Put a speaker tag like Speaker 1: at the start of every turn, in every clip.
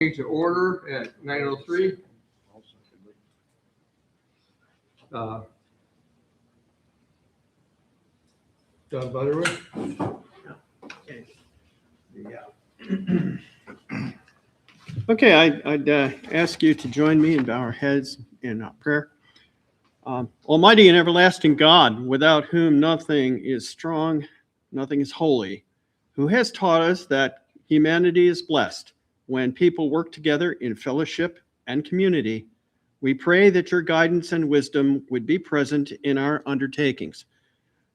Speaker 1: To order at 9:03. John Butterworth.
Speaker 2: Okay, I'd ask you to join me and bow our heads in prayer. Almighty and everlasting God, without whom nothing is strong, nothing is holy, who has taught us that humanity is blessed when people work together in fellowship and community, we pray that your guidance and wisdom would be present in our undertakings,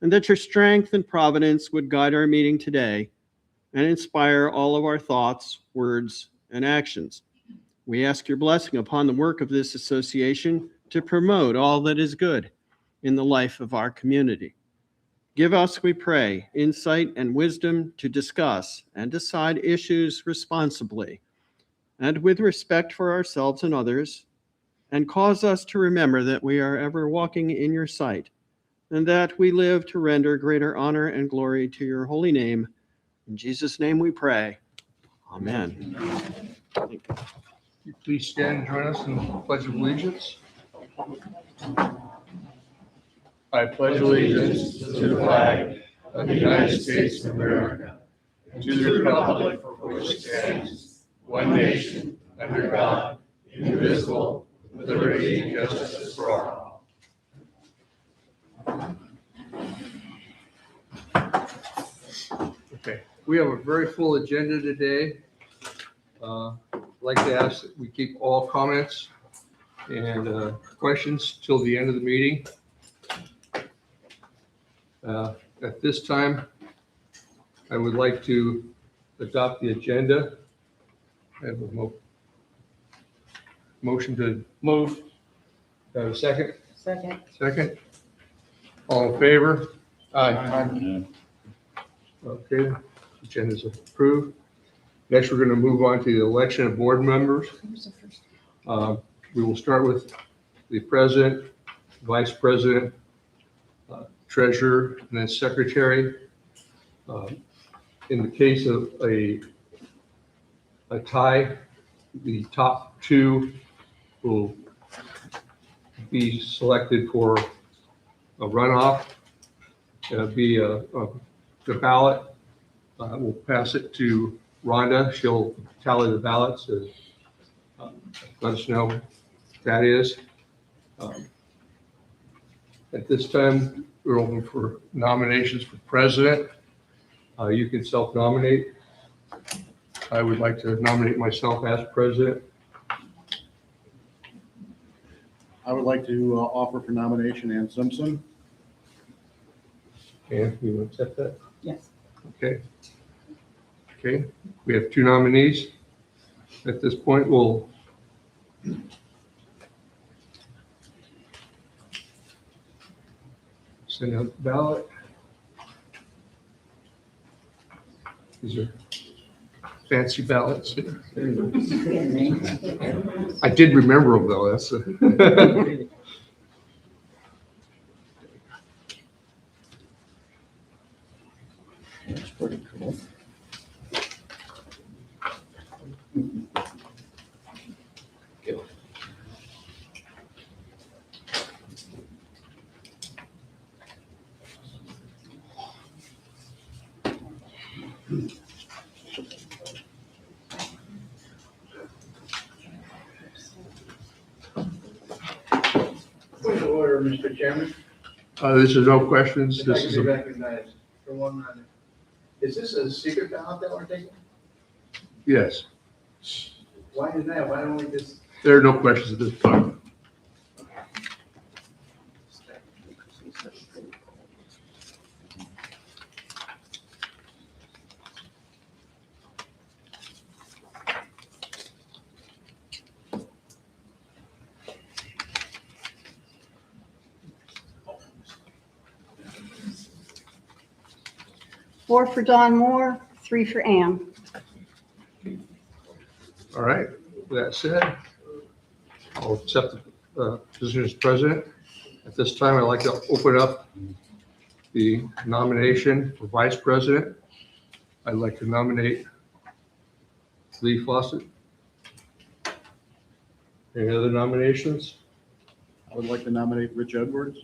Speaker 2: and that your strength and providence would guide our meeting today and inspire all of our thoughts, words, and actions. We ask your blessing upon the work of this association to promote all that is good in the life of our community. Give us, we pray, insight and wisdom to discuss and decide issues responsibly and with respect for ourselves and others, and cause us to remember that we are ever walking in your sight, and that we live to render greater honor and glory to your holy name. In Jesus' name we pray. Amen.
Speaker 1: Please stand and join us in the Pledge of Allegiance. I pledge allegiance to the flag of the United States of America, and to the republic for which it stands, one nation, under God, indivisible, with liberty and justice for all. Okay, we have a very full agenda today. I'd like to ask that we keep all comments and questions till the end of the meeting. At this time, I would like to adopt the agenda. I have a motion to move. Have a second?
Speaker 3: Second.
Speaker 1: Second. All in favor? Aye. Okay, agenda is approved. Next, we're going to move on to the election of board members. We will start with the president, vice president, treasurer, and then secretary. In the case of a tie, the top two will be selected for a runoff. It'll be the ballot. We'll pass it to Rhonda. She'll tally the ballots and let us know what that is. At this time, we're open for nominations for president. You can self-nominate. I would like to nominate myself as president.
Speaker 4: I would like to offer for nomination Ann Simpson.
Speaker 1: Ann, you accept that?
Speaker 3: Yes.
Speaker 1: Okay. Okay, we have two nominees. At this point, we'll send out the ballot. These are fancy ballots. I did remember them though. That's
Speaker 3: That's pretty cool.
Speaker 5: Point of order, Mr. Chairman.
Speaker 1: this is no questions.
Speaker 5: If I
Speaker 1: This
Speaker 5: can
Speaker 1: is
Speaker 5: be
Speaker 1: a,
Speaker 5: recognized for 1 minute. Is this a secret ballot that we're taking?
Speaker 1: yes,
Speaker 5: Why is that? Why don't we just?
Speaker 1: there are no questions at this time.
Speaker 6: Four for Don Moore, 3 for Ann.
Speaker 1: All right, with that said, I'll accept the position as president. At this time, I'd like to open up the nomination for vice president. I'd like to nominate Lee Fawcett. Any other nominations?
Speaker 4: I would like to nominate Rich Edwards.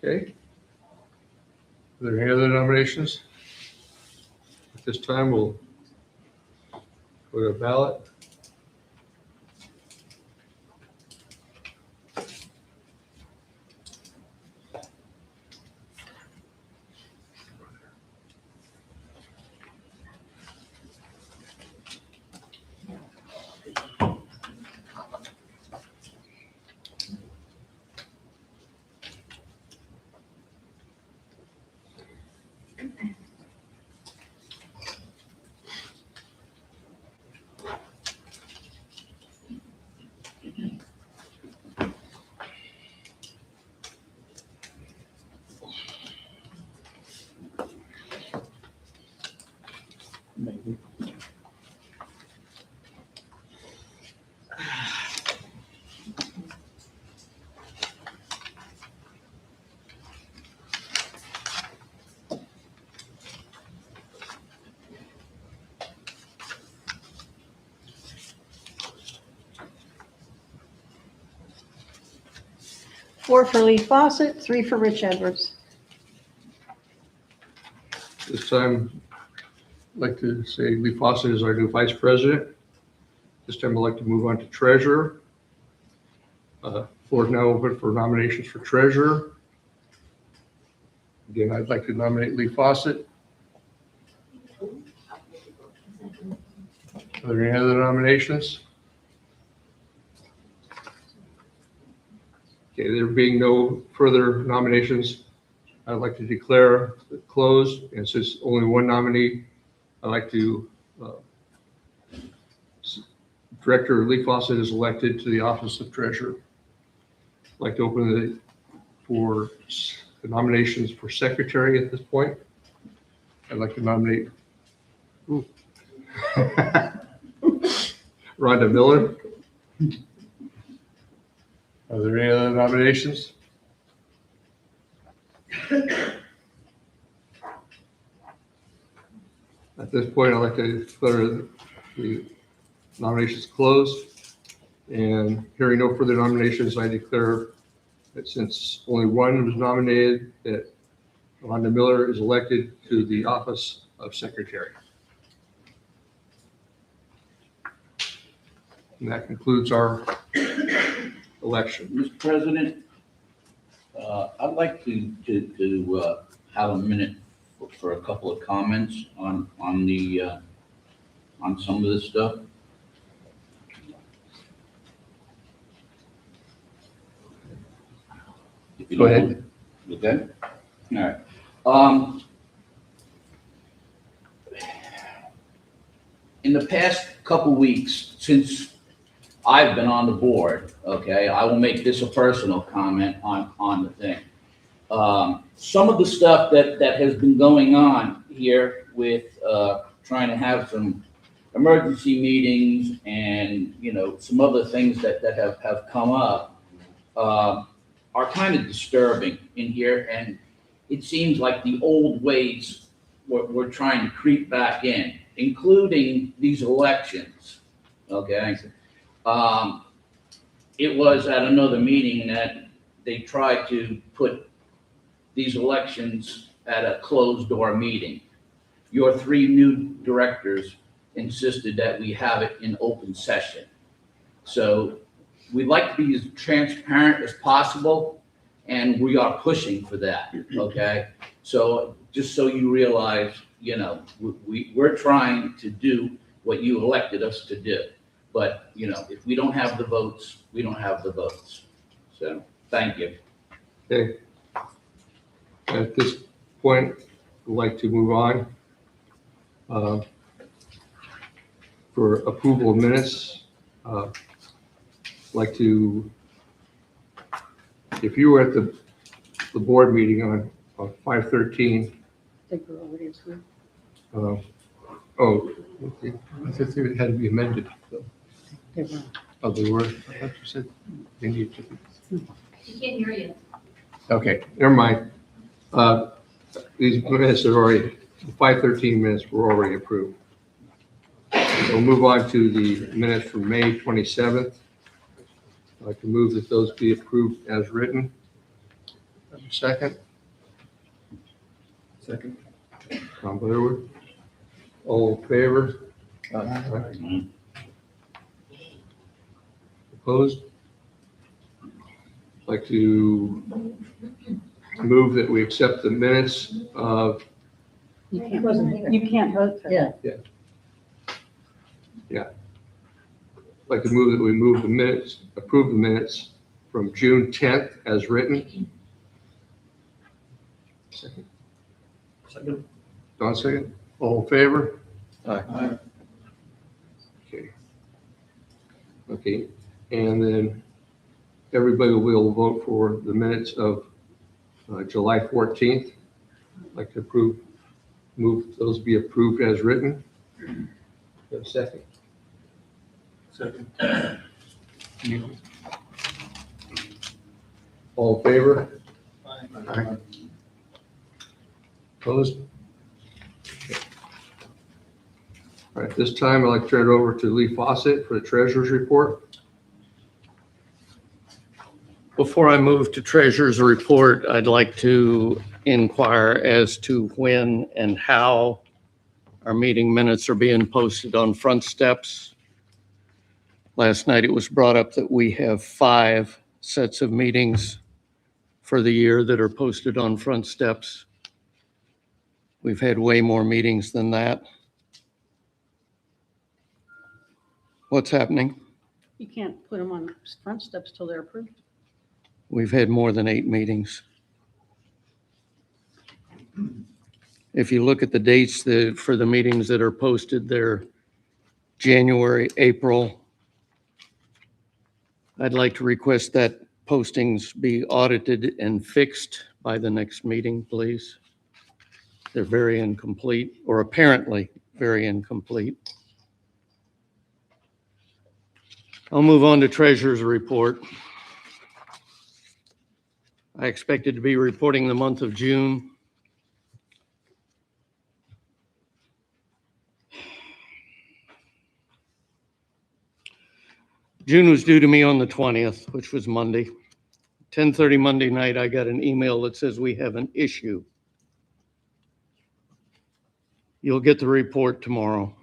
Speaker 1: Okay. Are there any other nominations? At this time, we'll go to a ballot.
Speaker 3: Maybe.
Speaker 6: Four for Lee Fawcett, three for Rich Edwards.
Speaker 1: This time, I'd like to say Lee Fawcett is our new vice president. This time, I'd like to move on to treasurer. Floor is now open for nominations for treasurer. Again, I'd like to nominate Lee Fawcett. Are there any other nominations? Okay, there being no further nominations, I'd like to declare it closed. And since only one nominee, I'd like to, Director Lee Fawcett is elected to the office of treasurer. I'd like to open for the nominations for secretary at this point. I'd like to nominate Rhonda Miller. Are there any other nominations? At this point, I'd like to declare the nominations closed. And hearing no further nominations, I declare that since only one was nominated, that Rhonda Miller is elected to the office of secretary. And that concludes our election.
Speaker 3: Mr. President, I'd like to have a minute for a couple of comments on some of this stuff. If you
Speaker 1: Go
Speaker 3: don't
Speaker 1: ahead.
Speaker 3: mind. Okay? All right. In the past couple weeks, since I've been on the board, okay, I will make this a personal comment on the thing. Some of the stuff that has been going on here with trying to have some emergency meetings and, you know, some other things that have come up are kind of disturbing in here. And it seems like the old ways we're trying to creep back in, including these elections, okay? It was at another meeting that they tried to put these elections at a closed door meeting. Your three new directors insisted that we have it in open session. So we'd like to be as transparent as possible, and we are pushing for that, okay? So just so you realize, you know, we're trying to do what you elected us to do. But, you know, if we don't have the votes, we don't have the votes. So, thank you.
Speaker 1: Okay. At this point, I'd like to move on. For approval of minutes, I'd like to, if you were at the board meeting on 5/13.
Speaker 6: They were already approved.
Speaker 1: Oh, okay. I thought it had to be amended. So.
Speaker 6: They were.
Speaker 1: Oh, they were? I thought you said they needed to be.
Speaker 7: He can't hear you.
Speaker 1: Okay, never mind. These minutes are already, the 5/13 minutes were already approved. We'll move on to the minutes from May 27th. I'd like to move that those be approved as written. Have a second?
Speaker 5: Second.
Speaker 1: Tom Blairwood. All in favor?
Speaker 5: Aye.
Speaker 1: Opposed? I'd like to move that we accept the minutes of,
Speaker 6: You can't vote for that.
Speaker 1: I'd like to move that we move the minutes, approve the minutes from June 10th as written. Second.
Speaker 5: Second.
Speaker 1: Don, second. All in favor?
Speaker 5: Aye.
Speaker 1: Okay. Okay, and then everybody will vote for the minutes of July 14th. I'd like to move those be approved as written. Have a second?
Speaker 5: Second.
Speaker 1: All in favor?
Speaker 5: Aye.
Speaker 1: Opposed? Okay. All right, this time I'd like to turn it over to Lee Fawcett for the treasurer's report.
Speaker 2: Before I move to treasurer's report, I'd like to inquire as to when and how our meeting minutes are being posted on front steps. Last night it was brought up that we have 5 sets of meetings for the year that are posted on front steps. We've had way more meetings than that. What's happening?
Speaker 6: You can't put them on front steps till they're approved.
Speaker 2: We've had more than 8 meetings. If you look at the dates for the meetings that are posted, they're January, April. I'd like to request that postings be audited and fixed by the next meeting, please. They're very incomplete, or apparently very incomplete. I'll move on to treasurer's report. I expected to be reporting the month of June. June was due to me on the 20th, which was Monday. 10:30 Monday night, I got an email that says we have an issue. You'll get the report tomorrow.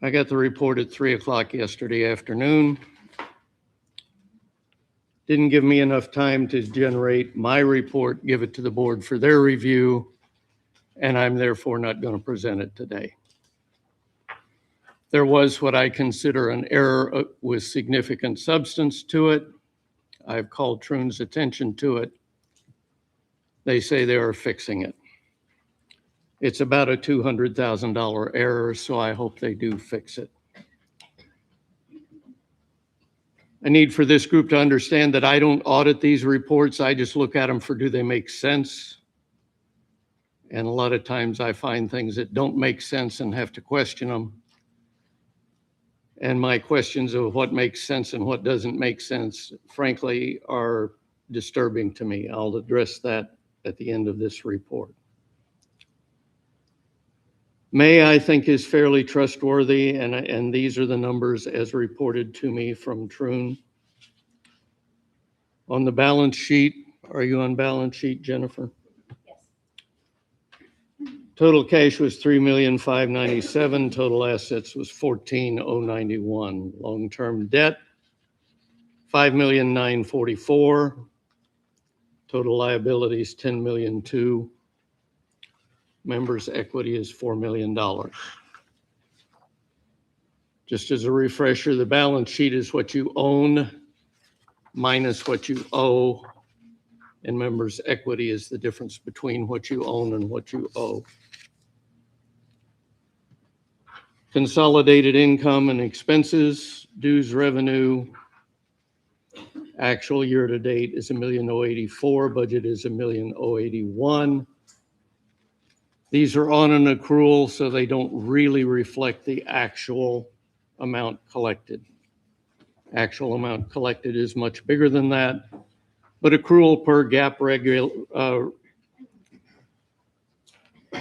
Speaker 2: I got the report at 3 o'clock yesterday afternoon. Didn't give me enough time to generate my report, give it to the board for their review, and I'm therefore not going to present it today. There was what I consider an error with significant substance to it. I've called Troon's attention to it. They say they are fixing it. It's about a $200,000 error, so I hope they do fix it. I need for this group to understand that I don't audit these reports. I just look at them for, do they make sense? And a lot of times I find things that don't make sense and have to question them. And my questions of what makes sense and what doesn't make sense, frankly, are disturbing to me. I'll address that at the end of this report. May, I think, is fairly trustworthy, and these are the numbers as reported to me from Troon. On the balance sheet, are you on balance sheet, Jennifer? Total cash was $3,597,000. Total assets was $14,091. Long-term debt, $5,944,000. Total liabilities, $10,002,000. Members' equity is $4 million. Just as a refresher, the balance sheet is what you own minus what you owe, and members' equity is the difference between what you own and what you owe. Consolidated income and expenses, dues revenue, actual year to date is $1,084,000, budget is $1,081,000. These are on an accrual, so they don't really reflect the actual amount collected. Actual amount collected is much bigger than that, but accrual per GAAP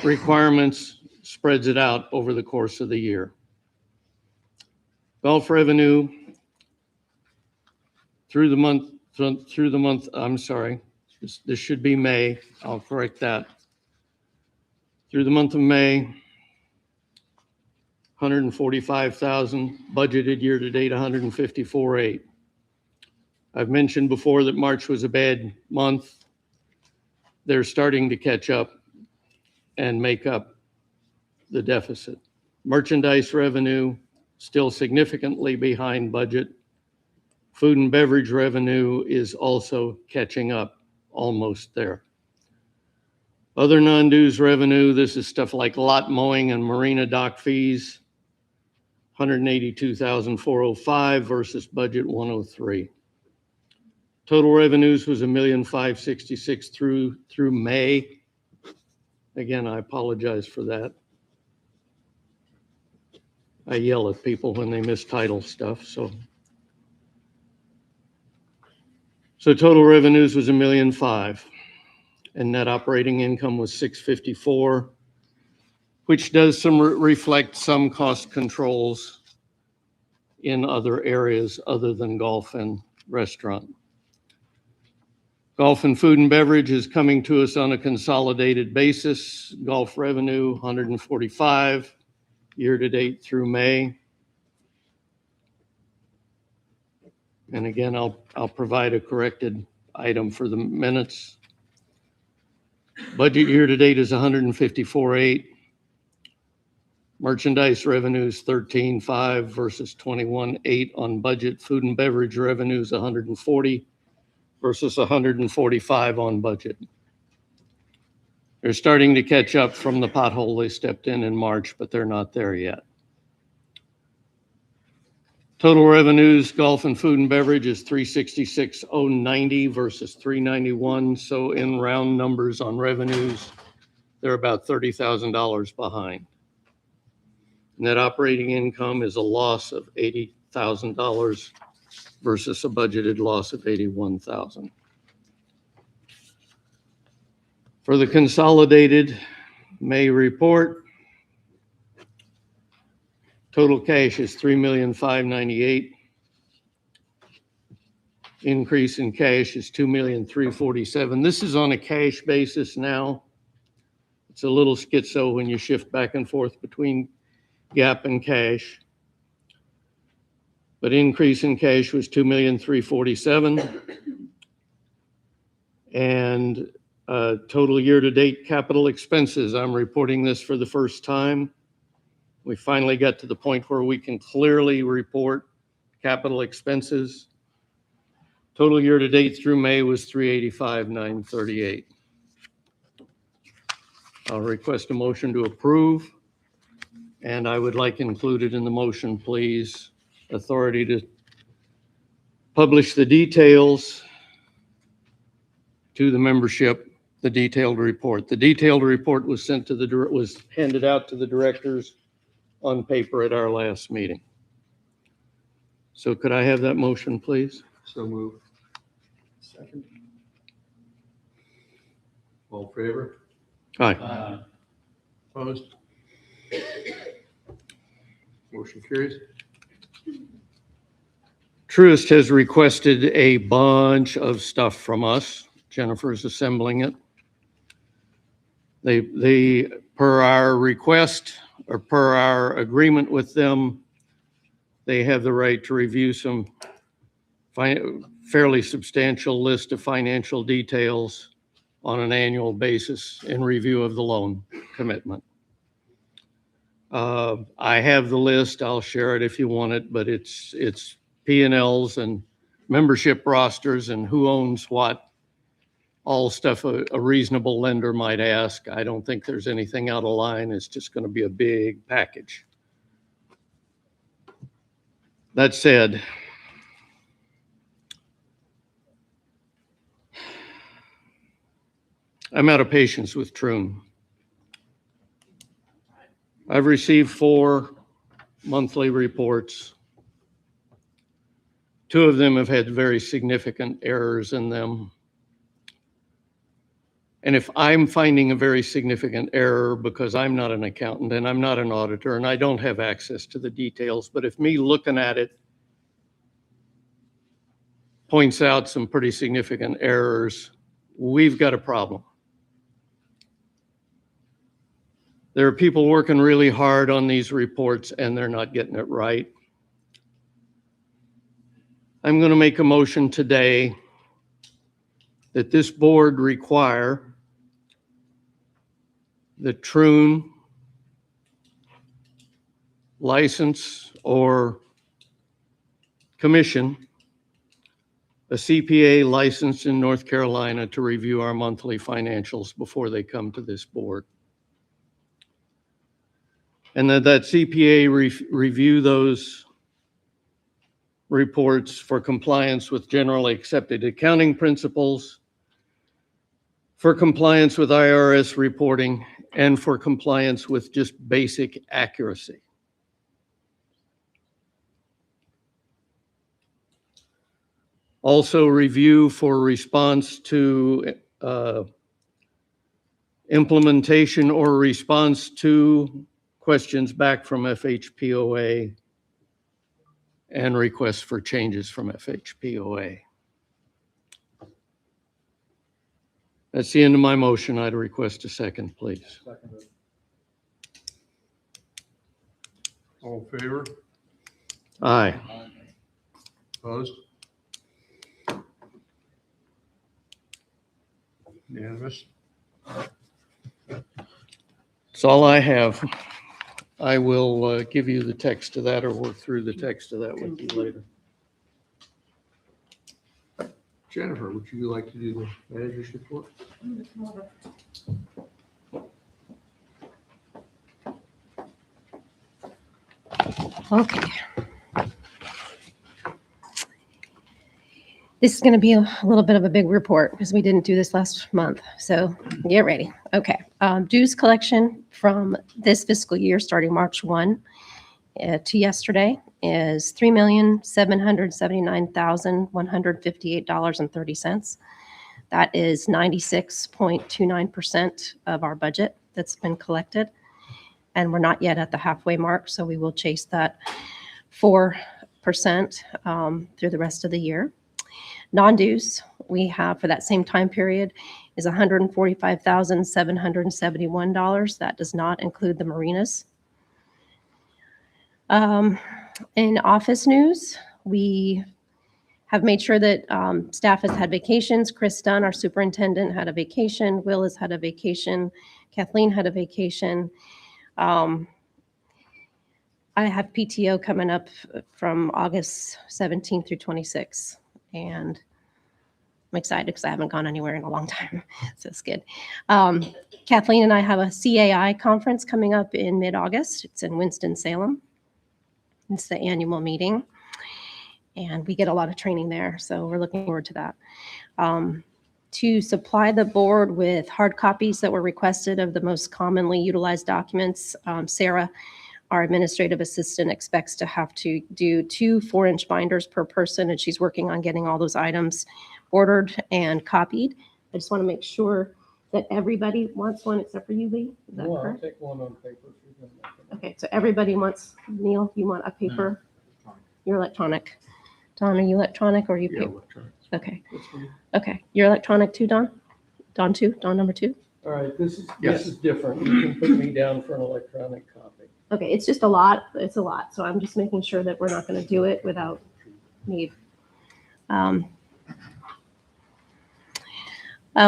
Speaker 2: requirements spreads it out over the course of the year. Golf revenue, through the month, I'm sorry, this should be May. I'll correct that. Through the month of May, 145,000, budgeted year to date 154.8. I've mentioned before that March was a bad month. They're starting to catch up and make up the deficit. Merchandise revenue still significantly behind budget. Food and beverage revenue is also catching up, almost there. Other non-dues revenue, this is stuff like lot mowing and marina dock fees, 182,405 versus budget 103. Total revenues was 1,566 through May. Again, I apologize for that. I yell at people when they mistitle stuff, so total revenues was 1,000,005, and net operating income was 654, which does reflect some cost controls in other areas other than golf and restaurant. Golf and food and beverage is coming to us on a consolidated basis. Golf revenue 145 year to date through May. And again, I'll provide a corrected item for the minutes. Budget year to date is 154.8. Merchandise revenues 13.5 versus 21.8 on budget. Food and beverage revenues 140 versus 145 on budget. They're starting to catch up from the pothole they stepped in March, but they're not there yet. Total revenues, golf and food and beverage is 366,090 versus 391. So in round numbers on revenues, they're about $30,000 behind. Net operating income is a loss of $80,000 versus a budgeted loss of $81,000. For the consolidated May report, total cash is $3,598,000. Increase in cash is $2,347,000. This is on a cash basis now. It's a little schizo when you shift back and forth between GAAP and cash. But increase in cash was $2,347,000. And total year-to-date capital expenses, I'm reporting this for the first time. We finally got to the point where we can clearly report capital expenses. Total year-to-date through May was $385,938. I'll request a motion to approve, and I would like included in the motion, please, authority to publish the details to the membership, the detailed report. The detailed report was was handed out to the directors on paper at our last meeting. So could I have that motion, please?
Speaker 1: So move.
Speaker 4: Second.
Speaker 1: All in favor?
Speaker 2: Aye.
Speaker 1: Opposed? Motion carries.
Speaker 2: Truist has requested a bunch of stuff from us. Jennifer's assembling it. They per our request or per our agreement with them, they have the right to review some fairly substantial list of financial details on an annual basis in review of the loan commitment. I have the list. I'll share it if you want it, but it's P&Ls and membership rosters and who owns what, all stuff a reasonable lender might ask. I don't think there's anything out of line. It's just going to be a big package. That said, I'm out of patience with Troon. I've received 4 monthly reports. 2 of them have had very significant errors in them. And if I'm finding a very significant error because I'm not an accountant and I'm not an auditor and I don't have access to the details, but if me looking at it
Speaker 7: points out some pretty significant errors, we've got a problem. There are people working really hard on these reports and they're not getting it right. I'm going to make a motion today that this board require the Troon license or commission a CPA licensed in North Carolina to review our monthly financials before they come to this board. And that CPA review those reports for compliance with generally accepted accounting principles, for compliance with IRS reporting, and for compliance with just basic accuracy. Also review for response to implementation or response to questions back from FHPOA and requests for changes from FHPOA. That's the end of my motion. I'd request a second, please.
Speaker 4: Seconded.
Speaker 1: All in favor?
Speaker 7: Aye.
Speaker 1: Opposed? Unanimous?
Speaker 7: That's all I have. I will give you the text of that or work through the text of that with you later.
Speaker 1: Jennifer, would you like to do the manager's report?
Speaker 8: Okay. This is going to be a little bit of a big report because we didn't do this last month. So get ready. Okay. Dues collection from this fiscal year starting March 1 to yesterday is $3,779,158.30. That is 96.29% of our budget that's been collected. And we're not yet at the halfway mark, so we will chase that 4% through the rest of the year. Non-dues we have for that same time period is $145,771. That does not include the marinas. In office news, we have made sure that staff has had vacations. Chris Dunn, our superintendent, had a vacation. Will has had a vacation. Kathleen had a vacation. I have PTO coming up from August 17th through 26th. And I'm excited because I haven't gone anywhere in a long time. So it's good. Kathleen and I have a CAI conference coming up in mid-August. It's in Winston-Salem. It's the annual meeting. And we get a lot of training there. So we're looking forward to that. To supply the board with hard copies that were requested of the most commonly utilized documents, Sarah, our administrative assistant, expects to have to do 2 4-inch binders per person, and she's working on getting all those items ordered and copied. I just want to make sure that everybody wants one except for you, Lee. Is that correct?
Speaker 7: take one on paper.
Speaker 8: Okay, so everybody wants, Neil, you want a paper? You're electronic. Don, are you electronic or are you
Speaker 1: Yeah,
Speaker 8: paper?
Speaker 1: electronic.
Speaker 8: Okay. Okay, you're electronic too, Don? Don 2? Don number 2?
Speaker 7: All right, this
Speaker 1: Yes.
Speaker 7: is different. You can put me down for an electronic copy.
Speaker 8: Okay, it's just a lot. It's a lot. So I'm just making sure that we're not going to do it without need.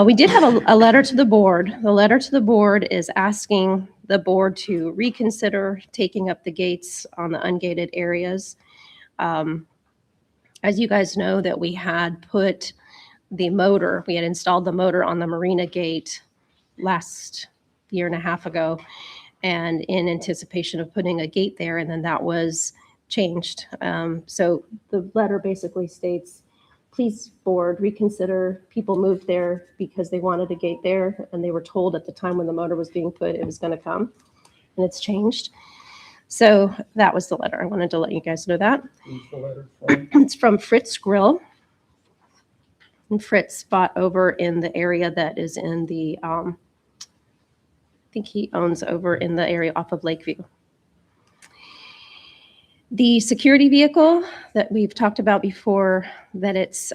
Speaker 8: We did have a letter to the board. The letter to the board is asking the board to reconsider taking up the gates on the ungated areas. As you guys know, that we had put the motor, we had installed the motor on the marina gate last year and a half ago, and in anticipation of putting a gate there, and then that was changed. So the letter basically states, please board reconsider. People moved there because they wanted a gate there, and they were told at the time when the motor was being put it was going to come, and it's changed. So that was the letter. I wanted to let you guys know that.
Speaker 7: Who's the letter from?
Speaker 8: It's from Fritz Grill. And Fritz bought over in the area that is in the, I think he owns over in the area off of Lakeview. The security vehicle that we've talked about before, that it's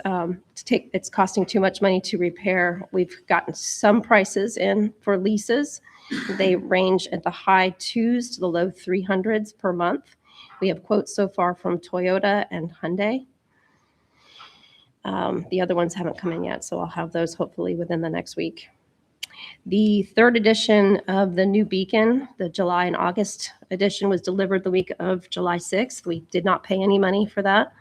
Speaker 8: costing too much money to repair. We've gotten some prices in for leases. They range at the high 2s to the low 300s per month. We have quotes so far from Toyota and Hyundai. The other ones haven't come in yet, so I'll have those hopefully within the next week. The third edition of the new beacon, the July and August edition, was delivered the week of July 6th. We did not pay any money for that,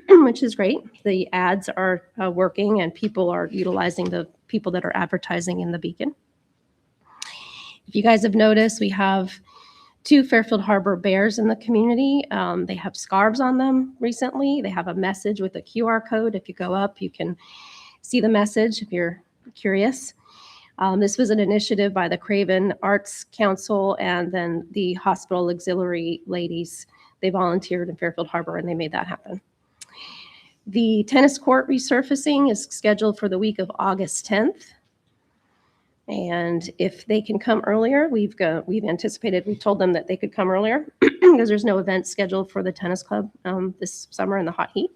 Speaker 8: which is great. The ads are working and people are utilizing the people that are advertising in the beacon. If you guys have noticed, we have 2 Fairfield Harbor bears in the community. They have scarves on them recently. They have a message with a QR code. If you go up, you can see the message if you're curious. This was an initiative by the Craven Arts Council and then the hospital auxiliary ladies. They volunteered in Fairfield Harbor and they made that happen. The tennis court resurfacing is scheduled for the week of August 10th. And if they can come earlier, we've anticipated, we told them that they could come earlier because there's no event scheduled for the tennis club this summer in the hot heat.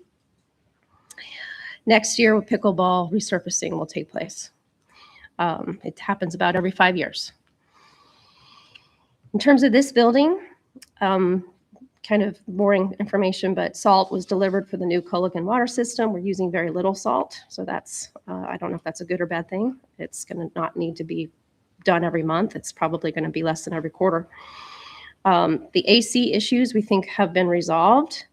Speaker 8: Next year, pickleball resurfacing will take place. It happens about every 5 years. In terms of this building, kind of boring information, but salt was delivered for the new Culligan water system. We're using very little salt, so that's, I don't know if that's a good or bad thing. It's going to not need to be done every month. It's probably going to be less than every quarter. The AC issues we think have been resolved.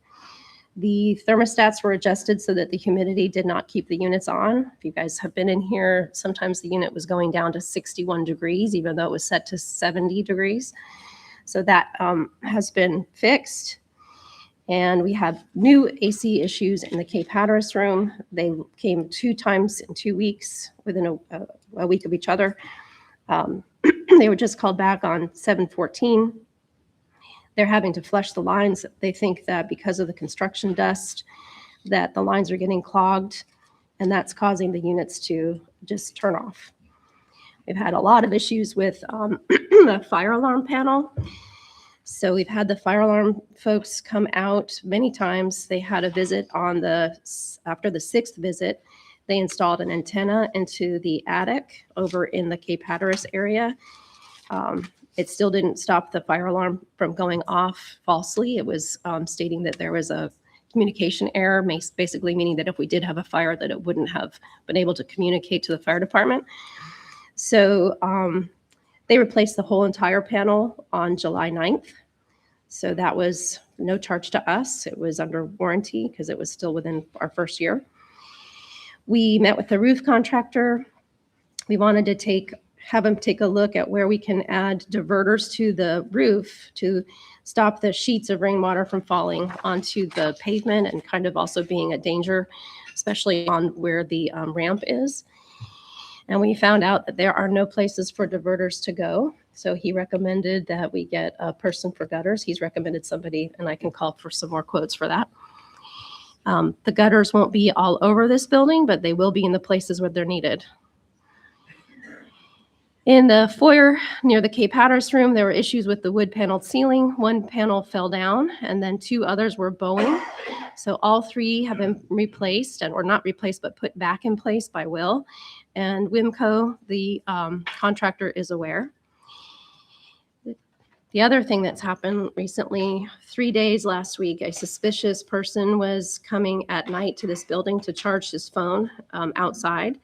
Speaker 8: The thermostats were adjusted so that the humidity did not keep the units on. If you guys have been in here, sometimes the unit was going down to 61 degrees, even though it was set to 70 degrees. So that has been fixed. And we have new AC issues in the Cape Hatteras room. They came 2 times in 2 weeks within a week of each other. They were just called back on 7/14. They're having to flush the lines. They think that because of the construction dust, that the lines are getting clogged, and that's causing the units to just turn off. We've had a lot of issues with the fire alarm panel. So we've had the fire alarm folks come out many times. They had a visit after the 6th visit. They installed an antenna into the attic over in the Cape Hatteras area. It still didn't stop the fire alarm from going off falsely. It was stating that there was a communication error, basically meaning that if we did have a fire, that it wouldn't have been able to communicate to the fire department. So they replaced the whole entire panel on July 9th. So that was no charge to us. It was under warranty because it was still within our first year. We met with the roof contractor. We wanted to have him take a look at where we can add diverters to the roof to stop the sheets of rainwater from falling onto the pavement and kind of also being a danger, especially on where the ramp is. And we found out that there are no places for diverters to go. So he recommended that we get a person for gutters. He's recommended somebody, and I can call for some more quotes for that. The gutters won't be all over this building, but they will be in the places where they're needed. In the foyer near the Cape Hatteras room, there were issues with the wood paneled ceiling. 1 panel fell down and then 2 others were bowing. So all 3 have been replaced, or not replaced, but put back in place by Will. And Wimco, the contractor, is aware. The other thing that's happened recently, 3 days last week, a suspicious person was coming at night to this building to charge his phone outside,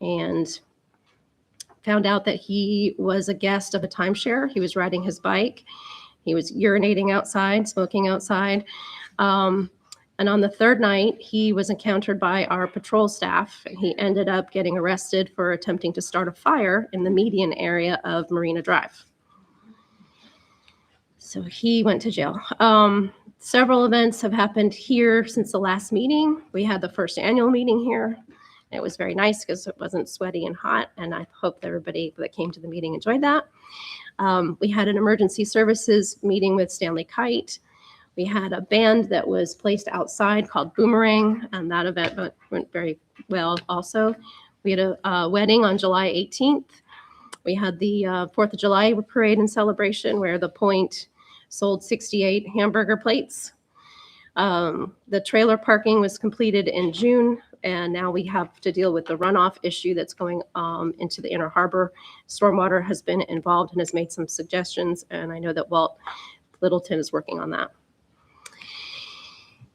Speaker 8: and found out that he was a guest of a timeshare. He was riding his bike. He was urinating outside, smoking outside. And on the 3rd night, he was encountered by our patrol staff, and he ended up getting arrested for attempting to start a fire in the median area of Marina Drive. So he went to jail. Several events have happened here since the last meeting. We had the first annual meeting here. It was very nice because it wasn't sweaty and hot, and I hope that everybody that came to the meeting enjoyed that. We had an emergency services meeting with Stanley Kite. We had a band that was placed outside called Boomerang, and that event went very well also. We had a wedding on July 18th. We had the 4th of July parade and celebration where the Point sold 68 hamburger plates. The trailer parking was completed in June, and now we have to deal with the runoff issue that's going into the Inner Harbor. Stormwater has been involved and has made some suggestions, and I know that Walt Littleton is working on that.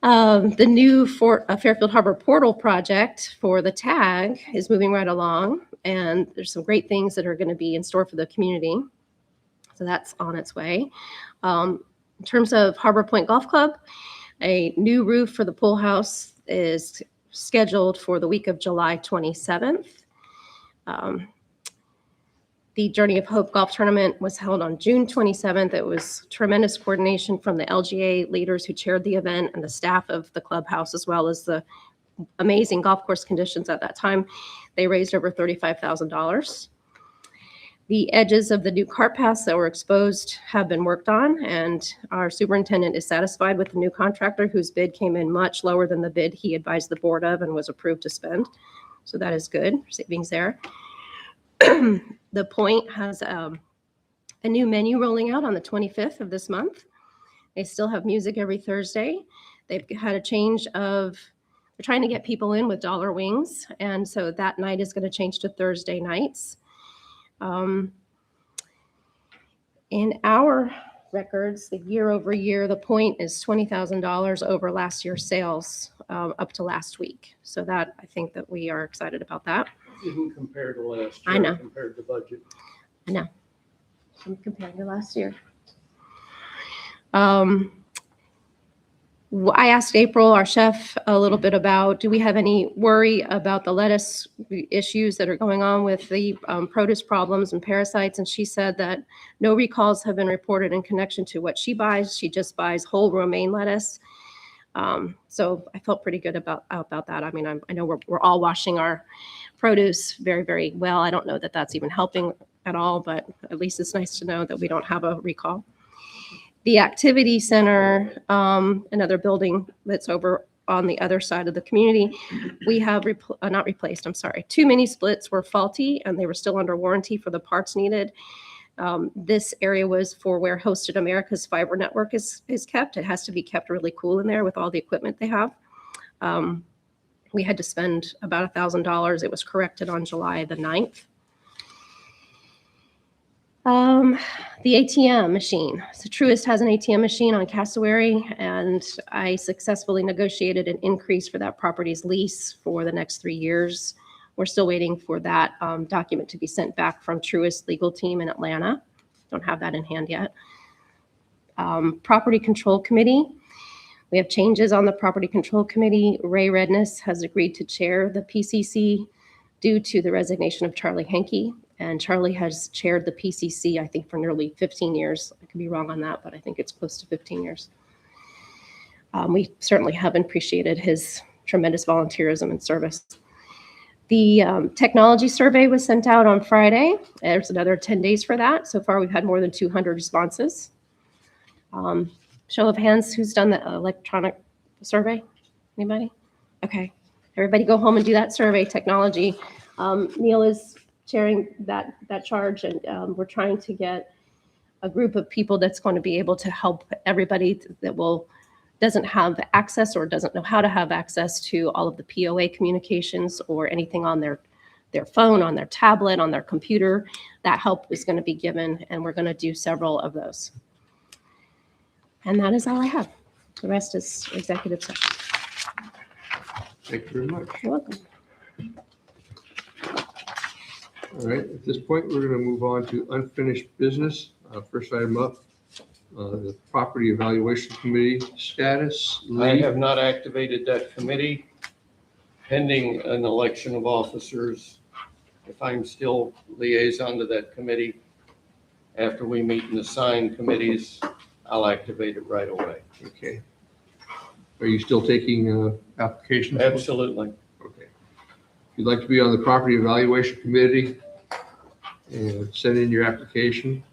Speaker 8: The new Fairfield Harbor Portal project for the tag is moving right along, and there's some great things that are going to be in store for the community. So that's on its way. In terms of Harbor Point Golf Club, a new roof for the pool house is scheduled for the week of July 27th. The Journey of Hope Golf Tournament was held on June 27th. It was tremendous coordination from the LGA leaders who chaired the event and the staff of the clubhouse, as well as the amazing golf course conditions at that time. They raised over $35,000. The edges of the new cart paths that were exposed have been worked on, and our superintendent is satisfied with the new contractor, whose bid came in much lower than the bid he advised the board of and was approved to spend. So that is good, savings there. The Point has a new menu rolling out on the 25th of this month. They still have music every Thursday. They've had a change of, they're trying to get people in with dollar wings, and so that night is going to change to Thursday nights. In our records, the year over year, the Point is $20,000 over last year's sales up to last week. So that, I think that we are excited about that.
Speaker 7: Didn't compare to last
Speaker 8: I
Speaker 7: year,
Speaker 8: know.
Speaker 7: compared to budget.
Speaker 8: I know. I'm comparing to last year. I asked April, our chef, a little bit about, do we have any worry about the lettuce issues that are going on with the produce problems and parasites? And she said that no recalls have been reported in connection to what she buys. She just buys whole romaine lettuce. So I felt pretty good about that. I mean, I know we're all washing our produce very, very well. I don't know that that's even helping at all, but at least it's nice to know that we don't have a recall. The activity center, another building that's over on the other side of the community, we have not replaced, I'm sorry. 2 mini splits were faulty and they were still under warranty for the parts needed. This area was for where Hosted America's fiber network is kept. It has to be kept really cool in there with all the equipment they have. We had to spend about $1,000. It was corrected on July the 9th. The ATM machine. So Truist has an ATM machine on Cassowary, and I successfully negotiated an increase for that property's lease for the next 3 years. We're still waiting for that document to be sent back from Truist legal team in Atlanta. Don't have that in hand yet. Property Control Committee. We have changes on the Property Control Committee. Ray Redness has agreed to chair the PCC due to the resignation of Charlie Henke. And Charlie has chaired the PCC, I think, for nearly 15 years. I could be wrong on that, but I think it's close to 15 years. We certainly have appreciated his tremendous volunteerism and service. The technology survey was sent out on Friday. There's another 10 days for that. So far, we've had more than 200 responses. Show of hands, who's done the electronic survey? Anybody? Okay. Everybody go home and do that survey, technology. Neil is chairing that charge, and we're trying to get a group of people that's going to be able to help everybody that doesn't have access or doesn't know how to have access to all of the POA communications or anything on their phone, on their tablet, on their computer. That help is going to be given, and we're going to do several of those. And that is all I have. The rest is executive session.
Speaker 1: Thank you very much.
Speaker 8: You're welcome.
Speaker 1: All right, at this point, we're going to move on to unfinished business. First item up, the Property Evaluation Committee status.
Speaker 7: I
Speaker 1: Lee?
Speaker 7: have not activated that committee pending an election of officers. If I'm still liaison to that committee, after we meet and assign committees, I'll activate it right away.
Speaker 1: Okay. Are you still taking applications?
Speaker 7: Absolutely.
Speaker 1: Okay. If you'd like to be on the Property Evaluation Committee, and send in your application.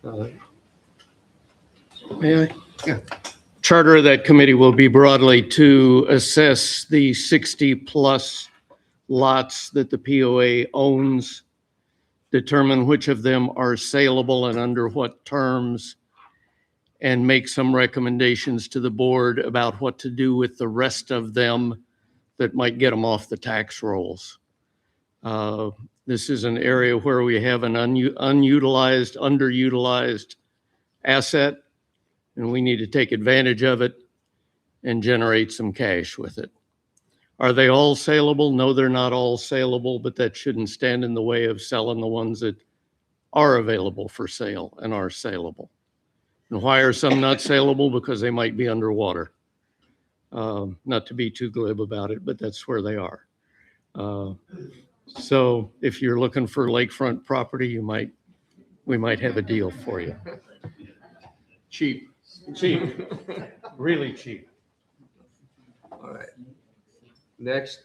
Speaker 7: May I?
Speaker 1: Yeah.
Speaker 7: Charter of that committee will be broadly to assess the 60-plus lots that the POA owns, determine which of them are saleable and under what terms, and make some recommendations to the board about what to do with the rest of them that might get them off the tax rolls. This is an area where we have an unutilized, underutilized asset, and we need to take advantage of it and generate some cash with it. Are they all saleable? No, they're not all saleable, but that shouldn't stand in the way of selling the ones that are available for sale and are saleable. And why are some not saleable? Because they might be underwater. Not to be too glib about it, but that's where they are. So if you're looking for lakefront property, we might have a deal for you. Cheap, really cheap.
Speaker 1: All right. Next,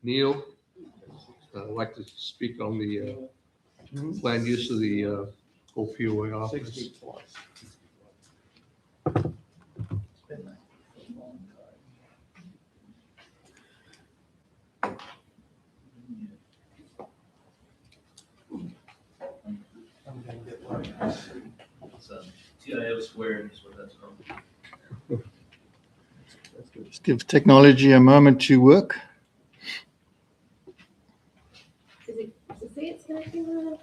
Speaker 1: Neil, I'd like to speak on the land use of the Opioid office.
Speaker 7: 60 plus.
Speaker 5: TIO squared is what that's called.
Speaker 4: Just give technology a moment to work.
Speaker 8: Does it say it's connecting to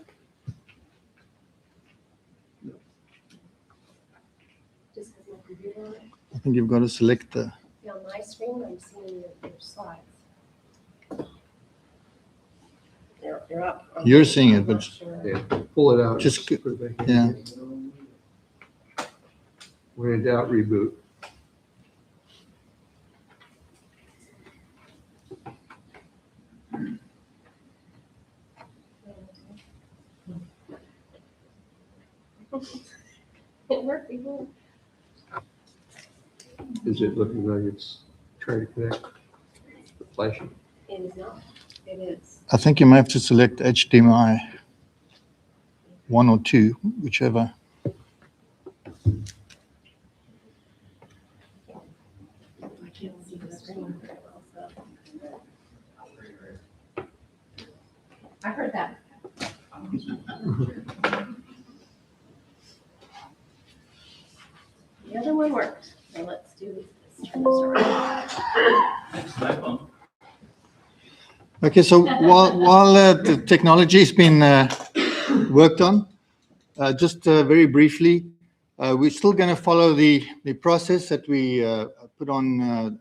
Speaker 8: just because my computer on it?
Speaker 4: I think you've got to select the,
Speaker 8: Yeah, on my screen, I'm seeing your slides. They're up.
Speaker 4: You're seeing it, but-
Speaker 8: Sure.
Speaker 1: Yeah, pull it out.
Speaker 4: Just
Speaker 1: Put it back in.
Speaker 4: yeah.
Speaker 1: When in doubt, reboot.
Speaker 8: It worked before.
Speaker 1: Is it looking like it's trying to connect? Flashing.
Speaker 8: It is not. It is.
Speaker 4: I think you may have to select HDMI 1 or 2, whichever.
Speaker 8: I can't see the screen very well, so. I heard that. The other one worked, so let's do this. Turn this around.
Speaker 5: Next iPhone.
Speaker 4: Okay, so while the technology has been worked on, just very briefly, we're still going to follow the process that we put on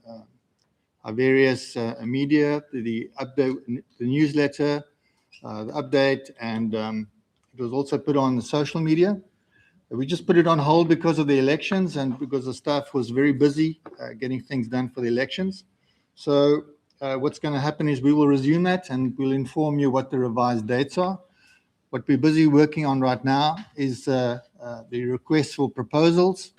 Speaker 4: our various media, the update, the newsletter, the update, and it was also put on the social media. We just put it on hold because of the elections and because the staff was very busy getting things done for the elections. So what's going to happen is we will resume that and we'll inform you what the revised dates are. What we're busy working on right now is the request for proposals.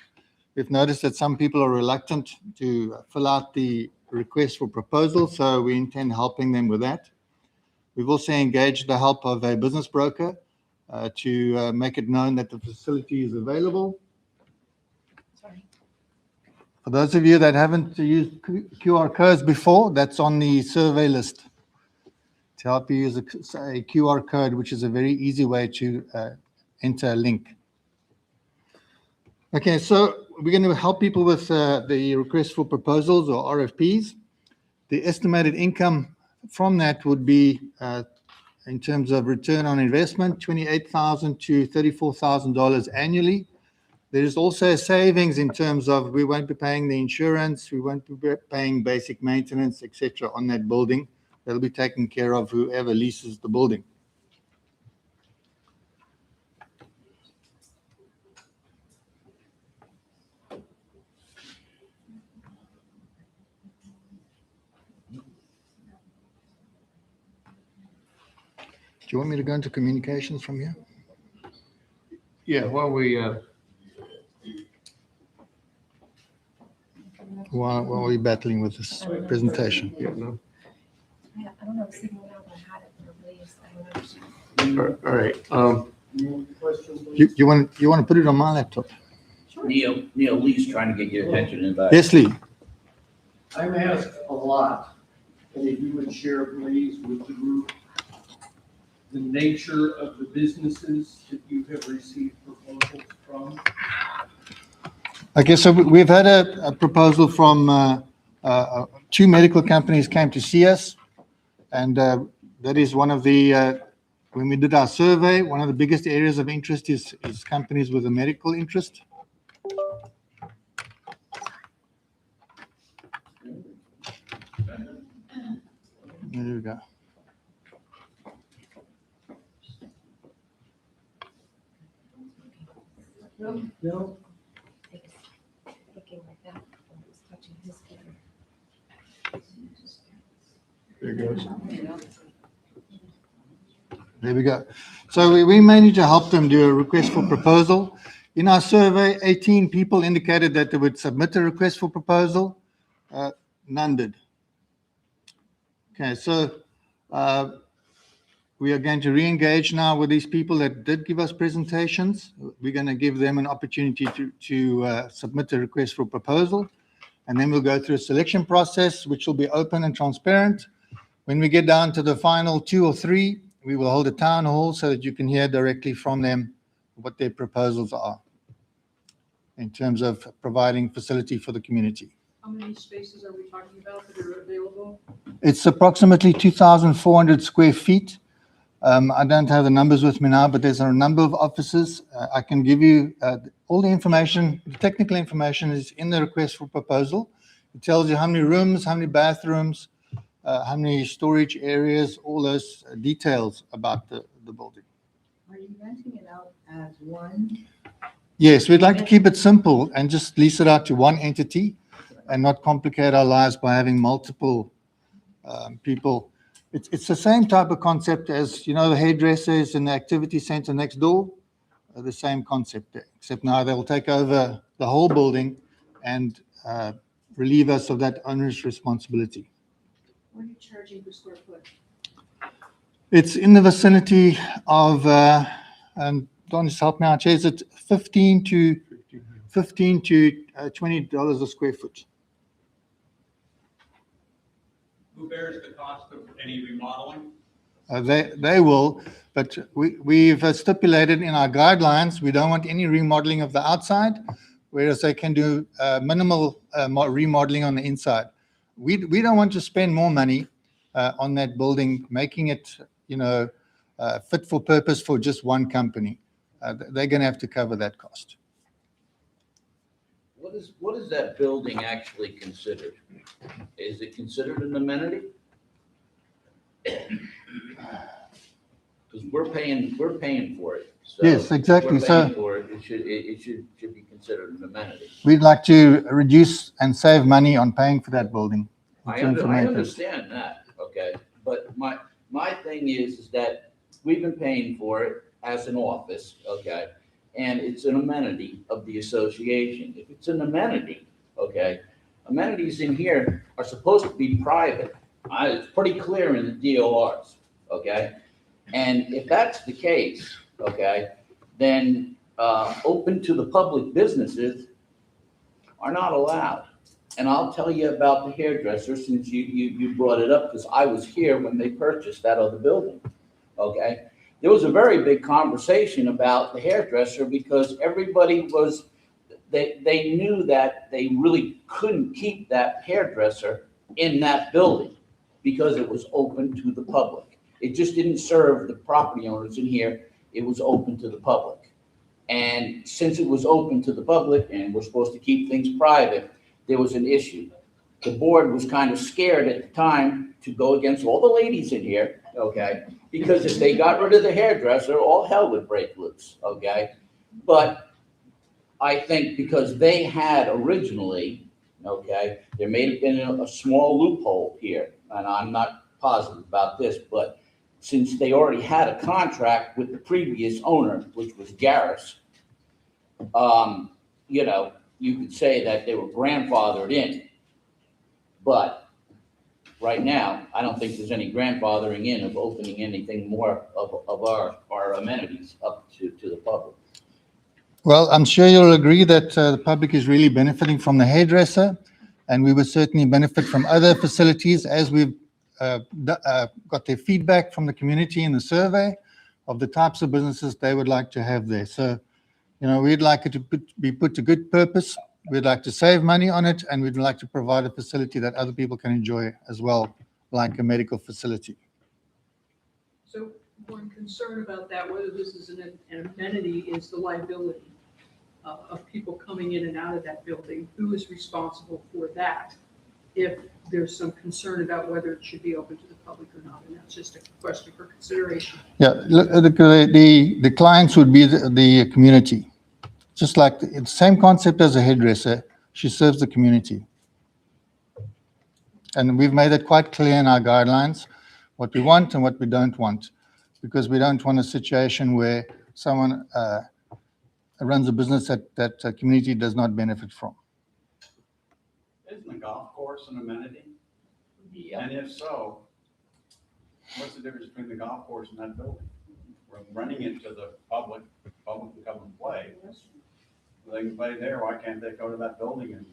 Speaker 4: We've noticed that some people are reluctant to fill out the request for proposals, so we intend helping them with that. We've also engaged the help of a business broker to make it known that the facility is available.
Speaker 8: Sorry.
Speaker 4: For those of you that haven't used QR codes before, that's on the survey list to help you use a QR code, which is a very easy way to enter a link. Okay, so we're going to help people with the request for proposals or RFPs. The estimated income from that would be, in terms of return on investment, $28,000 to $34,000 annually. There is also savings in terms of we won't be paying the insurance, we won't be paying basic maintenance, etc. on that building. That'll be taken care of whoever leases the building. Do you want me to go into communications from here?
Speaker 1: Yeah, while we,
Speaker 4: While we're battling with this presentation.
Speaker 1: yeah, no.
Speaker 8: I don't know, signal out, I had it for release. I don't know.
Speaker 1: All right,
Speaker 4: You want to put it on my laptop?
Speaker 3: Neil Lee's trying to get your attention in back.
Speaker 4: Yes, Lee.
Speaker 7: I'm asked a lot, and if you would share, please, with the group, the nature of the businesses that you have received proposals from.
Speaker 4: Okay, so we've had a proposal from two medical companies came to see us. And that is one of the, when we did our survey, one of the biggest areas of interest is companies with a medical interest. There we go.
Speaker 1: There it goes.
Speaker 4: There we go. So we managed to help them do a request for proposal. In our survey, 18 people indicated that they would submit a request for proposal. None did. Okay, so we are going to re-engage now with these people that did give us presentations. We're going to give them an opportunity to submit a request for proposal. And then we'll go through a selection process, which will be open and transparent. When we get down to the final 2 or 3, we will hold a town hall so that you can hear directly from them what their proposals are in terms of providing facility for the community.
Speaker 6: How many spaces are we talking about that are available?
Speaker 4: It's approximately 2,400 square feet. I don't have the numbers with me now, but there's a number of offices. I can give you all the information. The technical information is in the request for proposal. It tells you how many rooms, how many bathrooms, how many storage areas, all those details about the building.
Speaker 9: Are you renting it out as one?
Speaker 4: Yes, we'd like to keep it simple and just lease it out to one entity and not complicate our lives by having multiple people. It's the same type of concept as, the hairdressers in the activity center next door, the same concept there, except now they'll take over the whole building and relieve us of that onerous responsibility.
Speaker 6: What are you charging per square foot?
Speaker 4: It's in the vicinity of, and Don, just help me out, is it $15 to $20 a square foot?
Speaker 10: Who bears the cost of any remodeling?
Speaker 4: They will, but we've stipulated in our guidelines, we don't want any remodeling of the outside, whereas they can do minimal remodeling on the inside. We don't want to spend more money on that building, making it, fit for purpose for just one company. They're going to have to cover that cost.
Speaker 3: What is that building actually considered? Is it considered an amenity? Because we're paying for it. So
Speaker 4: Yes, exactly.
Speaker 3: We're paying for it. It should be considered an amenity.
Speaker 4: We'd like to reduce and save money on paying for that building.
Speaker 3: I understand that, okay, but my thing is that we've been paying for it as an office, okay, and it's an amenity of the association. If it's an amenity, okay, amenities in here are supposed to be private. It's pretty clear in the DORs, okay, and if that's the case, okay, then open to the public businesses are not allowed. And I'll tell you about the hairdresser since you brought it up, because I was here when they purchased that other building, okay? There was a very big conversation about the hairdresser because everybody was, they knew that they really couldn't keep that hairdresser in that building because it was open to the public. It just didn't serve the property owners in here. It was open to the public. And since it was open to the public and we're supposed to keep things private, there was an issue. The board was kind of scared at the time to go against all the ladies in here, okay? Because if they got rid of the hairdresser, all hell would break loose, okay? But I think because they had originally, okay, there may have been a small loophole here, and I'm not positive about this, but since they already had a contract with the previous owner, which was Garris, you could say that they were grandfathered in. But right now, I don't think there's any grandfathering in of opening anything more of our amenities up to the public.
Speaker 4: Well, I'm sure you'll agree that the public is really benefiting from the hairdresser, and we would certainly benefit from other facilities as we've got their feedback from the community in the survey of the types of businesses they would like to have there. So, we'd like it to be put to good purpose We'd like to save money on it, and we'd like to provide a facility that other people can enjoy as well, like a medical facility.
Speaker 11: So one concern about that, whether this is an amenity, is the liability of people coming in and out of that building. Who is responsible for that? If there's some concern about whether it should be open to the public or not, and that's just a question for consideration.
Speaker 4: Yeah, the clients would be the community. Just like the same concept as a hairdresser, she serves the community. And we've made it quite clear in our guidelines, what we want and what we don't want, because we don't want a situation where someone runs a business that a community does not benefit from.
Speaker 10: Isn't the golf course an amenity?
Speaker 3: Yeah.
Speaker 10: And if so, what's the difference between the golf course and that building? We're renting it to the public can come and play. They can play there, why can't they go to that building and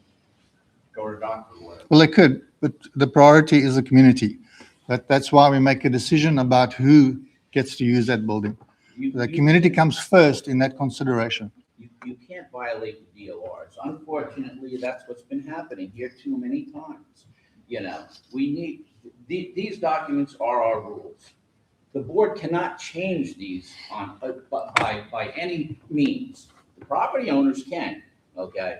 Speaker 10: go to doctor or whatever?
Speaker 4: Well, they could, but the priority is the community. That's why we make a decision about who gets to use that building. The community comes first in that consideration.
Speaker 3: You can't violate the DORs. Unfortunately, that's what's been happening here too many times. You know, we need, these documents are our rules. The board cannot change these by any means. The property owners can, okay,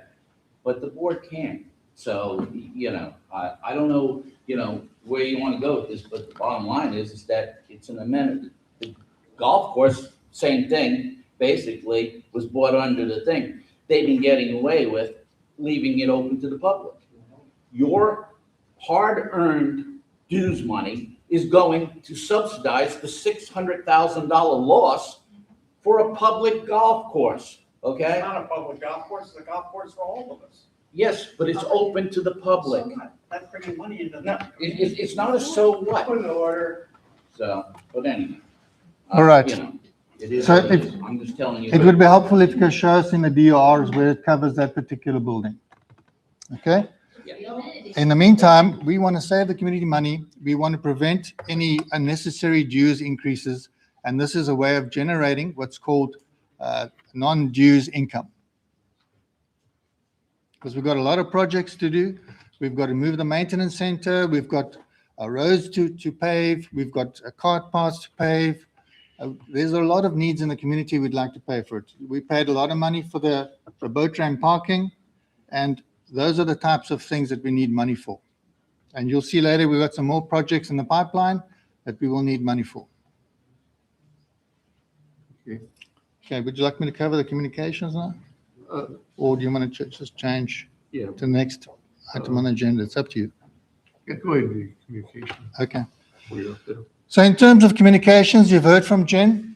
Speaker 3: but the board can't. So, you know, I don't know, you know, where you want to go with this, but the bottom line is that it's an amenity. The golf course, same thing, basically, was bought under the thing. They've been getting away with leaving it open to the public. Your hard-earned dues money is going to subsidize the $600,000 loss for a public golf course, okay?
Speaker 10: It's not a public golf course, it's a golf course for all of us.
Speaker 3: Yes, but it's open to the public.
Speaker 10: So that's bringing money into
Speaker 3: No,
Speaker 10: the.
Speaker 3: it's not a so what.
Speaker 10: Put in order.
Speaker 3: So, but anyway.
Speaker 4: All right.
Speaker 3: You know, it is
Speaker 4: So
Speaker 3: what it
Speaker 4: if-
Speaker 3: is. I'm just telling you.
Speaker 4: It would be helpful if you could show us in the DRs where it covers that particular building. Okay? In the meantime, we want to save the community money. We want to prevent any unnecessary dues increases. And this is a way of generating what's called non-dues income. Because we've got a lot of projects to do. We've got to move the maintenance center. We've got roads to pave. We've got cart paths to pave. There's a lot of needs in the community. We'd like to pay for it. We paid a lot of money for the boat ramp parking, and those are the types of things that we need money for. And you'll see later, we've got some more projects in the pipeline that we will need money for. Okay, would you like me to cover the communications now? Or do you want to just change
Speaker 1: Yeah,
Speaker 4: to the next item on the agenda? It's up to you.
Speaker 1: go ahead and do communication.
Speaker 4: Okay.
Speaker 1: While you're up there.
Speaker 4: So in terms of communications, you've heard from Jen.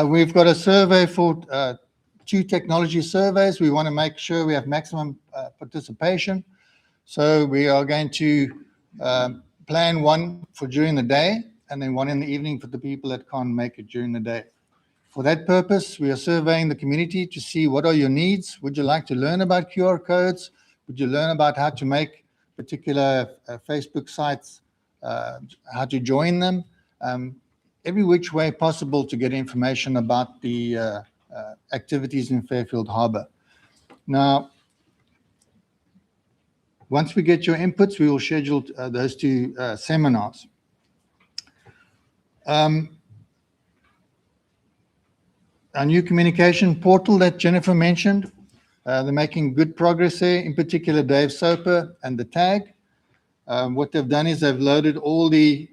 Speaker 4: We've got a survey for 2 technology surveys. We want to make sure we have maximum participation. So we are going to plan one for during the day and then one in the evening for the people that can't make it during the day. For that purpose, we are surveying the community to see what are your needs. Would you like to learn about QR codes? Would you learn about how to make particular Facebook sites, how to join them? Every which way possible to get information about the activities in Fairfield Harbor. Now, once we get your inputs, we will schedule those 2 seminars. Our new communication portal that Jennifer mentioned, they're making good progress there, in particular Dave Soper and the tag. What they've done is they've loaded all the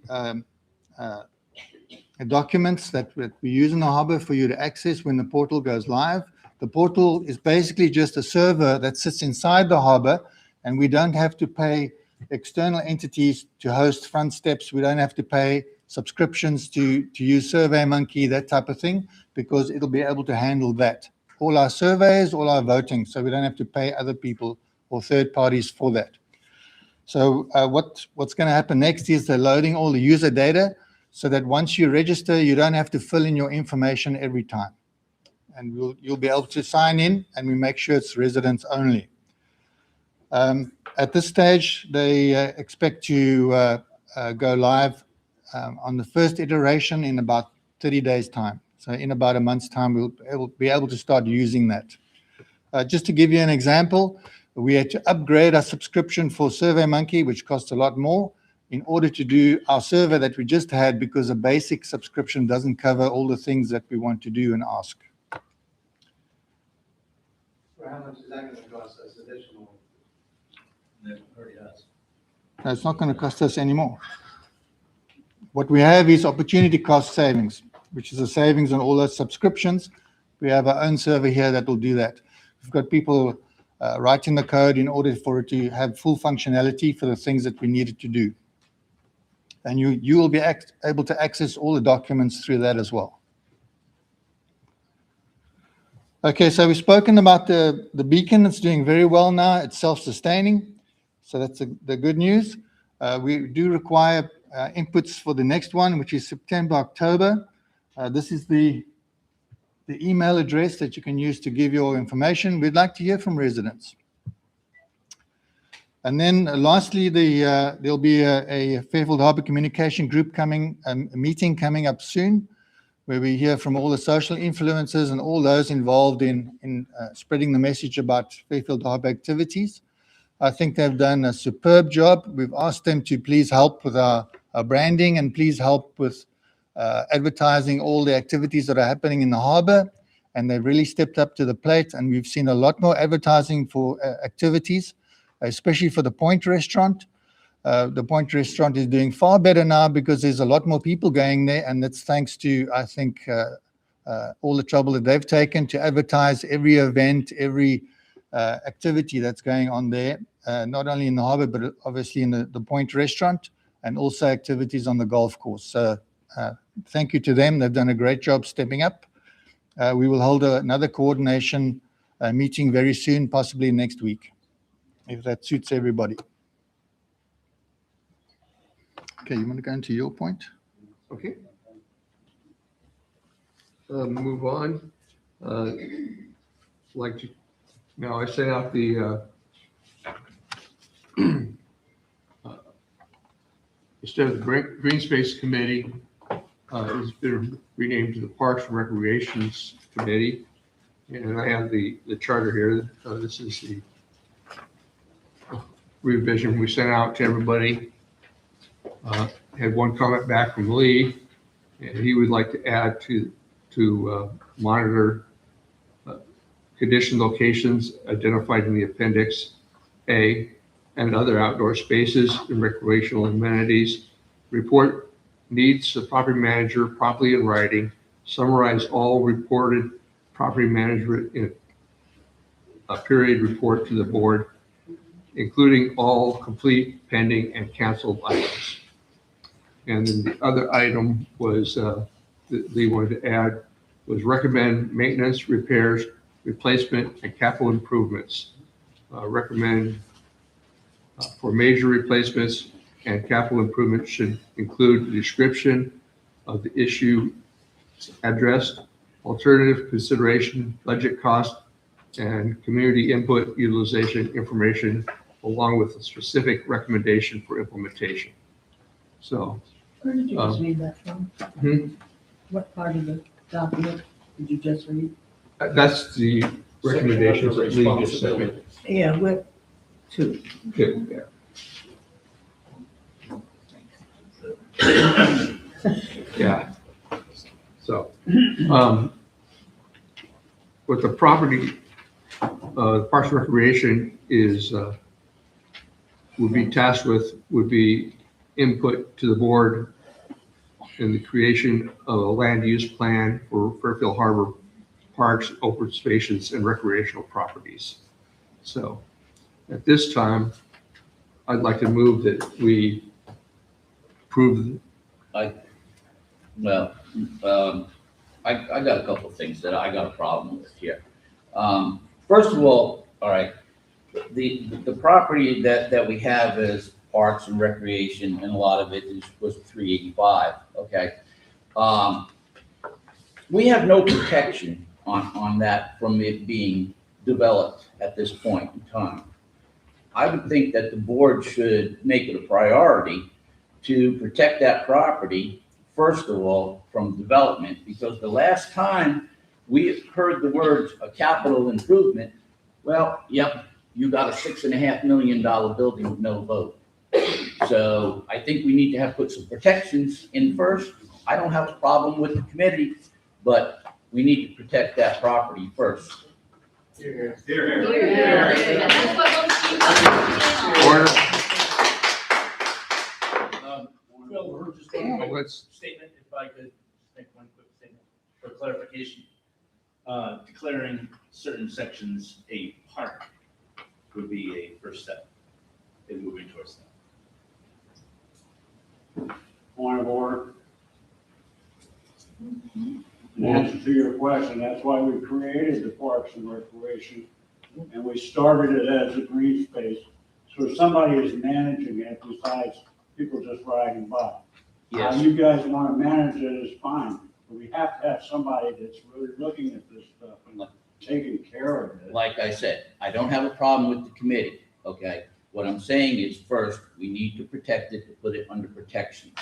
Speaker 4: documents that we use in the harbor for you to access when the portal goes live. The portal is basically just a server that sits inside the harbor, and we don't have to pay external entities to host front steps. We don't have to pay subscriptions to use SurveyMonkey, that type of thing, because it'll be able to handle that. All our surveys, all our voting, so we don't have to pay other people or third parties for that. So what's going to happen next is they're loading all the user data so that once you register, you don't have to fill in your information every time. And you'll be able to sign in, and we make sure it's residents only. At this stage, they expect to go live on the first iteration in about 30 days' time. So in about a month's time, we'll be able to start using that. Just to give you an example, we had to upgrade our subscription for SurveyMonkey, which costs a lot more, in order to do our survey that we just had, because a basic subscription doesn't cover all the things that we want to do and ask.
Speaker 5: So how much is that gonna cost us additionally?
Speaker 3: That already has.
Speaker 4: No, it's not going to cost us any more. What we have is opportunity cost savings, which is a savings on all those subscriptions. We have our own server here that will do that. We've got people writing the code in order for it to have full functionality for the things that we need it to do. And you will be able to access all the documents through that as well. Okay, so we've spoken about the beacon. It's doing very well now. It's self-sustaining. So that's the good news. We do require inputs for the next one, which is September, October. This is the email address that you can use to give your information. We'd like to hear from residents. And then lastly, there'll be a Fairfield Harbour Communication Group a meeting coming up soon, where we hear from all the social influencers and all those involved in spreading the message about Fairfield Harbour activities. I think they've done a superb job. We've asked them to please help with our branding and please help with advertising all the activities that are happening in the harbour. And they've really stepped up to the plate. And we've seen a lot more advertising for activities, especially for the Point Restaurant. The Point Restaurant is doing far better now because there's a lot more people going there. And that's thanks to, I think, all the trouble that they've taken to advertise every event, every activity that's going on there, not only in the harbour, but obviously in the Point Restaurant, and also activities on the golf course. So thank you to them. They've done a great job stepping up. We will hold another coordination meeting very soon, possibly next week, if that suits everybody. Okay, you want to go into your point?
Speaker 1: Okay. Move on. Like to, now I sent out the instead of the Green Space Committee, it's been renamed to the Parks and Recreations Committee. And I have the charter here. This is the revision we sent out to everybody. Had one comment back from Lee, and he would like to add to monitor condition locations identified in the Appendix A and other outdoor spaces and recreational amenities. Report needs the property manager properly in writing. Summarize all reported property management in a period report to the board, including all complete, pending, and canceled items. And then the other item was that they wanted to add was recommend maintenance, repairs, replacement, and capital improvements. Recommend for major replacements and capital improvements should include the description of the issue addressed, alternative consideration, budget cost, and community input utilization information, along with a specific recommendation for implementation. So,
Speaker 9: Where did you just read that from? What part of the document did you just read?
Speaker 1: that's the recommendations that Lee just sent me.
Speaker 9: Yeah, what, two?
Speaker 1: Okay, yeah. So, what the property, Parks and Recreation is, would be tasked with would be input to the board in the creation of a land use plan for Fairfield Harbor parks, open spaces, and recreational properties. So at this time, I'd like to move that we approve.
Speaker 3: I got a couple of things that I got a problem with here. First of all right, the property that we have is parks and recreation, and a lot of it was 385, okay? We have no protection on that from it being developed at this point in time. I would think that the board should make it a priority to protect that property, first of all, from development, because the last time we heard the words a capital improvement, Well, yep, you got a $6.5 million building with no vote. So I think we need to put some protections in first. I don't have a problem with the committee, but we need to protect that property first.
Speaker 10: Here.
Speaker 1: Order.
Speaker 12: Well, just
Speaker 1: Oh, let's-
Speaker 12: statement, if I could make one quick statement for clarification. Declaring certain sections a park would be a first step in moving towards that.
Speaker 10: Point of order. In answer to your question, that's why we created the Parks and Recreation, and we started it as a green space. So if somebody is managing it besides people just riding by. How
Speaker 3: Yes,
Speaker 10: you guys want to manage it is fine, but we have to have somebody that's really looking at this stuff and taking care of it.
Speaker 3: like I said, I don't have a problem with the committee, okay? What I'm saying is first, we need to protect it, to put it under protections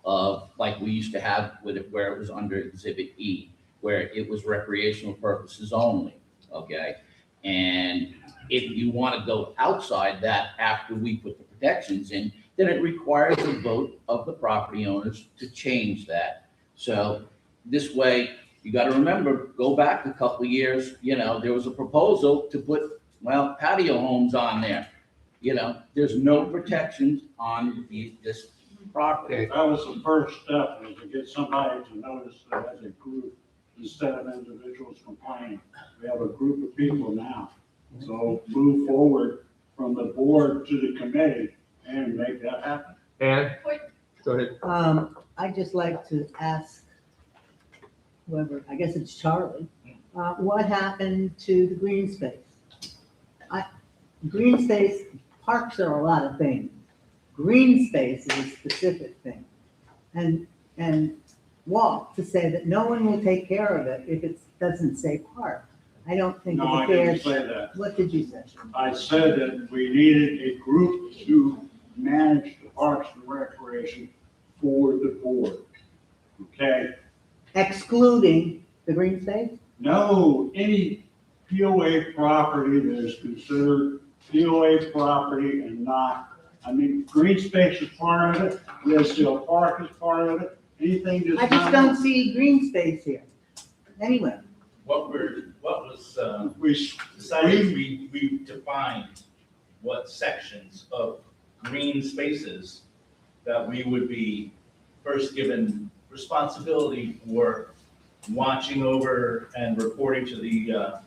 Speaker 3: of, like we used to have with it where it was under Exhibit E, where it was recreational purposes only, okay? And if you want to go outside that after we put the protections in, then it requires a vote of the property owners to change that. So this way, you got to remember, go back a couple of years, there was a proposal to put, well, patio homes on there. There's no protections on this property.
Speaker 10: That was the first step, was to get somebody to notice that as a group, instead of individuals complaining. We have a group of people now. So move forward from the board to the committee and make that happen.
Speaker 1: Ann, go ahead.
Speaker 9: I'd just like to ask whoever, I guess it's Charlie, what happened to the green space? Green space, parks are a lot of things. Green space is a specific thing. And Walt to say that no one will take care of it if it doesn't say park. I don't think
Speaker 10: No,
Speaker 9: it's
Speaker 10: I
Speaker 9: a fair.
Speaker 10: didn't say that.
Speaker 9: What did you say?
Speaker 10: I said that we needed a group to manage the Parks and Recreation for the board. Okay?
Speaker 9: Excluding the green space?
Speaker 10: No, any POA property that is considered POA property and not, green space is part of it, Redstone Park is part of it, anything that's
Speaker 9: I just
Speaker 10: not.
Speaker 9: don't see green space here. Anyway,
Speaker 12: What was
Speaker 10: We,
Speaker 12: decided, we defined what sections of green spaces that we would be first given responsibility for watching over and reporting to the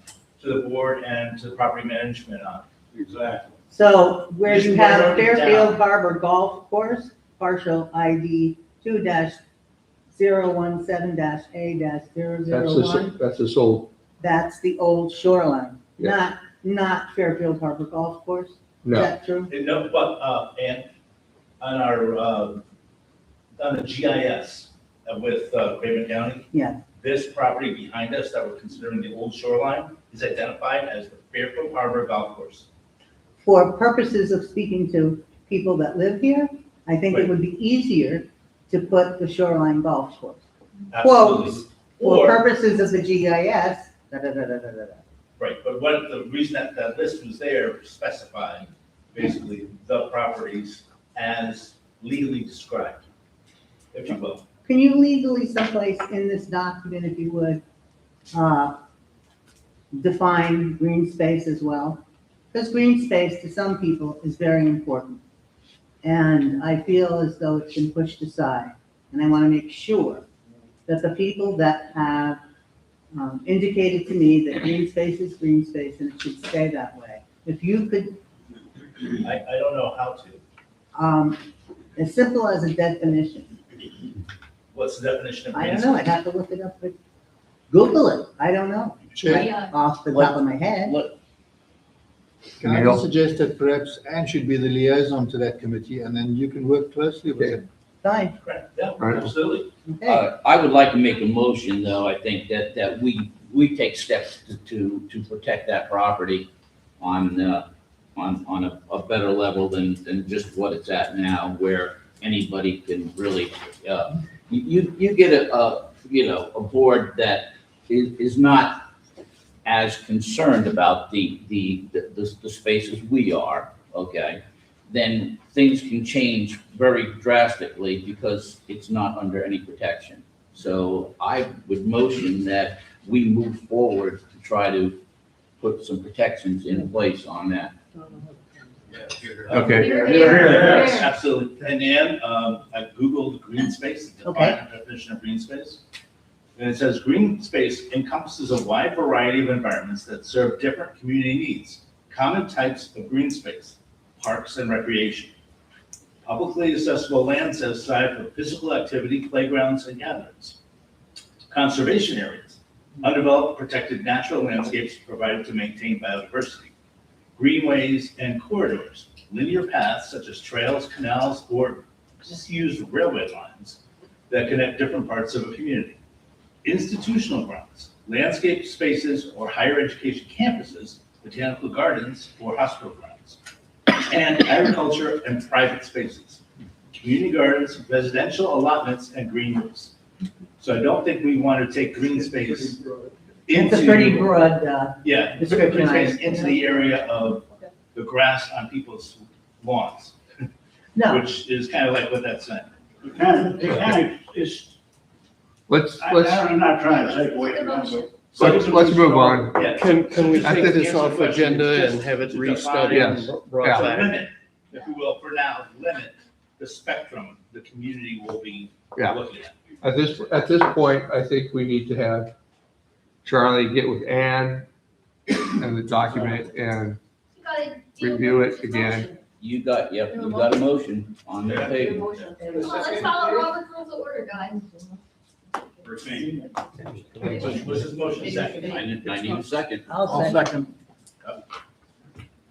Speaker 12: board and to the property management on.
Speaker 10: exactly.
Speaker 9: so where
Speaker 12: Just
Speaker 9: you
Speaker 12: wrote
Speaker 9: have
Speaker 12: it
Speaker 9: Fairfield
Speaker 12: down.
Speaker 9: Harbor Golf Course, partial ID 2-017-A-001,
Speaker 1: That's this old,
Speaker 9: that's the old shoreline,
Speaker 1: Yeah.
Speaker 9: not Fairfield Harbor Golf Course. Is
Speaker 1: no,
Speaker 9: that true?
Speaker 12: No, but, and on our, on the GIS with Craven County.
Speaker 9: Yeah.
Speaker 12: This property behind us that we're considering the old shoreline is identified as the Fairfield Harbor Golf Course.
Speaker 9: For purposes of speaking to people that live here, I think it
Speaker 12: Right.
Speaker 9: would be easier to put the shoreline golf course.
Speaker 12: Absolutely.
Speaker 9: Quotes, for
Speaker 12: Or,
Speaker 9: purposes of the GIS, da-da-da-da-da-da.
Speaker 12: right, but what, the reason that list was there specified basically the properties as legally described, if you will.
Speaker 9: Can you legally someplace in this document, if you would, define green space as well? Because green space to some people is very important. And I feel as though it's been pushed aside. And I want to make sure that the people that have indicated to me that green space is green space and it should stay that way. If you could,
Speaker 12: I don't know how to.
Speaker 9: as simple as a definition,
Speaker 12: What's the definition of
Speaker 9: I
Speaker 12: green
Speaker 9: don't know,
Speaker 12: space?
Speaker 9: I'd have to look it up, but Google it, I don't know,
Speaker 4: Chair,
Speaker 9: off the top of my head.
Speaker 3: Look,
Speaker 4: can I
Speaker 1: Neil?
Speaker 4: just suggest that perhaps Anne should be the liaison to that committee, and then you can work closely with
Speaker 1: Okay.
Speaker 4: it.
Speaker 9: Fine,
Speaker 12: Correct, yeah,
Speaker 1: Right.
Speaker 12: absolutely.
Speaker 9: okay.
Speaker 3: I would like to make a motion, though, I think that we take steps to protect that property on a better level than just what it's at now, where anybody can really, you get a board that is not as concerned about the spaces we are, okay, then things can change very drastically because it's not under any protection. So I would motion that we move forward to try to put some protections in place on that.
Speaker 1: Okay.
Speaker 12: Yes, absolutely. And Ann, I Googled green space, the definition of green space. And it says green space encompasses a wide variety of environments that serve different community needs. Common types of green space, parks and recreation. Publicly accessible land set aside for physical activity, playgrounds, and gatherings. Conservation areas, undeveloped protected natural landscapes provided to maintain biodiversity. Greenways and corridors, linear paths such as trails, canals, or disused railway lines that connect different parts of a community. Institutional grounds, landscape spaces or higher education campuses, botanical gardens, or hospital grounds. And agriculture and private spaces, community gardens, residential allotments, and greenways. So I don't think we want to take green space
Speaker 9: It's a pretty
Speaker 12: into,
Speaker 9: broad,
Speaker 12: yeah, put
Speaker 9: description,
Speaker 12: green
Speaker 9: I
Speaker 12: space into the area of the grass on people's lawns,
Speaker 9: no,
Speaker 12: which is kind of like what that's saying.
Speaker 10: It kind of is,
Speaker 1: I'm
Speaker 10: not trying to take away from that, but
Speaker 1: let's move on.
Speaker 12: Yeah.
Speaker 7: Can we
Speaker 1: I
Speaker 7: take
Speaker 1: think
Speaker 7: this
Speaker 12: answer
Speaker 7: off
Speaker 12: the question,
Speaker 7: agenda
Speaker 12: just
Speaker 7: and have it
Speaker 12: to
Speaker 7: restudied
Speaker 1: Yes.
Speaker 7: and brought
Speaker 1: Yeah.
Speaker 12: To
Speaker 7: back?
Speaker 12: limit, if we will, for now, limit the spectrum the community will be
Speaker 1: Yeah.
Speaker 12: looking at.
Speaker 1: At this point, I think we need to have Charlie get with Ann and the document and review it again.
Speaker 3: You got a motion on the table.
Speaker 13: Let's follow Robert's rules of order, guys.
Speaker 12: For saying. Was his motion second?
Speaker 3: I need a second.
Speaker 9: I'll second.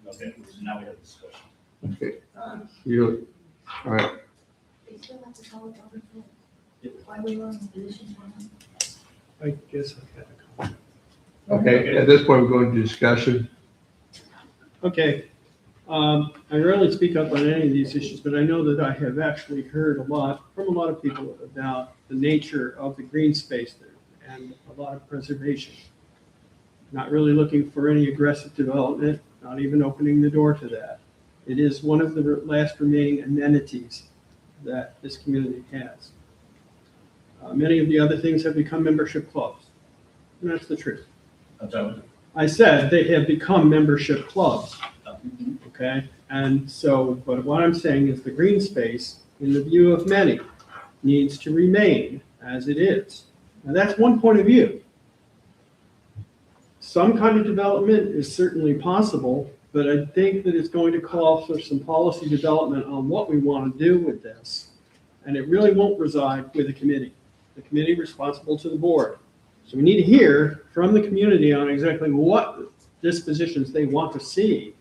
Speaker 12: Okay, so now we have discussion.
Speaker 1: Okay. You, all right.
Speaker 13: They still have to follow Robert's rules. Why we were in the position we're in.
Speaker 2: I guess I've had a comment.
Speaker 1: Okay, at this point, we're going to discussion.
Speaker 2: Okay, I rarely speak up on any of these issues, but I know that I have actually heard a lot from a lot of people about the nature of the green space there and a lot of preservation. Not really looking for any aggressive development, not even opening the door to that. It is one of the last remaining amenities that this community has. Many of the other things have become membership clubs, and that's the truth.
Speaker 12: I'm sorry.
Speaker 2: I said they have become membership clubs. Okay, and so, but what I'm saying is the green space, in the view of many, needs to remain as it is. Now, that's one point of view. Some kind of development is certainly possible, but I think that it's going to call for some policy development on what we want to do with this. And it really won't reside with the committee responsible to the board. So we need to hear from the community on exactly what dispositions they want to see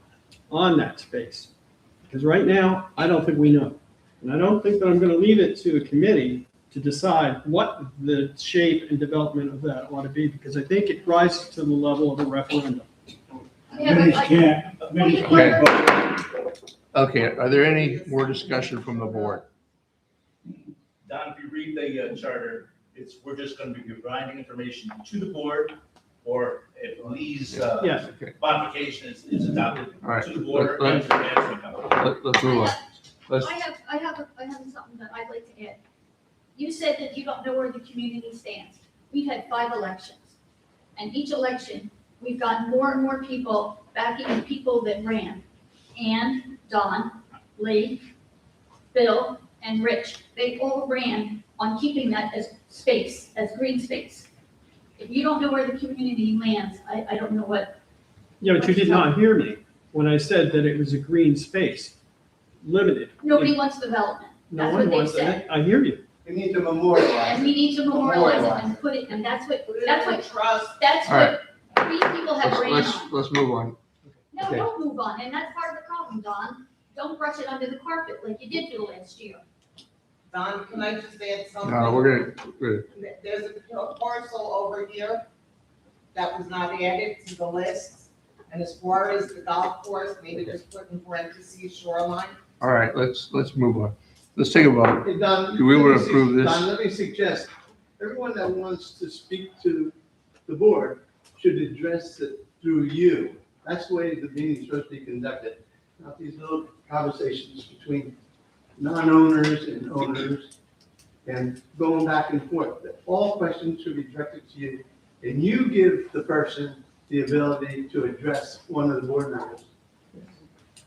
Speaker 2: on that space. Because right now, I don't think we know. And I don't think that I'm going to leave it to a committee to decide what the shape and development of that ought to be, because I think it rises to the level of a referendum.
Speaker 1: Okay, are there any more discussion from the board?
Speaker 12: Don, if you read the charter, we're just going to be providing information to the board, or if Lee's
Speaker 2: Yes.
Speaker 12: modification is adopted
Speaker 1: All right,
Speaker 12: to the board.
Speaker 1: let's move on. Let's,
Speaker 13: I have something that I'd like to add. You said that you don't know where the community stands. We've had 5 elections, and each election, we've gotten more and more people backing the people that ran. Ann, Don, Lee, Bill, and Rich, they all ran on keeping that as space, as green space. If you don't know where the community lands, I don't know what.
Speaker 2: Yeah, but you did not hear me when I said that it was a green space, limited.
Speaker 13: Nobody wants development.
Speaker 2: No
Speaker 13: That's
Speaker 2: one
Speaker 13: what they
Speaker 2: wants
Speaker 13: said.
Speaker 2: that. I hear you.
Speaker 5: We need to memorialize.
Speaker 13: And we need to memorialize it and put it, and that's what
Speaker 5: Trust.
Speaker 13: that's
Speaker 1: All right.
Speaker 13: what 3 people have ran on.
Speaker 1: let's move on.
Speaker 13: No,
Speaker 1: okay.
Speaker 13: don't move on, and that's part of the problem, Don. Don't brush it under the carpet like you did do last year.
Speaker 14: Don, can I just add something?
Speaker 1: No, we're gonna,
Speaker 14: There's a parcel over here that was not added to the list. And as far as the golf course, maybe just put in parentheses shoreline.
Speaker 1: all right, let's move on. Let's take a vote.
Speaker 5: Hey, Don.
Speaker 1: Do we want to
Speaker 5: let me
Speaker 1: approve this?
Speaker 5: Don, let me suggest, everyone that wants to speak to the board should address it through you. That's the way the meeting's supposed to be conducted. Not these little conversations between non-owners and owners and going back and forth. All questions should be directed to you, and you give the person the ability to address one of the board members.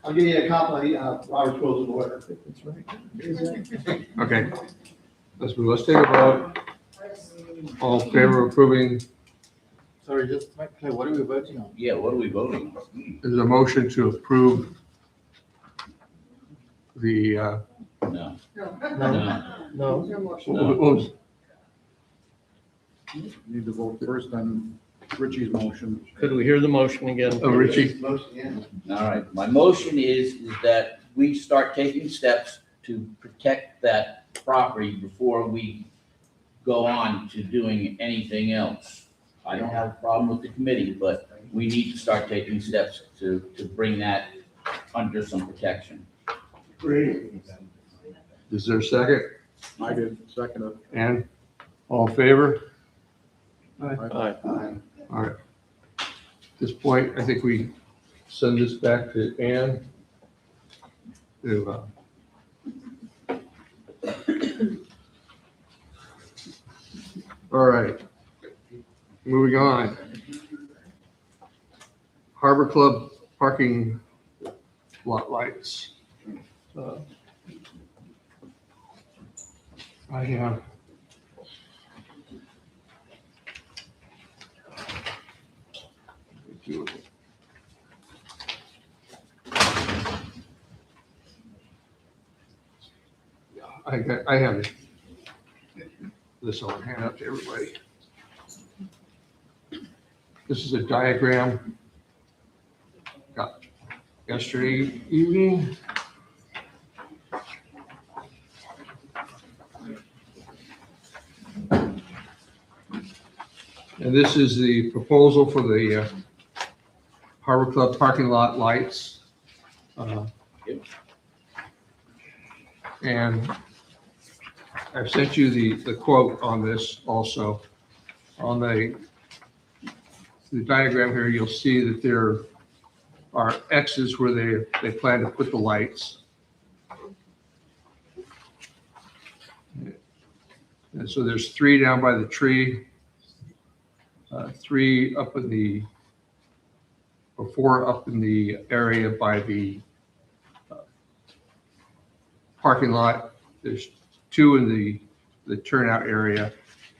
Speaker 5: I'll give you a copy of Robert's Rules of Order.
Speaker 1: Okay. Let's take a vote. All in favor of approving,
Speaker 10: Sorry, just, what are we voting on?
Speaker 3: Yeah, what are we voting on?
Speaker 1: there's a motion to approve the,
Speaker 3: No.
Speaker 11: No.
Speaker 3: No.
Speaker 10: No,
Speaker 1: what was,
Speaker 10: need to vote first on Richie's motion.
Speaker 7: Could we hear the motion again?
Speaker 1: oh, Richie?
Speaker 5: Motion, yeah.
Speaker 3: All right, my motion is that we start taking steps to protect that property before we go on to doing anything else. I don't have a problem with the committee, but we need to start taking steps to bring that under some protection.
Speaker 5: Great.
Speaker 1: Is there a second?
Speaker 10: I did, second it.
Speaker 1: And all in favor?
Speaker 7: Aye.
Speaker 1: All right. At this point, I think we send this back to Ann. All right. Moving on. Harbor Club parking lot lights. I have. I have this on hand up to everybody. This is a diagram got yesterday evening. And this is the proposal for the Harbor Club parking lot lights. And I've sent you the quote on this also. On the diagram here, you'll see that there are X's where they plan to put the lights. And so there's 3 down by the tree, 3 up in the, or 4 up in the area by the parking lot. There's 2 in the turnout area,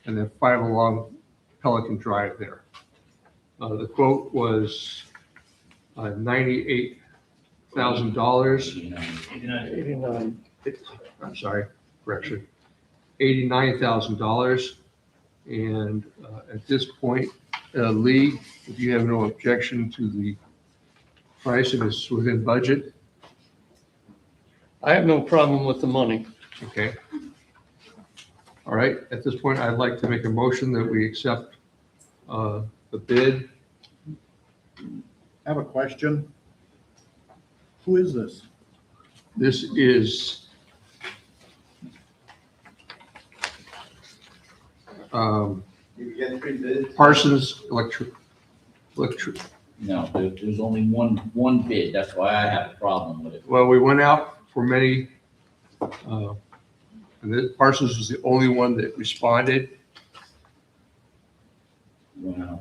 Speaker 1: and then 5 along Pelican Drive there. The quote was $98,000.
Speaker 7: 89.
Speaker 1: I'm sorry, correction, $89,000. And at this point, Lee, if you have no objection to the price, if it's within budget,
Speaker 7: I have no problem with the money.
Speaker 1: okay. All right, at this point, I'd like to make a motion that we accept the bid.
Speaker 10: I have a question. Who is this?
Speaker 1: This is
Speaker 5: You get 3 bids?
Speaker 1: Parsons Electric.
Speaker 3: No, there's only one bid. That's why I have a problem with it.
Speaker 1: Well, we went out for many, and Parsons was the only one that responded.
Speaker 3: Wow.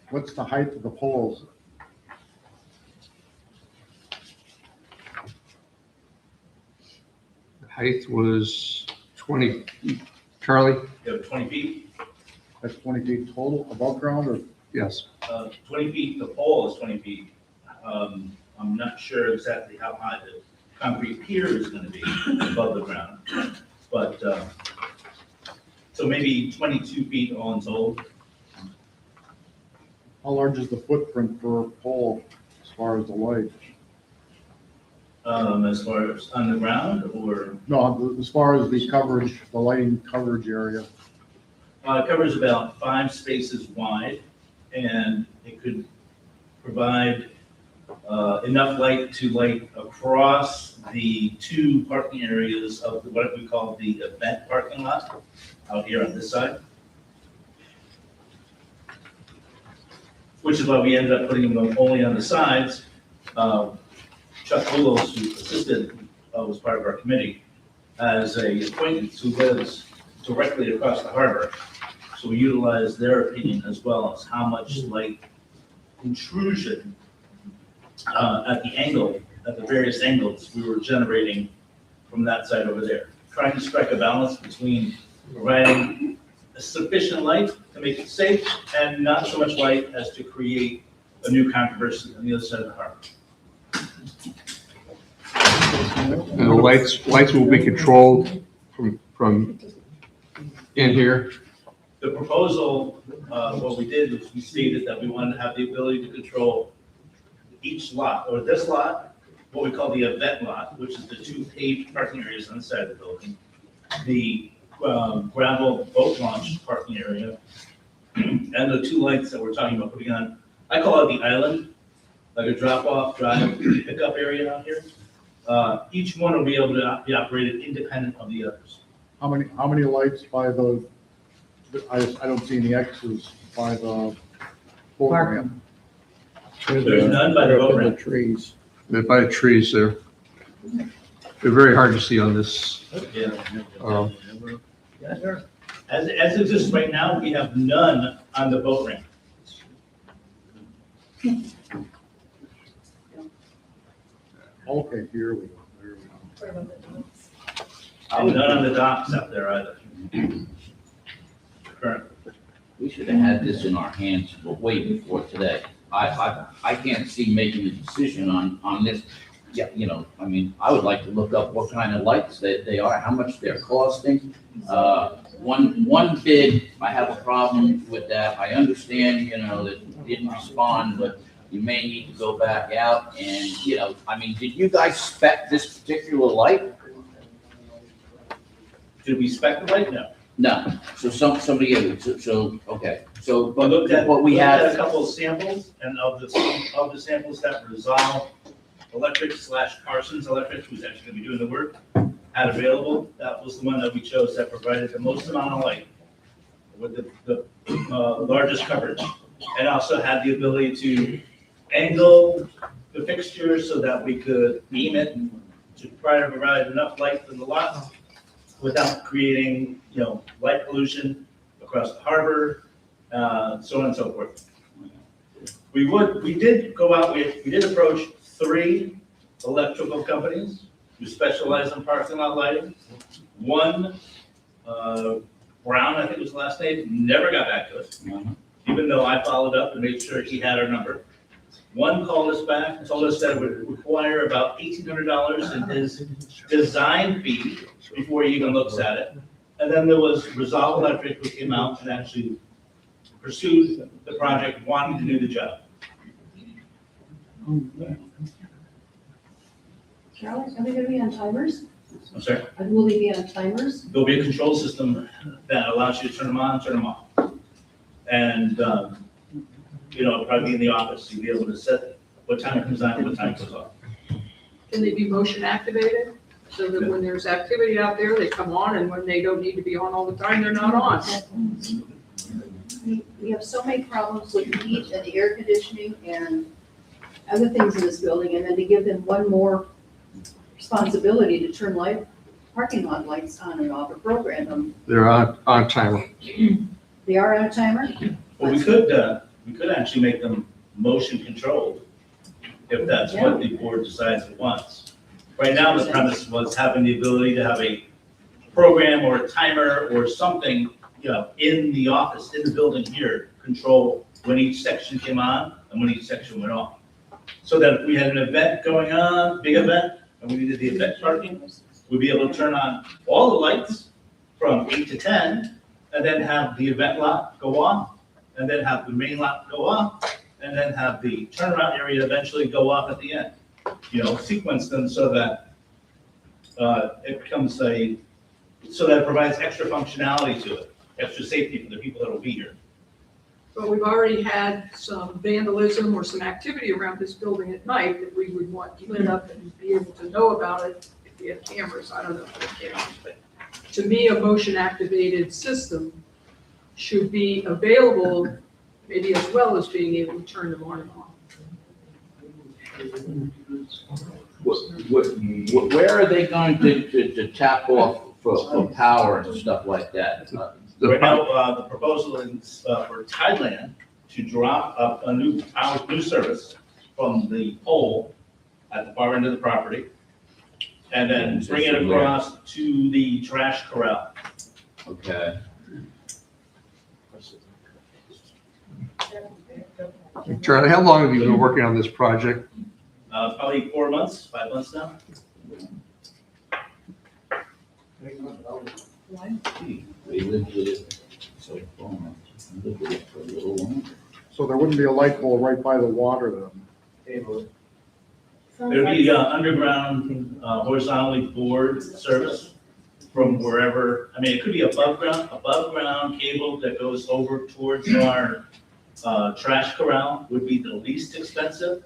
Speaker 10: What's the height of the poles?
Speaker 1: The height was 20 feet. Charlie?
Speaker 12: You have 20 feet,
Speaker 10: That's 20 feet total above ground or?
Speaker 1: Yes.
Speaker 12: 20 feet, the pole is 20 feet. I'm not sure exactly how high the concrete pier is going to be above the ground, but, so maybe 22 feet all in total.
Speaker 10: How large is the footprint for a pole as far as the light?
Speaker 12: As far as on the ground, or
Speaker 10: No, as far as the coverage, the lighting coverage area.
Speaker 12: it covers about 5 spaces wide, and it could provide enough light to light across the 2 parking areas of what we call the event parking lot out here on this side. which is why we ended up putting them only on the sides. Chuck Willows, who assisted, was part of our committee, as a acquaintance who lives directly across the harbor. So we utilized their opinion as well as how much light intrusion at the various angles we were generating from that side over there. Trying to strike a balance between providing sufficient light to make it safe and not so much light as to create a new controversy on the other side of the harbor.
Speaker 1: And the lights will be controlled from in here.
Speaker 12: The proposal, what we did was we stated that we wanted to have the ability to control each lot, or this lot, what we call the event lot, which is the 2 paved parking areas on the side of the building, the gravel boat launch parking area, and the 2 lights that we're talking about putting on. I call it the island, like a drop-off, drive, pickup area out here. Each one will be able to be operated independent of the others.
Speaker 15: How many lights by the, I don't see any X's by the boat ramp.
Speaker 12: There's none by the boat ramp.
Speaker 1: Trees. They're by the trees there. They're very hard to see on this.
Speaker 12: Yeah.
Speaker 1: Um,
Speaker 12: As it exists right now, we have none on the boat ramp.
Speaker 15: Okay, here we go. There we go.
Speaker 12: And none on the docks out there either. Currently.
Speaker 3: We should have had this in our hands way before today. I can't see making a decision on this. Yeah, you know, I mean, I would like to look up what kind of lights they are, how much they're costing. One bid, I have a problem with that. I understand, you know, that you didn't respond, but you may need to go back out and, you know, I mean, did you guys spec this particular light?
Speaker 12: Did we spec the light? No.
Speaker 3: No. So somebody, okay. So,
Speaker 12: We looked at,
Speaker 3: what we
Speaker 12: looked at a
Speaker 3: have,
Speaker 12: couple of samples, and of the samples that Resolve Electric / Carson's Electric, who's actually gonna be doing the work, had available, that was the one that we chose that provided the most amount of light with the largest coverage, and also had the ability to angle the fixture so that we could beam it to try to provide enough light for the lot without creating, you know, light pollution across the harbor, so on and so forth. We did go out, we did approach 3 electrical companies who specialize in parking lot lighting. One, Brown, I think was the last name, never got back to us, even though I followed up and made sure he had our number. One called us back and told us that it would require about $1,800 in his design fee before he even looks at it. And then there was Resolve Electric, who came out and actually pursued the project, wanting to do the job.
Speaker 6: Charlie, are they gonna be on timers?
Speaker 12: I'm sorry,
Speaker 6: Will they be on timers?
Speaker 12: there'll be a control system that allows you to turn them on, turn them off. And, you know, probably be in the office, you'll be able to set what time it comes on and what time it goes off.
Speaker 11: Can they be motion activated? So that when there's activity out there, they come on, and when they don't need to be on all the time, they're not on.
Speaker 6: We have so many problems with the heat and the air conditioning and other things in this building, and then to give them one more responsibility to turn parking lot lights on and off or program them.
Speaker 1: They're on timer.
Speaker 6: They are on a timer?
Speaker 12: Well, we could actually make them motion controlled, if that's what the board decides it wants. Right now, the premise was having the ability to have a program or a timer or something, you know, in the office, in the building here, control when each section came on and when each section went off. So that if we had an event going on, big event, and we needed the event parking, we'd be able to turn on all the lights from 8 to 10, and then have the event lot go off, and then have the main lot go off, and then have the turnaround area eventually go off at the end. You know, sequence them so that it becomes so that it provides extra functionality to it, extra safety for the people that will be here.
Speaker 11: But we've already had some vandalism or some activity around this building at night that we would want lit up and be able to know about it if we had cameras. I don't know if we have cameras, but to me, a motion activated system should be available maybe as well as being able to turn them on and off.
Speaker 3: Where are they going to tap off for power and stuff like that?
Speaker 12: Right now, the proposal is for Thailand to drop up a new service from the pole at the far end of the property, and then bring it across to the trash corral.
Speaker 3: Okay.
Speaker 1: Charlie, how long have you been working on this project?
Speaker 12: Probably 4 months, 5 months now.
Speaker 3: We lived with it, so we lived with it for a little longer.
Speaker 15: So there wouldn't be a light pole right by the water then?
Speaker 12: There'd be underground, horizontally bored service from wherever, I mean, it could be above ground cable that goes over towards our trash corral would be the least expensive.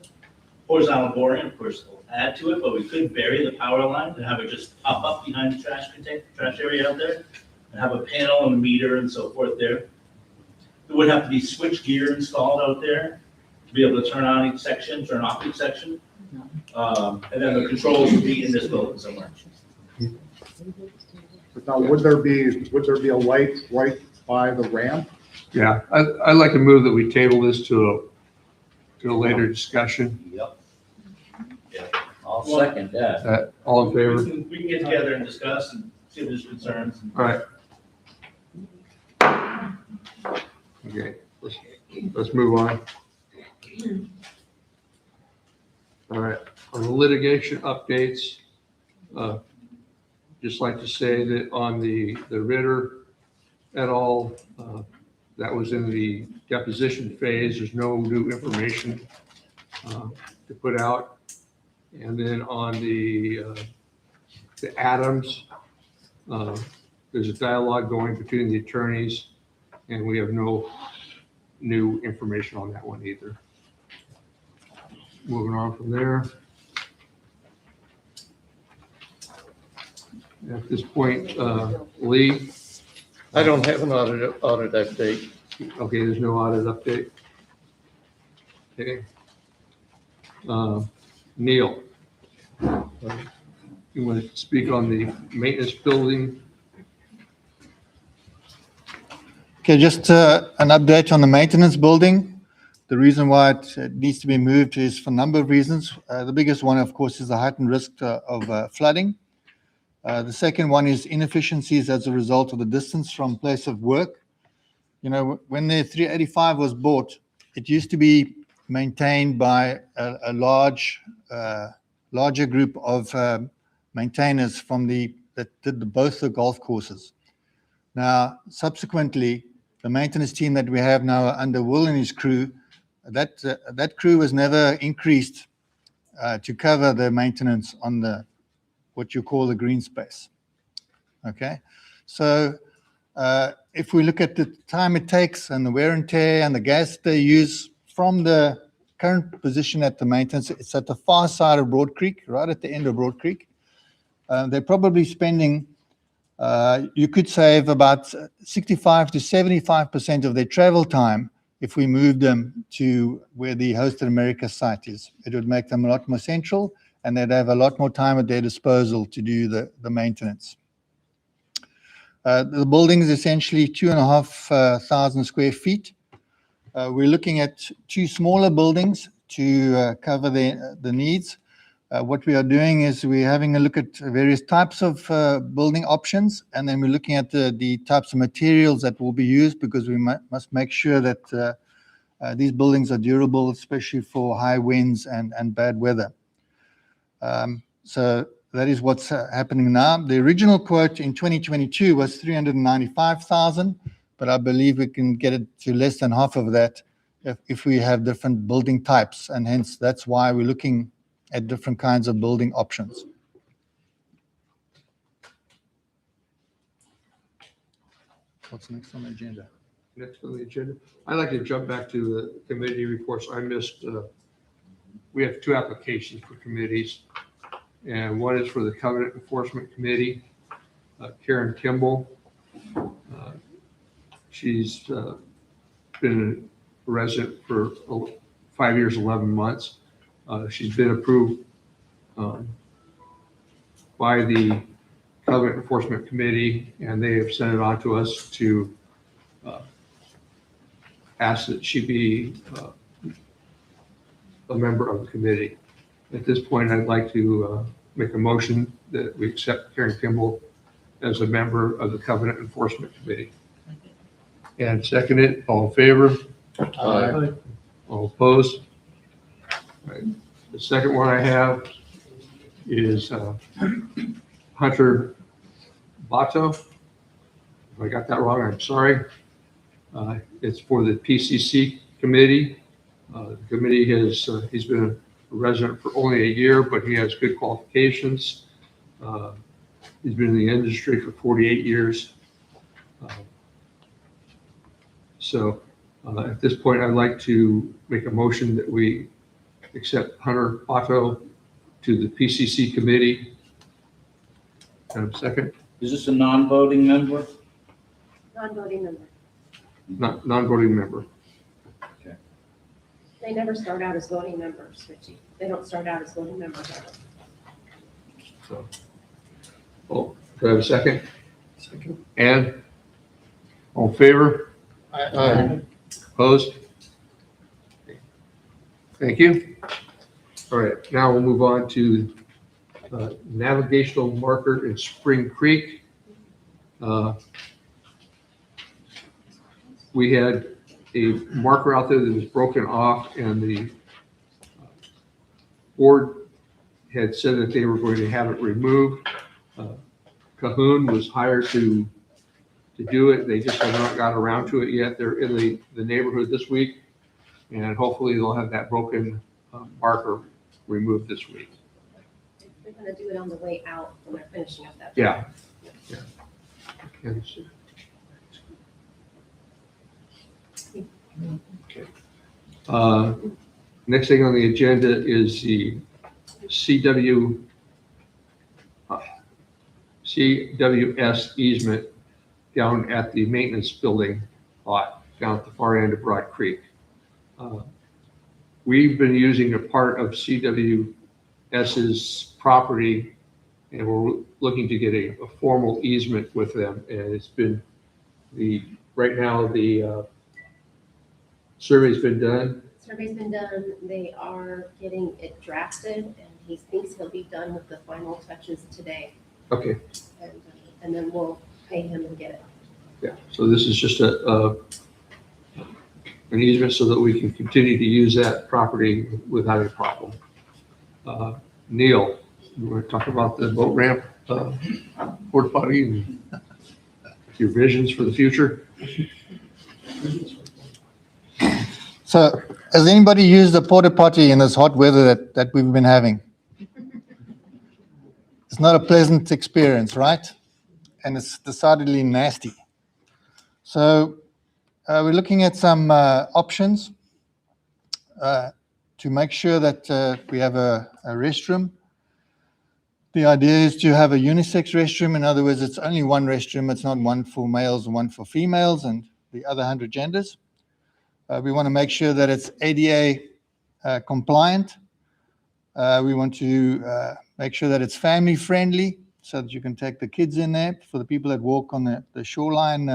Speaker 12: Horizontal boring, of course, will add to it, but we could bury the power line and have it just pop up behind the trash area out there, and have a panel and a meter and so forth there. There would have to be switch gear installed out there to be able to turn on each section, turn off each section. And then the controls would be in this building somewhere.
Speaker 15: But now, would there be a light right by the ramp?
Speaker 1: Yeah, I'd like to move that we table this to a later discussion.
Speaker 3: Yep. Yeah, I'll second that.
Speaker 1: All in favor?
Speaker 12: We can get together and discuss and see if there's concerns.
Speaker 1: All right. Okay, let's move on. All right, on the litigation updates, just like to say that on the Ritter et al., that was in the deposition phase. There's no new information to put out. And then on the Adams, there's a dialogue going between the attorneys, and we have no new information on that one either. Moving on from there. At this point, Lee,
Speaker 7: I don't have an audit update.
Speaker 1: okay, there's no audit update. Okay. Neil, you want to speak on the maintenance building?
Speaker 4: Okay, just an update on the maintenance building. The reason why it needs to be moved is for a number of reasons. The biggest one, of course, is the heightened risk of flooding. The second one is inefficiencies as a result of the distance from place of work. You know, when the 385 was bought, it used to be maintained by a larger group of maintainers that did both the golf courses. Now, subsequently, the maintenance team that we have now under Will and his crew, that crew was never increased to cover the maintenance on what you call the green space. Okay, so if we look at the time it takes and the wear and tear and the gas they use from the current position at the maintenance, it's at the far side of Broad Creek, right at the end of Broad Creek. They're probably spending, you could save about 65 to 75% of their travel time if we moved them to where the Hosted America site is. It would make them a lot more central, and they'd have a lot more time at their disposal to do the maintenance. The building is essentially 2,500 square feet. We're looking at two smaller buildings to cover the needs. What we are doing is we're having a look at various types of building options, and then we're looking at the types of materials that will be used, because we must make sure that these buildings are durable, especially for high winds and bad weather. So that is what's happening now. The original quote in 2022 was $395,000, but I believe we can get it to less than half of that if we have different building types, and hence that's why we're looking at different kinds of building options. What's next on the agenda?
Speaker 1: Next on the agenda, I'd like to jump back to the committee reports. I missed, we have two applications for committees, and one is for the Covenant Enforcement Committee, Karen Kimball. She's been resident for 5 years, 11 months. She's been approved by the Covenant Enforcement Committee, and they have sent it on to us to ask that she be a member of the committee. At this point, I'd like to make a motion that we accept Karen Kimball as a member of the Covenant Enforcement Committee. And second it, all in favor?
Speaker 15: Aye.
Speaker 1: All opposed? Right. The second one I have is Hunter Bato. If I got that wrong, I'm sorry. It's for the PCC committee. The committee has, he's been a resident for only a year, but he has good qualifications. He's been in the industry for 48 years. So at this point, I'd like to make a motion that we accept Hunter Bato to the PCC committee. And a second,
Speaker 3: Is this a non-voting member?
Speaker 8: Non-voting member.
Speaker 1: non-voting member.
Speaker 8: They never start out as voting members, Richie. They don't start out as voting members ever.
Speaker 1: So, oh, do I have a second? Second. And all in favor?
Speaker 15: Aye.
Speaker 1: Opposed? Thank you. All right, now we'll move on to navigational marker in Spring Creek. We had a marker out there that was broken off, and the board had said that they were going to have it removed. Cahoon was hired to do it. They just have not got around to it yet. They're in the neighborhood this week, and hopefully they'll have that broken marker removed this week.
Speaker 8: They're gonna do it on the way out when they're finishing up that.
Speaker 1: Yeah. Yeah. Okay. Next thing on the agenda is the CWS easement down at the maintenance building lot down at the far end of Broad Creek. We've been using a part of CWS's property, and we're looking to get a formal easement with them. And it's been right now the survey's been done.
Speaker 8: Survey's been done. They are getting it drafted, and he thinks he'll be done with the final touches today.
Speaker 1: Okay.
Speaker 8: And then we'll pay him and get it.
Speaker 1: Yeah, so this is just an easement so that we can continue to use that property without a problem. Neil, you want to talk about the boat ramp, porta potty, and your visions for the future?
Speaker 4: So has anybody used the porta potty in this hot weather that we've been having? It's not a pleasant experience, right? And it's decidedly nasty. So we're looking at some options to make sure that we have a restroom. The idea is to have a unisex restroom. In other words, it's only one restroom. It's not one for males and one for females and the other 100 genders. We want to make sure that it's ADA compliant. We want to make sure that it's family friendly so that you can take the kids in there for the people that walk on the shoreline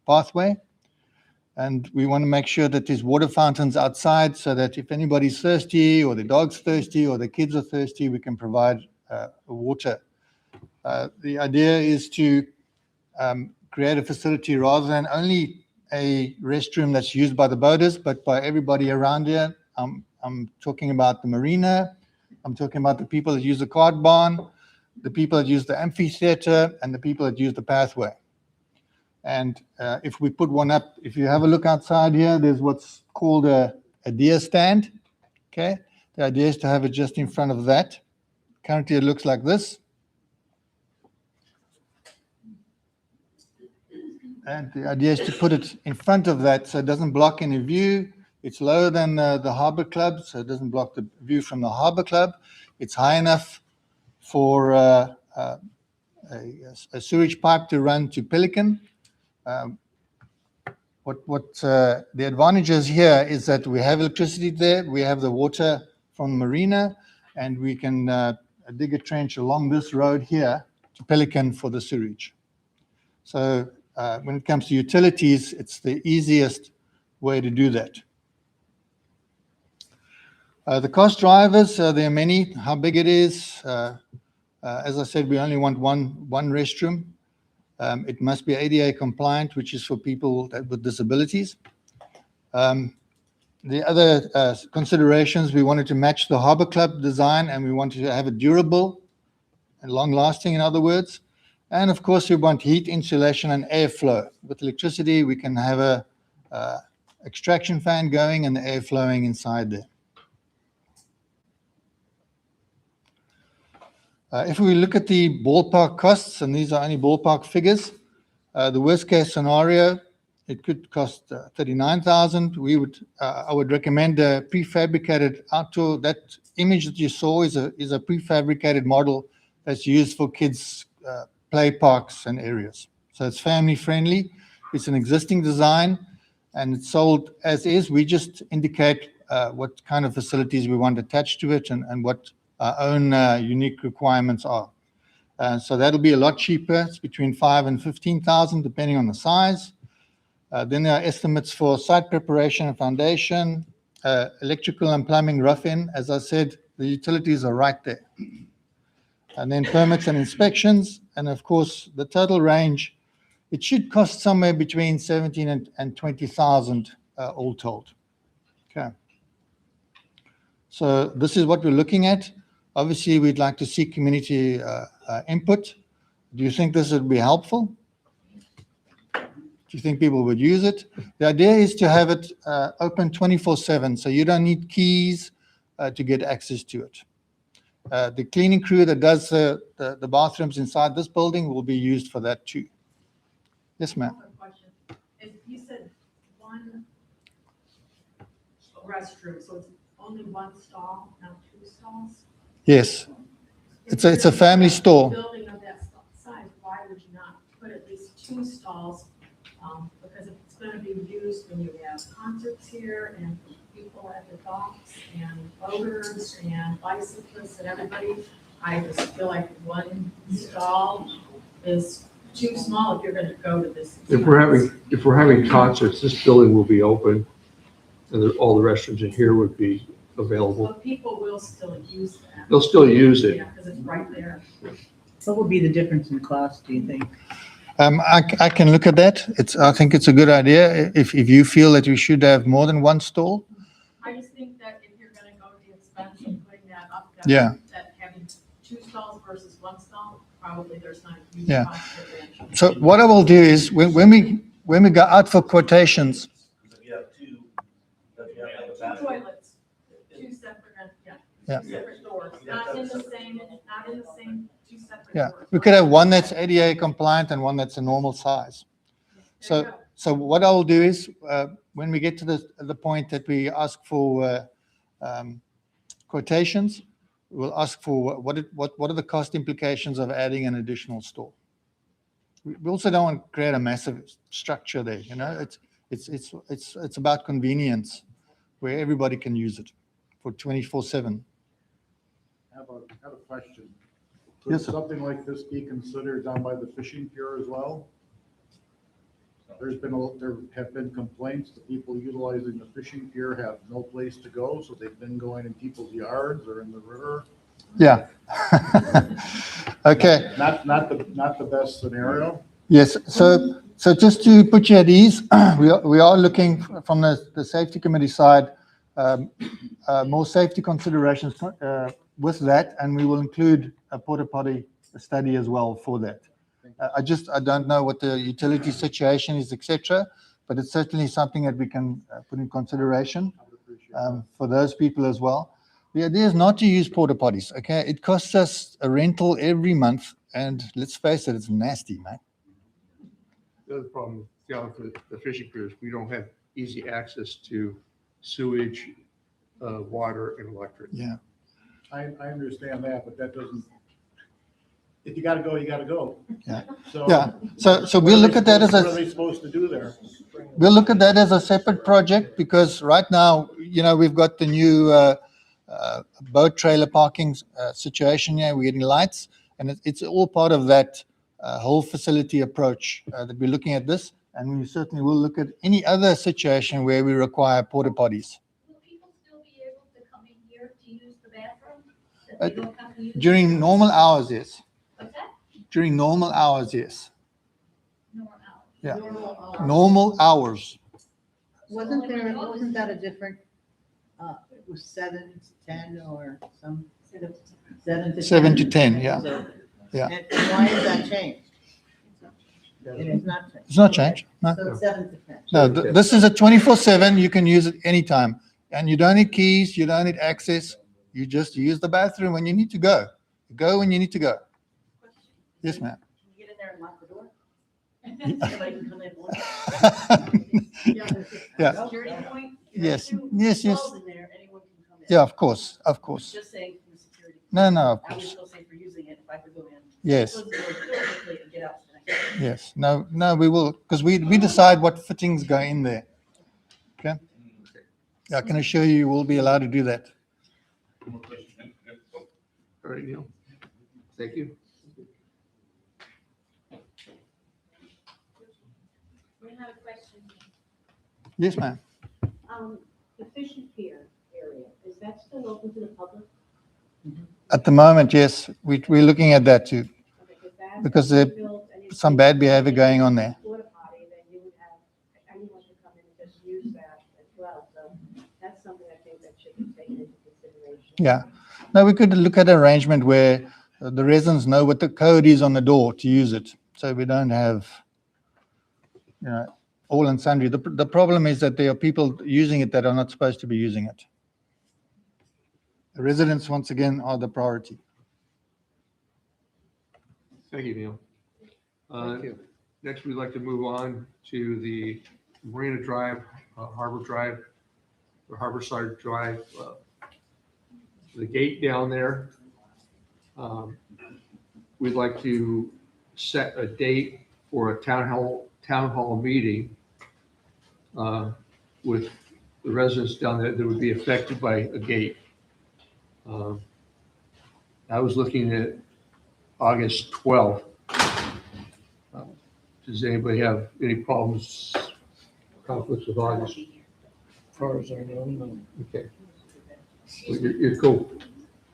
Speaker 4: pathway. And we want to make sure that there's water fountains outside so that if anybody's thirsty or the dog's thirsty or the kids are thirsty, we can provide water. The idea is to create a facility rather than only a restroom that's used by the boaters, but by everybody around here. I'm talking about the marina. I'm talking about the people that use the cart barn, the people that use the amphitheater, and the people that use the pathway. And if we put one up, if you have a look outside here, there's what's called a deer stand. Okay. The idea is to have it just in front of that. Currently, it looks like this. And the idea is to put it in front of that so it doesn't block any view. It's lower than the Harbor Club, so it doesn't block the view from the Harbor Club. It's high enough for a sewage pipe to run to Pelican. the advantages here is that we have electricity there, we have the water from the marina, and we can dig a trench along this road here to Pelican for the sewage. So when it comes to utilities, it's the easiest way to do that. The cost drivers, there are many. How big it is. As I said, we only want one restroom. It must be ADA compliant, which is for people with disabilities. The other considerations, we wanted to match the Harbor Club design, and we wanted to have it durable and long-lasting, in other words. And of course, we want heat, insulation, and airflow. With electricity, we can have a extraction fan going and the air flowing inside there. If we look at the ballpark costs, and these are only ballpark figures, the worst case scenario, it could cost $39,000. I would recommend a prefabricated outdoor. That image that you saw is a prefabricated model that's used for kids' play parks and areas. So it's family friendly. It's an existing design, and it's sold as is. We just indicate what kind of facilities we want attached to it and what our own unique requirements are. So that'll be a lot cheaper. It's between $5,000 and $15,000, depending on the size. Then there are estimates for site preparation and foundation, electrical and plumbing rough-in. As I said, the utilities are right there. And then permits and inspections. And of course, the total range, it should cost somewhere between $17,000 and $20,000 all told. Okay. So this is what we're looking at. Obviously, we'd like to see community input. Do you think this would be helpful? Do you think people would use it? The idea is to have it open 24/7, so you don't need keys to get access to it. The cleaning crew that does the bathrooms inside this building will be used for that too. Yes, ma'am.
Speaker 16: If you said one restroom, so it's only one stall, not two stalls?
Speaker 4: Yes. It's a family store.
Speaker 16: Building of that size, why would you not put at least two stalls? Because if it's going to be used when you have concerts here and people at the docks and boaters and bicyclists and everybody, I just feel like one stall is too small if you're going to go to this.
Speaker 1: If we're having concerts, this building will be open, and all the restrooms in here would be available.
Speaker 16: But people will still use that.
Speaker 1: They'll still use it.
Speaker 16: Yeah, because it's right there.
Speaker 9: What would be the difference in cost, do you think?
Speaker 4: I can look at that. I think it's a good idea. If you feel that we should have more than one stall.
Speaker 16: I just think that if you're going to go to the expense of putting that up, that having two stalls versus one stall, probably there's not a huge cost differential.
Speaker 4: So what I will do is when we go out for quotations.
Speaker 16: Two toilets, two separate, two separate doors, not in the same, two separate doors.
Speaker 4: We could have one that's ADA compliant and one that's a normal size. So what I will do is when we get to the point that we ask for quotations, we'll ask for what are the cost implications of adding an additional store. We also don't want to create a massive structure there. You know, it's about convenience, where everybody can use it for 24/7.
Speaker 15: I have a question.
Speaker 4: Yes,
Speaker 15: Could
Speaker 4: sir.
Speaker 15: something like this be considered down by the fishing pier as well? There have been complaints that people utilizing the fishing pier have no place to go, so they've been going in people's yards or in the river.
Speaker 4: Yeah. Okay.
Speaker 15: Not the best scenario.
Speaker 4: Yes. So just to put you at ease, we are looking from the safety committee side, more safety considerations with that, and we will include a porta potty study as well for that. I don't know what the utility situation is, etc., but it's certainly something that we can put in consideration for those people as well. The idea is not to use porta potties. Okay, it costs us a rental every month, and let's face it, it's nasty, man.
Speaker 1: The other problem with the fishing piers, we don't have easy access to sewage, water, and electric.
Speaker 4: Yeah.
Speaker 15: I understand that, but that doesn't, if you gotta go, you gotta go.
Speaker 4: Yeah.
Speaker 15: So.
Speaker 4: Yeah. So we'll look at that as
Speaker 15: What are they supposed to do there?
Speaker 4: we'll look at that as a separate project because right now, we've got the new boat trailer parking situation here. We're getting lights, and it's all part of that whole facility approach that we're looking at this. And we certainly will look at any other situation where we require porta potties.
Speaker 13: Will people still be able to come in here to use the bathroom? That they don't have to use?
Speaker 4: During normal hours, yes.
Speaker 13: What's that?
Speaker 4: During normal hours, yes.
Speaker 13: Normal hours.
Speaker 4: Yeah.
Speaker 6: Normal hours.
Speaker 4: Normal hours.
Speaker 9: Wasn't that a different, it was 7 to 10 or some, 7 to 10?
Speaker 4: 7 to 10, yeah.
Speaker 9: So-
Speaker 4: Yeah.
Speaker 9: And why has that changed? It has not changed.
Speaker 4: It's not changed. No.
Speaker 9: So it's 7 to 10.
Speaker 4: No, this is a 24/7. You can use it anytime. And you don't need keys, you don't need access. You just use the bathroom when you need to go. You go when you need to go. Yes, ma'am.
Speaker 16: Can you get in there and lock the door? Somebody can come in.
Speaker 4: Yeah.
Speaker 16: Security point?
Speaker 4: Yes,
Speaker 16: Two
Speaker 4: yes.
Speaker 16: stalls in there, anyone can come in.
Speaker 4: Yeah, of course, of course.
Speaker 16: Just saying for the security.
Speaker 4: No, of
Speaker 16: I would
Speaker 4: course.
Speaker 16: still say for using it, if I could go in.
Speaker 4: Yes.
Speaker 16: Close the door quickly and get out.
Speaker 4: Yes, no, we will, because we decide what fittings go in there. Okay? Yeah, I can assure you, we'll be allowed to do that.
Speaker 1: All right, Neil. Thank you.
Speaker 16: We have a question.
Speaker 4: Yes, ma'am.
Speaker 16: The fishing pier area, is that still open to the public?
Speaker 4: At the moment, yes, we're looking at that too, because there's some bad behavior going on there.
Speaker 16: Porta potty, then you would have, anyone could come in and just use that as well, so that's something I think that should be taken into consideration.
Speaker 4: Yeah. No, we could look at an arrangement where the residents know what the code is on the door to use it. So we don't have, all and sundry. The problem is that there are people using it that are not supposed to be using it. The residents, once again, are the priority.
Speaker 1: Thank you, Neil. Next, we'd like to move on to the Marina Drive, Harbor Drive, or Harborside Drive. The gate down there. We'd like to set a date for a town hall meeting with the residents down there that would be affected by a gate. I was looking at August 12th. Does anybody have any problems, conflicts with August?
Speaker 7: As far as I know, no.
Speaker 1: Okay. Well, You're cool.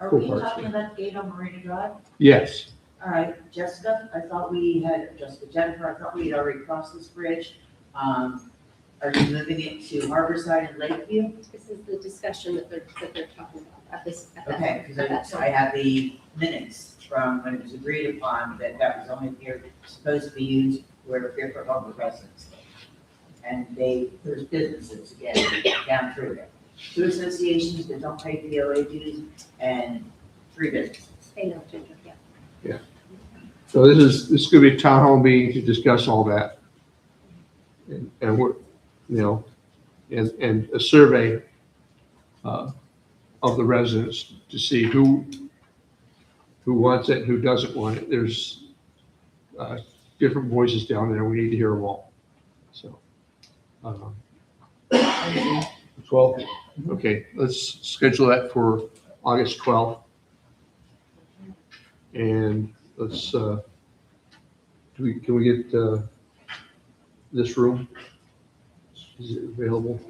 Speaker 17: Are
Speaker 1: Cool
Speaker 17: we
Speaker 1: parts,
Speaker 17: talking about the gate on Marina Drive?
Speaker 1: Yes.
Speaker 17: All right, Jessica, Jennifer, I thought we had already crossed this bridge. Are you moving it to Harborside and Lakeview?
Speaker 8: This is the discussion that they're talking about at this. at that-
Speaker 17: Okay,
Speaker 8: at that
Speaker 17: because I
Speaker 8: time.
Speaker 17: have the minutes from when it was agreed upon that was only here, supposed to be used where for public residents. And there's businesses again down through there. 2 associations that don't pay POA dues and 3 businesses.
Speaker 8: They know, Ginger, yeah.
Speaker 1: So this is going to be a town hall meeting to discuss all that. And we're, and a survey of the residents to see who wants it, who doesn't want it. There's different voices down there. We need to hear them all. So, 12th. Okay, let's schedule that for August 12th. And let's, can we get this room? Is it available?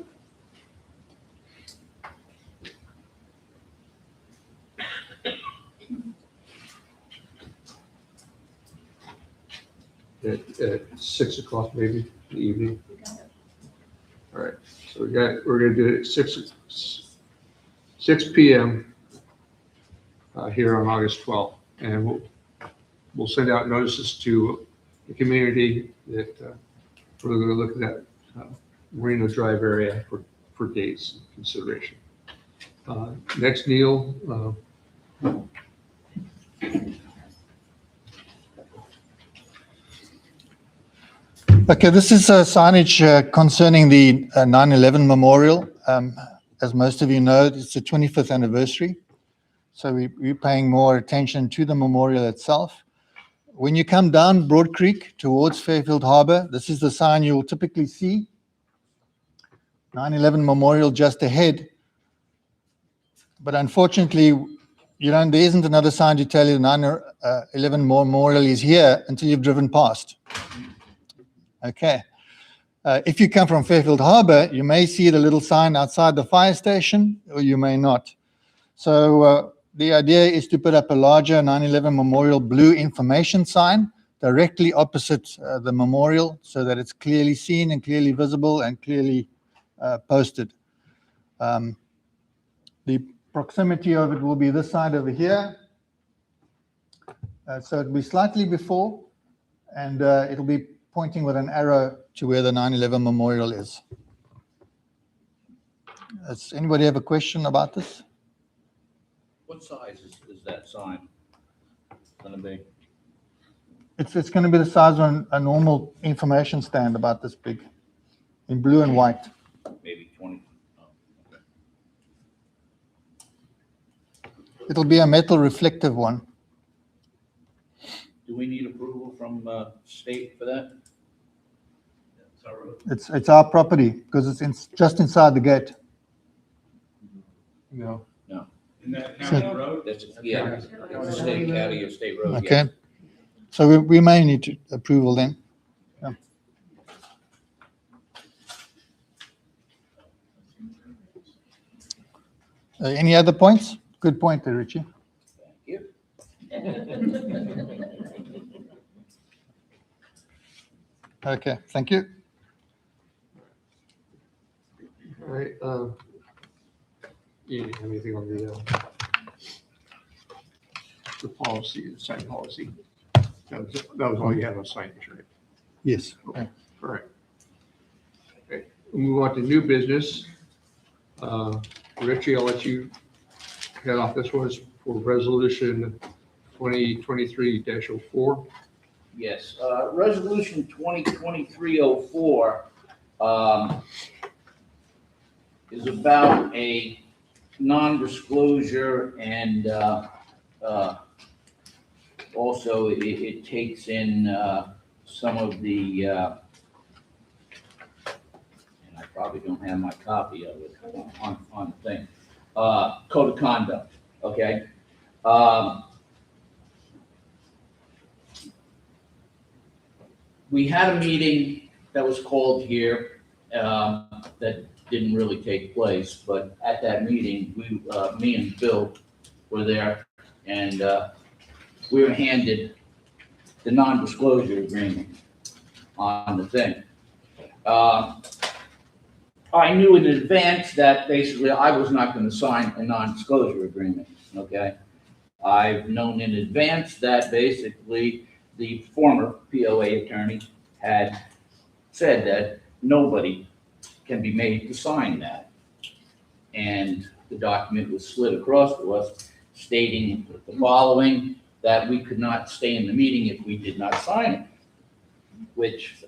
Speaker 1: At 6 o'clock maybe in the evening. All right, so we're gonna do it at 6 p.m. Here on August 12th, and we'll send out notices to the community that we're going to look at that Marina Drive area for dates and consideration. Next, Neil.
Speaker 4: Okay, this is signage concerning the 9/11 memorial. As most of you know, it's the 25th anniversary. So we're paying more attention to the memorial itself. When you come down Broad Creek towards Fairfield Harbor, this is the sign you'll typically see 9/11 memorial just ahead. But unfortunately, there isn't another sign to tell you 9/11 memorial is here until you've driven past. Okay. If you come from Fairfield Harbor, you may see the little sign outside the fire station, or you may not. So the idea is to put up a larger 9/11 memorial blue information sign directly opposite the memorial so that it's clearly seen and clearly visible and clearly posted. The proximity of it will be this side over here. So it'll be slightly before, and it'll be pointing with an arrow to where the 9/11 memorial is. Does anybody have a question about this?
Speaker 3: What size is that sign gonna be?
Speaker 4: It's going to be the size of a normal information stand, about this big, in blue and white.
Speaker 3: Maybe 20.
Speaker 4: It'll be a metal reflective one.
Speaker 3: Do we need approval from state for that?
Speaker 4: It's our property because it's just inside the gate.
Speaker 1: No.
Speaker 3: No.
Speaker 12: In that
Speaker 4: county
Speaker 12: road?
Speaker 3: That's, yeah, it's state county or state road.
Speaker 4: Okay.
Speaker 3: yes.
Speaker 4: So we may need approval then. Yeah. Any other points? Good point there, Richie.
Speaker 3: Thank you.
Speaker 4: Okay, thank you.
Speaker 1: All right, you have anything on the policy, the sign policy? That was all you had on signage, right?
Speaker 4: Yes.
Speaker 1: Okay, all right. Okay, we'll move on to new business. Richie, I'll let you head off. This was for resolution 2023-04.
Speaker 3: Yes, resolution 2023-04 is about a non-disclosure, and also it takes in some of the, and I probably don't have my copy of it on the thing, code of conduct, okay? We had a meeting that was called here that didn't really take place, but at that meeting, me and Bill were there, and we were handed the non-disclosure agreement on the thing. I knew in advance that basically I was not going to sign a non-disclosure agreement, okay? I've known in advance that basically the former POA attorney had said that nobody can be made to sign that. And the document was slid across to us stating the following, that we could not stay in the meeting if we did not sign it, which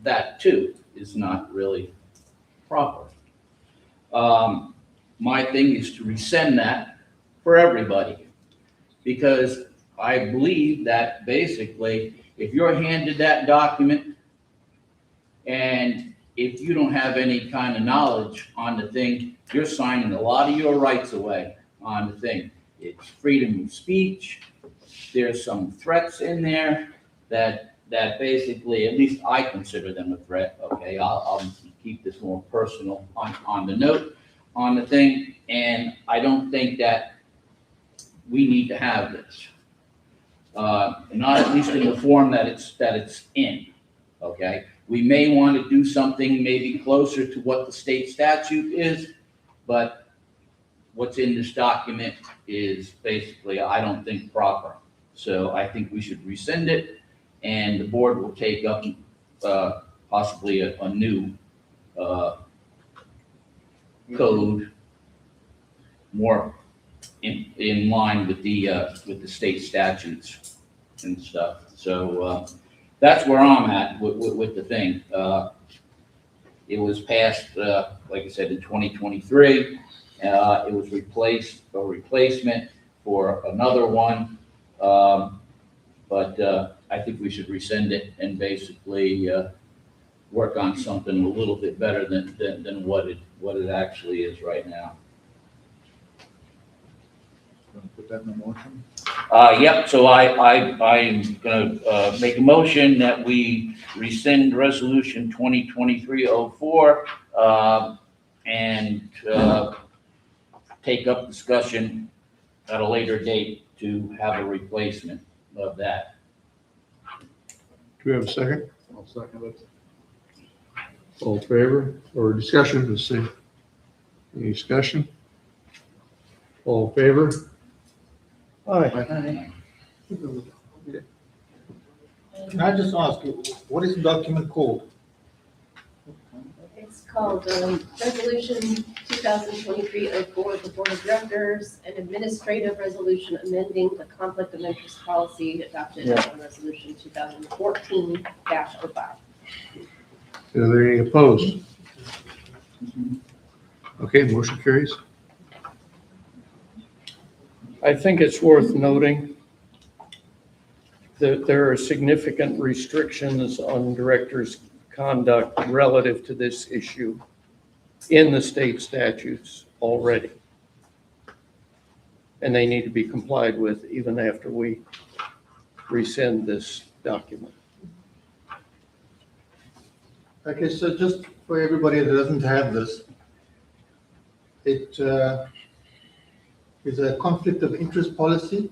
Speaker 3: that too is not really proper. My thing is to rescind that for everybody, because I believe that basically if you're handed that document and if you don't have any kind of knowledge on the thing, you're signing a lot of your rights away on the thing. It's freedom of speech. There's some threats in there that basically, at least I consider them a threat. Okay, I'll keep this more personal on the note on the thing, and I don't think that we need to have this. Not at least in the form that it's in, okay? We may want to do something maybe closer to what the state statute is, but what's in this document is basically, I don't think, proper. So I think we should rescind it, and the board will take up possibly a new code more in line with the state statutes and stuff. So that's where I'm at with the thing. It was passed, like I said, in 2023. It was a replacement for another one. But I think we should rescind it and basically work on something a little bit better than what it actually is right now.
Speaker 15: Gonna put that in the motion?
Speaker 3: Yep, so I'm gonna make a motion that we rescind resolution 2023-04, and take up discussion at a later date to have a replacement of that.
Speaker 1: Do we have a second?
Speaker 15: I'll second it.
Speaker 1: All in favor, or discussion, let's see. Any discussion? All in favor?
Speaker 2: Aye.
Speaker 4: Can I just ask you, what is the document called?
Speaker 8: It's called Resolution 2023-04 of the Board of Directors, an administrative resolution amending the conflict of interest policy adopted in Resolution 2014-05.
Speaker 1: Are there any opposed? Okay, motion carries.
Speaker 7: I think it's worth noting that there are significant restrictions on directors' conduct relative to this issue in the state statutes already. And they need to be complied with even after we rescind this document.
Speaker 4: Okay, so just for everybody that doesn't have this, it is a conflict of interest policy.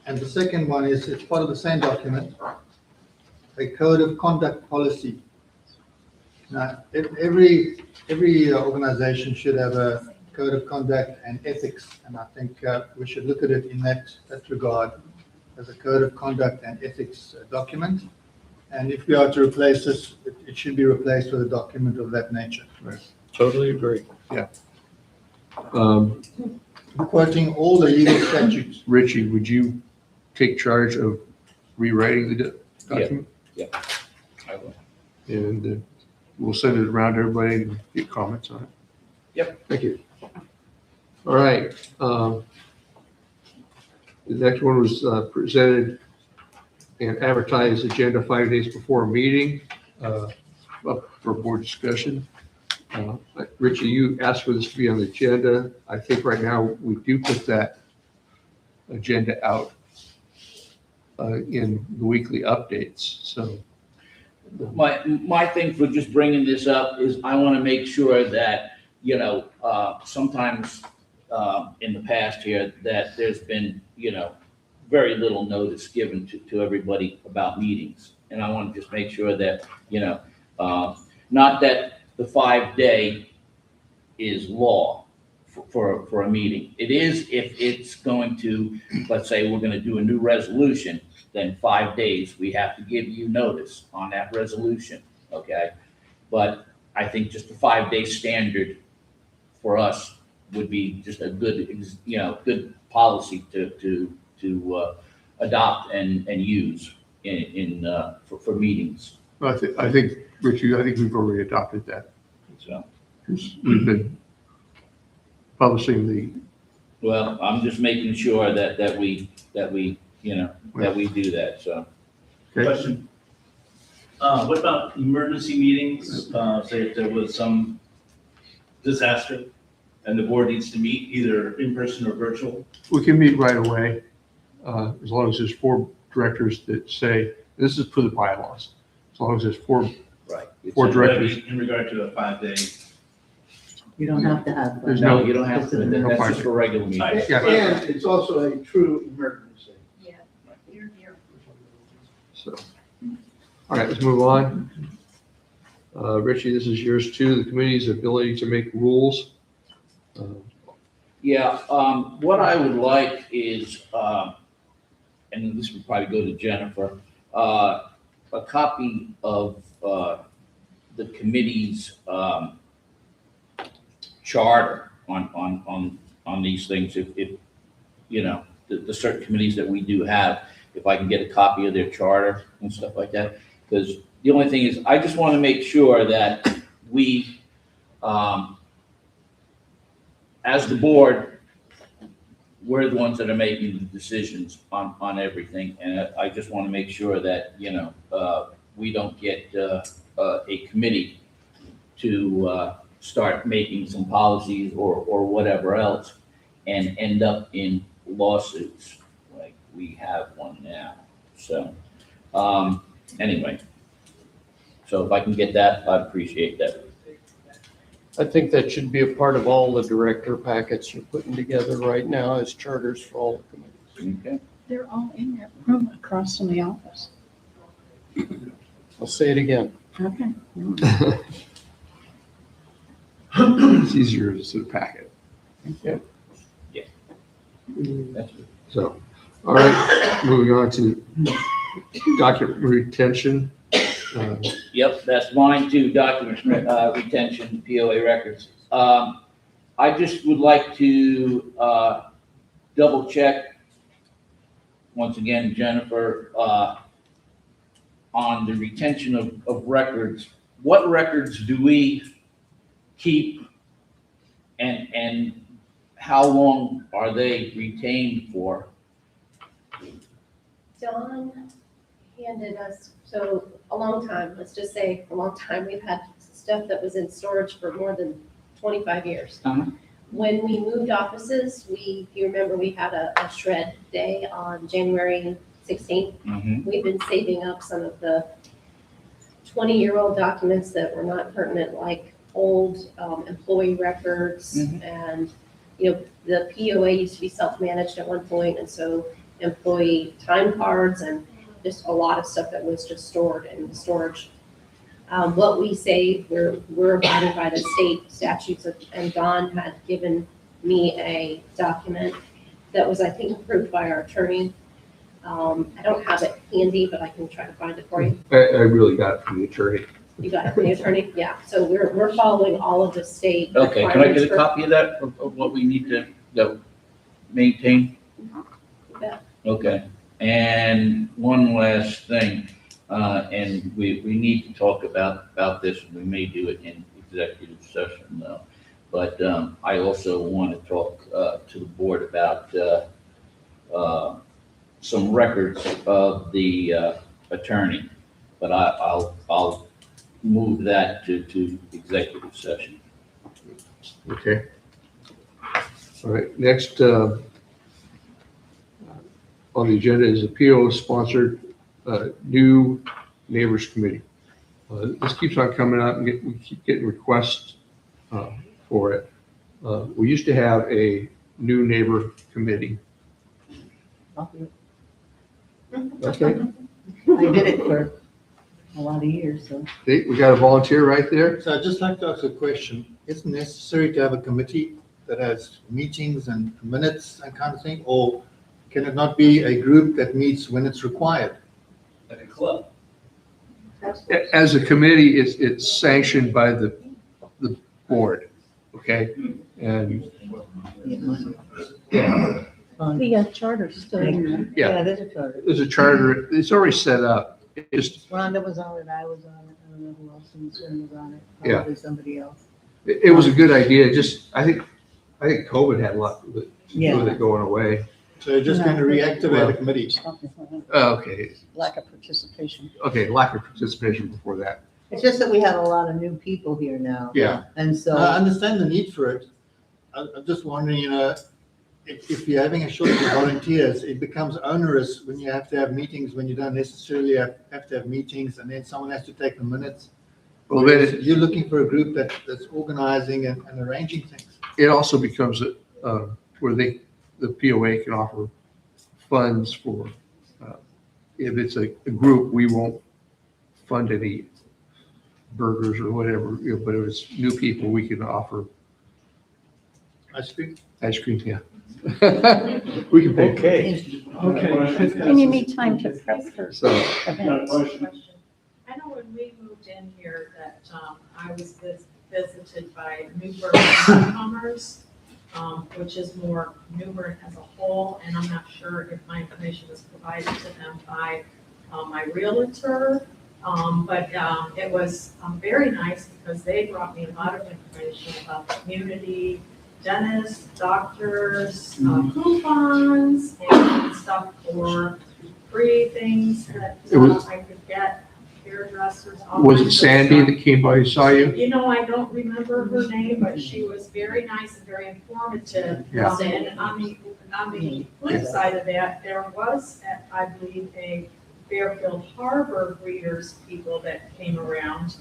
Speaker 4: And the second one is, it's part of the same document, a code of conduct policy. Now, every organization should have a code of conduct and ethics, and I think we should look at it in that regard as a code of conduct and ethics document. And if we are to replace this, it should be replaced with a document of that nature.
Speaker 1: Right.
Speaker 7: Totally agree.
Speaker 1: Yeah.
Speaker 4: Quoting all the legal statutes.
Speaker 1: Richie, would you take charge of rewriting the document?
Speaker 3: Yeah, I will.
Speaker 1: And we'll send it around to everybody and get comments on it.
Speaker 3: Yep.
Speaker 1: Thank you. All right. The next one was presented and advertised agenda 5 days before a meeting up for board discussion. Richie, you asked for this to be on the agenda. I think right now we do put that agenda out in the weekly updates, so.
Speaker 3: My thing for just bringing this up is I want to make sure that, sometimes in the past here, that there's been, very little notice given to everybody about meetings. And I want to just make sure that, not that the 5-day is law for a meeting. It is if it's going to, let's say we're going to do a new resolution, then 5 days, we have to give you notice on that resolution, okay? But I think just the 5-day standard for us would be just a good, good policy to adopt and use for meetings.
Speaker 1: I think, Richie, I think we've already adopted that.
Speaker 3: So,
Speaker 1: we've been publishing the.
Speaker 3: Well, I'm just making sure that we do that, so.
Speaker 1: Okay.
Speaker 12: Question. What about emergency meetings? Say if there was some disaster and the board needs to meet either in person or virtual?
Speaker 1: We can meet right away, as long as there's 4 directors that say, this is for the bylaws, as long as there's 4
Speaker 3: Right.
Speaker 1: directors.
Speaker 12: In regard to a 5-day.
Speaker 9: You don't have to have.
Speaker 1: There's
Speaker 3: No, you don't have to, that's just for regular meetings.
Speaker 1: Yeah.
Speaker 5: And it's also a true emergency.
Speaker 6: Yeah, you're here.
Speaker 1: So, all right, let's move on. Richie, this is yours too, the committee's ability to make rules.
Speaker 3: Yeah, what I would like is, and this would probably go to Jennifer, a copy of the committee's charter on these things. If the certain committees that we do have, if I can get a copy of their charter and stuff like that. Because the only thing is, I just want to make sure that we, as the board, we're the ones that are making the decisions on everything. And I just want to make sure that, we don't get a committee to start making some policies or whatever else and end up in lawsuits like we have one now. So, anyway, so if I can get that, I'd appreciate that.
Speaker 7: I think that should be a part of all the director packets you're putting together right now as charters for all the committees.
Speaker 3: Okay.
Speaker 11: They're all in that room across from the office.
Speaker 7: I'll say it again.
Speaker 11: Okay.
Speaker 1: It's easier to sort of packet.
Speaker 3: Yeah. That's it.
Speaker 1: So, all right, moving on to document retention.
Speaker 3: Yep, that's mine too, document retention, POA records. I just would like to double check, once again, Jennifer, on the retention of records. What records do we keep and how long are they retained for?
Speaker 8: Dawn handed us, so a long time, let's just say a long time, we've had stuff that was in storage for more than 25 years.
Speaker 3: Uh-huh.
Speaker 8: When we moved offices, if you remember, we had a shred day on January 16th.
Speaker 3: Mm-hmm.
Speaker 8: We've been saving up some of the 20-year-old documents that were not pertinent, like old employee records. And, the POA used to be self-managed at one point, and so employee time cards and just a lot of stuff that was just stored in storage. What we say, we're abiding by the state statutes, and Don had given me a document that was, I think, approved by our attorney. I don't have it handy, but I can try to find it for you.
Speaker 1: I really got it from the attorney.
Speaker 8: You got it from the attorney? Yeah, so we're following all of the state
Speaker 3: Okay, can I
Speaker 8: requirements
Speaker 3: get a
Speaker 8: for-
Speaker 3: copy of that, of what we need to maintain?
Speaker 8: You bet.
Speaker 3: Okay, and one last thing, and we need to talk about this, and we may do it in executive session though. But I also want to talk to the board about some records of the attorney, but I'll move that to executive session.
Speaker 1: Okay. All right, next on the agenda is a PO-sponsored new neighbors committee. This keeps on coming up, and we keep getting requests for it. We used to have a new neighbor committee. Okay,
Speaker 9: I did it for a lot of years, so.
Speaker 1: we got a volunteer right there.
Speaker 4: So I'd just like to ask a question. Is it necessary to have a committee that has meetings and minutes and kind of thing? Or can it not be a group that meets when it's required?
Speaker 12: Like a club.
Speaker 1: As a committee, it's sanctioned by the board, okay? And, yeah,
Speaker 9: The charter's still in there.
Speaker 1: Yeah.
Speaker 9: there's a charter.
Speaker 1: there's a charter, it's already set up. It's,
Speaker 9: Rhonda was on it, I was on it, I don't know who else was on it,
Speaker 1: Yeah.
Speaker 9: probably somebody else.
Speaker 1: it was a good idea, just, I think COVID had a lot to do with it going away.
Speaker 4: So you're just going to reactivate the committee?
Speaker 1: Okay,
Speaker 9: Lack of participation.
Speaker 1: okay, lack of participation before that.
Speaker 9: It's just that we have a lot of new people here now.
Speaker 1: Yeah.
Speaker 9: And so.
Speaker 4: I understand the need for it. I'm just wondering, if you're having a shortage of volunteers, it becomes onerous when you have to have meetings, when you don't necessarily have to have meetings, and then someone has to take the minutes.
Speaker 1: Well, then
Speaker 4: Whereas you're looking for a group that's organizing and arranging things.
Speaker 1: it also becomes where the POA can offer funds for, if it's a group, we won't fund any burgers or whatever, but if it's new people, we can offer
Speaker 4: Ice cream?
Speaker 1: ice cream, yeah. We can pay.
Speaker 7: Okay.
Speaker 9: And you need time to prep for
Speaker 1: So,
Speaker 9: events.
Speaker 16: I know when we moved in here that I was visited by Newburgh newcomers, which is more Newburgh as a whole, and I'm not sure if my information was provided to them by my realtor. But it was very nice because they brought me a lot of information about the community, dentists, doctors, coupons, and stuff for free things that
Speaker 1: It was-
Speaker 16: I could get, hairdressers. all
Speaker 1: Was it
Speaker 16: kinds of
Speaker 1: Sandy
Speaker 16: stuff.
Speaker 1: that came by and saw you?
Speaker 16: You know, I don't remember her name, but she was very nice and very informative.
Speaker 1: Yeah.
Speaker 16: And on the flip side of that, there was, I believe, a Fairfield Harbor breeders people that came around.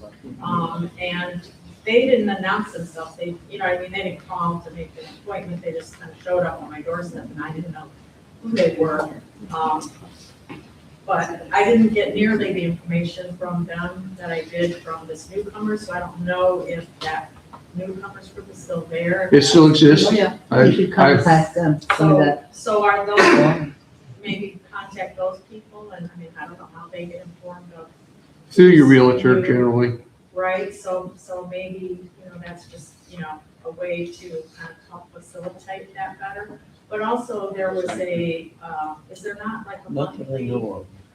Speaker 16: And they didn't announce themselves. They, you know, I mean, they didn't call to make an appointment. They just kind of showed up on my doorstep and I didn't know who they were. But I didn't get nearly the information from them that I did from this newcomer, so I don't know if that newcomers group is still there.
Speaker 1: It still exists?
Speaker 6: Oh, yeah.
Speaker 9: You should contact them.
Speaker 16: So are those, maybe contact those people, and I mean, I don't know how they get informed of.
Speaker 1: Through your realtor generally.
Speaker 16: Right, so maybe, you know, that's just, you know, a way to kind of help facilitate that better. But also there was is there not like a monthly,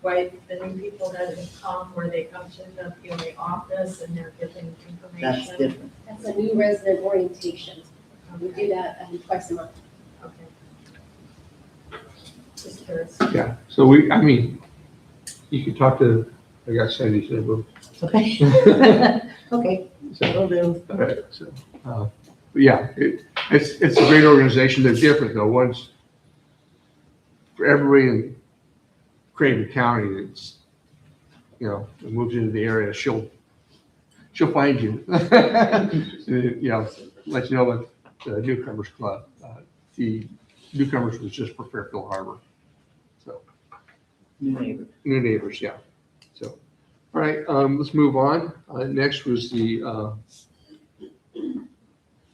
Speaker 16: right, the new people that come where they come to the POA office and they're given information?
Speaker 9: That's different.
Speaker 8: That's a new resident orientation. We do that twice a month.
Speaker 16: Okay. Just curious.
Speaker 1: Yeah, so you could talk to, I got Sandy said, well.
Speaker 9: Okay. Okay, will do.
Speaker 1: All right, so, but yeah, it's a great organization. They're different though. One's for everybody in Craven County that's, you know, that moves into the area, she'll find you. You know, let you know about the Newcomers Club. The Newcomers was just for Fairfield Harbor. So. New neighbors, yeah. So, all right, let's move on. Next was the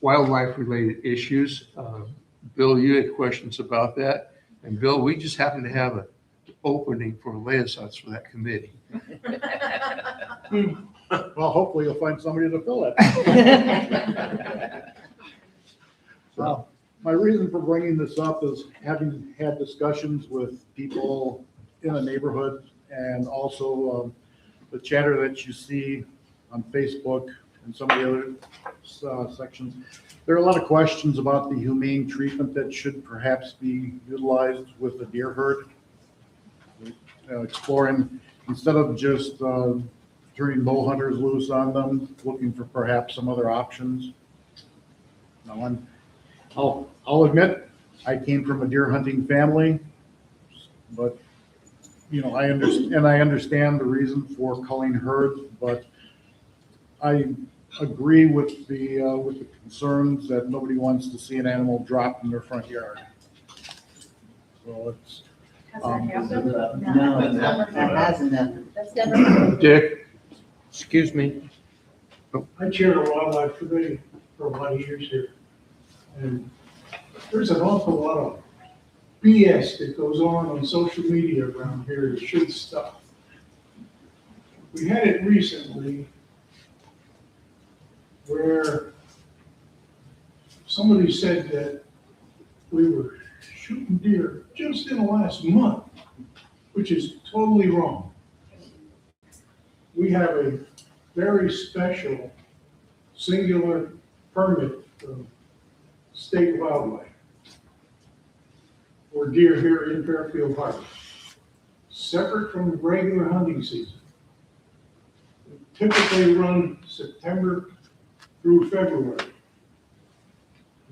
Speaker 1: wildlife-related issues. Bill, you had questions about that. And Bill, we just happen to have an opening for liaisons for that committee.
Speaker 15: Well, hopefully you'll find somebody to fill it. So, my reason for bringing this up is having had discussions with people in the neighborhood and also the chatter that you see on Facebook and some of the other sections. There are a lot of questions about the humane treatment that should perhaps be utilized with the deer herd. Exploring, instead of just turning bow hunters loose on them, looking for perhaps some other options. Now, I'll admit, I came from a deer hunting family, but you know, I understand the reason for culling herds, but I agree with the concerns that nobody wants to see an animal dropped in their front yard. So it's.
Speaker 16: Has that happened?
Speaker 9: No, that hasn't happened.
Speaker 8: That's never happened.
Speaker 1: Dick, excuse me.
Speaker 18: I chaired a wildlife committee for a lot of years here. And there's an awful lot of BS that goes on social media around here that should stop. We had it recently where somebody said that we were shooting deer just in the last month, which is totally wrong. We have a very special singular permit from state wildlife for deer here in Fairfield Harbor, separate from the regular hunting season. We typically run September through February.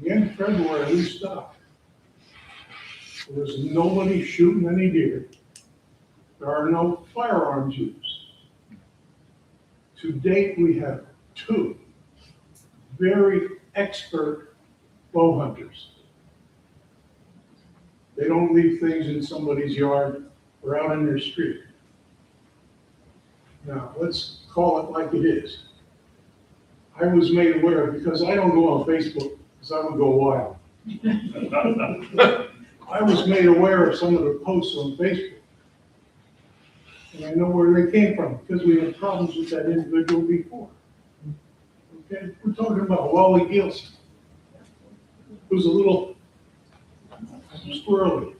Speaker 18: The end of February, we stopped. There was nobody shooting any deer. There are no firearms used. To date, we have 2 very expert bow hunters. They don't leave things in somebody's yard or out in their street. Now, let's call it like it is. I was made aware, because I don't go on Facebook, because I would go wild. I was made aware of some of the posts on Facebook. And I know where they came from, because we had problems with that individual before. Okay, we're talking about Wally Gilson, who's a little squirrely.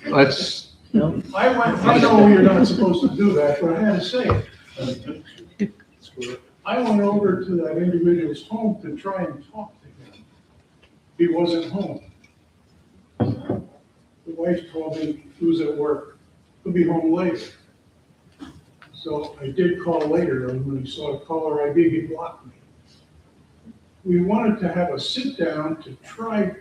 Speaker 1: Let's.
Speaker 18: I know you're not supposed to do that, but I had to say it. I went over to that individual's home to try and talk to him, he wasn't home. The wife told me he was at work, he'll be home later. So I did call later, and when he saw caller ID, he blocked me. We wanted to have a sit down to try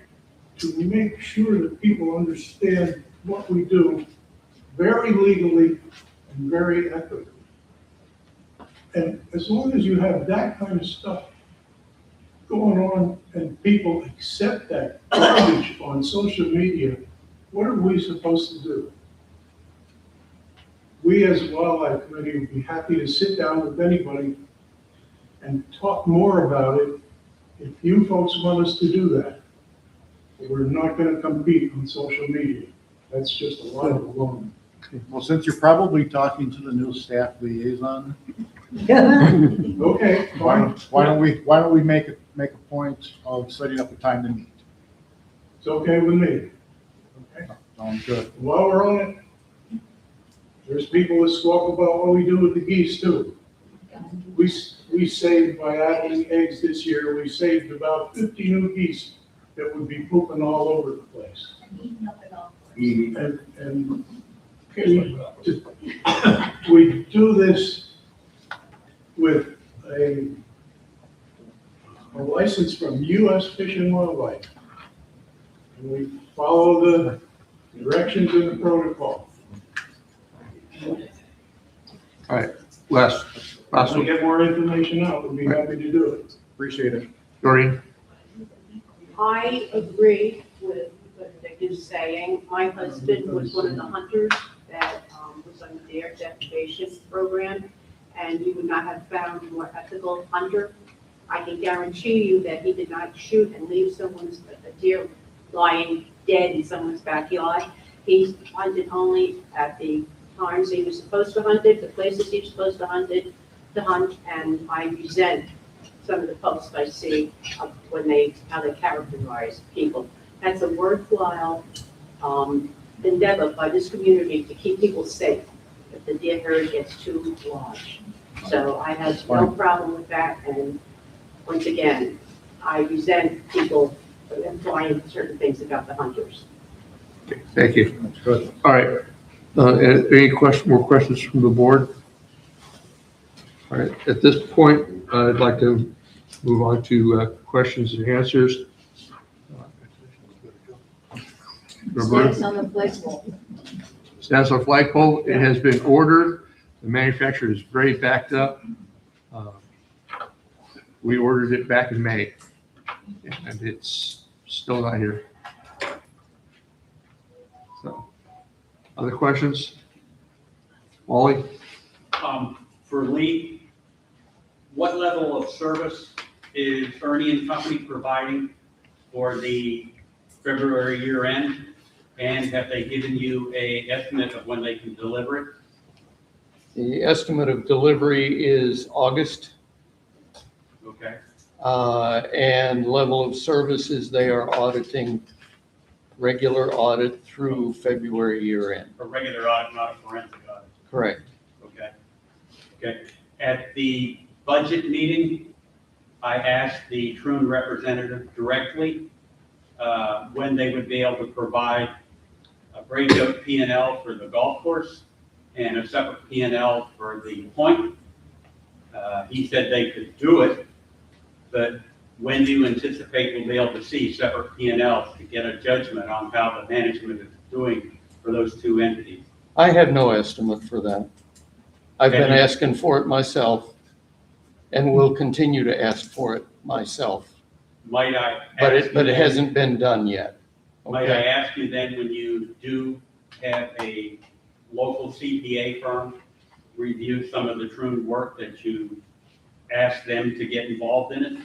Speaker 18: to make sure that people understand what we do very legally and very ethically. And as long as you have that kind of stuff going on and people accept that garbage on social media, what are we supposed to do? We as a wildlife committee would be happy to sit down with anybody and talk more about it if you folks want us to do that. We're not gonna compete on social media. That's just a lot of baloney.
Speaker 15: Well, since you're probably talking to the new staff liaison,
Speaker 18: Okay, fine.
Speaker 15: why don't we make a point of setting up a time to meet?
Speaker 18: It's okay with me.
Speaker 15: Sounds good.
Speaker 18: While we're on it, there's people that squawk about what we do with the geese too. We saved, by adding eggs this year, we saved about 50 new geese that would be pooping all over the place. And we do this with a license from U.S. Fish and Wildlife. And we follow the directions in the protocol.
Speaker 1: All right, last
Speaker 18: As we
Speaker 1: one.
Speaker 18: get more information out, we'll be happy to do it.
Speaker 15: Appreciate it.
Speaker 1: Doreen?
Speaker 19: I agree with what Nick is saying. My husband was one of the hunters that was on the Deer Deprivation Program, and you would not have found a more ethical hunter. I can guarantee you that he did not shoot and leave a deer lying dead in someone's backyard. He hunted only at the times he was supposed to hunt it, the places he was supposed to hunt, and I resent some of the posts I see of how they characterize people. That's a worthwhile endeavor by this community to keep people safe if the deer herd gets too large. So I have no problem with that, and once again, I resent people implying certain things about the hunters.
Speaker 1: Okay, thank you.
Speaker 15: That's good.
Speaker 1: All right. Any more questions from the board? All right, at this point, I'd like to move on to questions and answers.
Speaker 6: Stands on the flagpole.
Speaker 1: Stands on flagpole. It has been ordered. The manufacturer is very backed up. We ordered it back in May, and it's still not here. So, other questions? Wally?
Speaker 20: For Lee, what level of service is Ernie and Company providing for the February year end? And have they given you a estimate of when they can deliver it?
Speaker 7: The estimate of delivery is August.
Speaker 20: Okay.
Speaker 7: And level of services, they are auditing, regular audit through February year end.
Speaker 20: A regular audit, not a forensic audit?
Speaker 7: Correct.
Speaker 20: Okay. Okay. At the budget meeting, I asked the Troon representative directly when they would be able to provide a breakout P&L for the golf course and a separate P&L for the point. He said they could do it, but when do you anticipate we'll be able to see separate P&Ls to get a judgment on how the management is doing for those two entities?
Speaker 7: I have no estimate for that. I've been asking for it myself and will continue to ask for it myself.
Speaker 20: Might I?
Speaker 7: But it hasn't been done yet.
Speaker 20: Might I
Speaker 7: Okay.
Speaker 20: ask you then, when you do have a local CPA firm review some of the Troon work, that you ask them to get involved in it?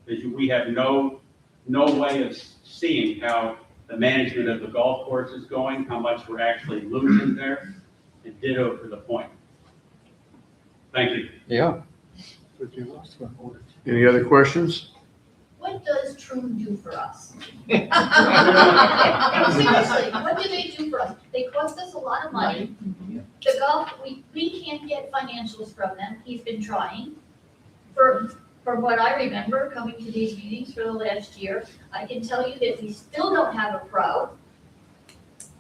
Speaker 20: Because we have no way of seeing how the management of the golf course is going, how much we're actually losing there, and ditto for the point. Thank you.
Speaker 7: Yeah.
Speaker 1: Any other questions?
Speaker 13: What does Troon do for us? Seriously, what do they do for us? They cost us a lot of money. The golf, we can't get financials from them. He's been trying for from what I remember coming to these meetings for the last year, I can tell you that we still don't have a pro.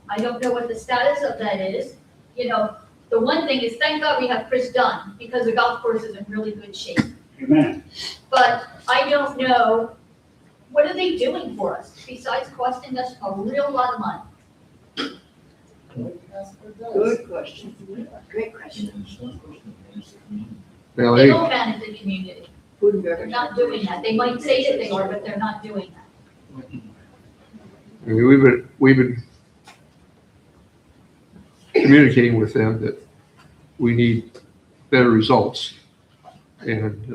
Speaker 13: I don't know what the status of that is. You know, the one thing is, thank God we have Chris Dunn, because the golf course is in really good shape.
Speaker 20: Amen.
Speaker 13: But I don't know, what are they doing for us besides costing us a real lot of money?
Speaker 6: Good question. Great question.
Speaker 1: Now,
Speaker 13: They
Speaker 1: they,
Speaker 13: don't manage the community.
Speaker 6: Food and
Speaker 13: They're
Speaker 6: beverage.
Speaker 13: not doing that. They might say that they are, but they're not doing that.
Speaker 1: I mean, we've been communicating with them that we need better results. And,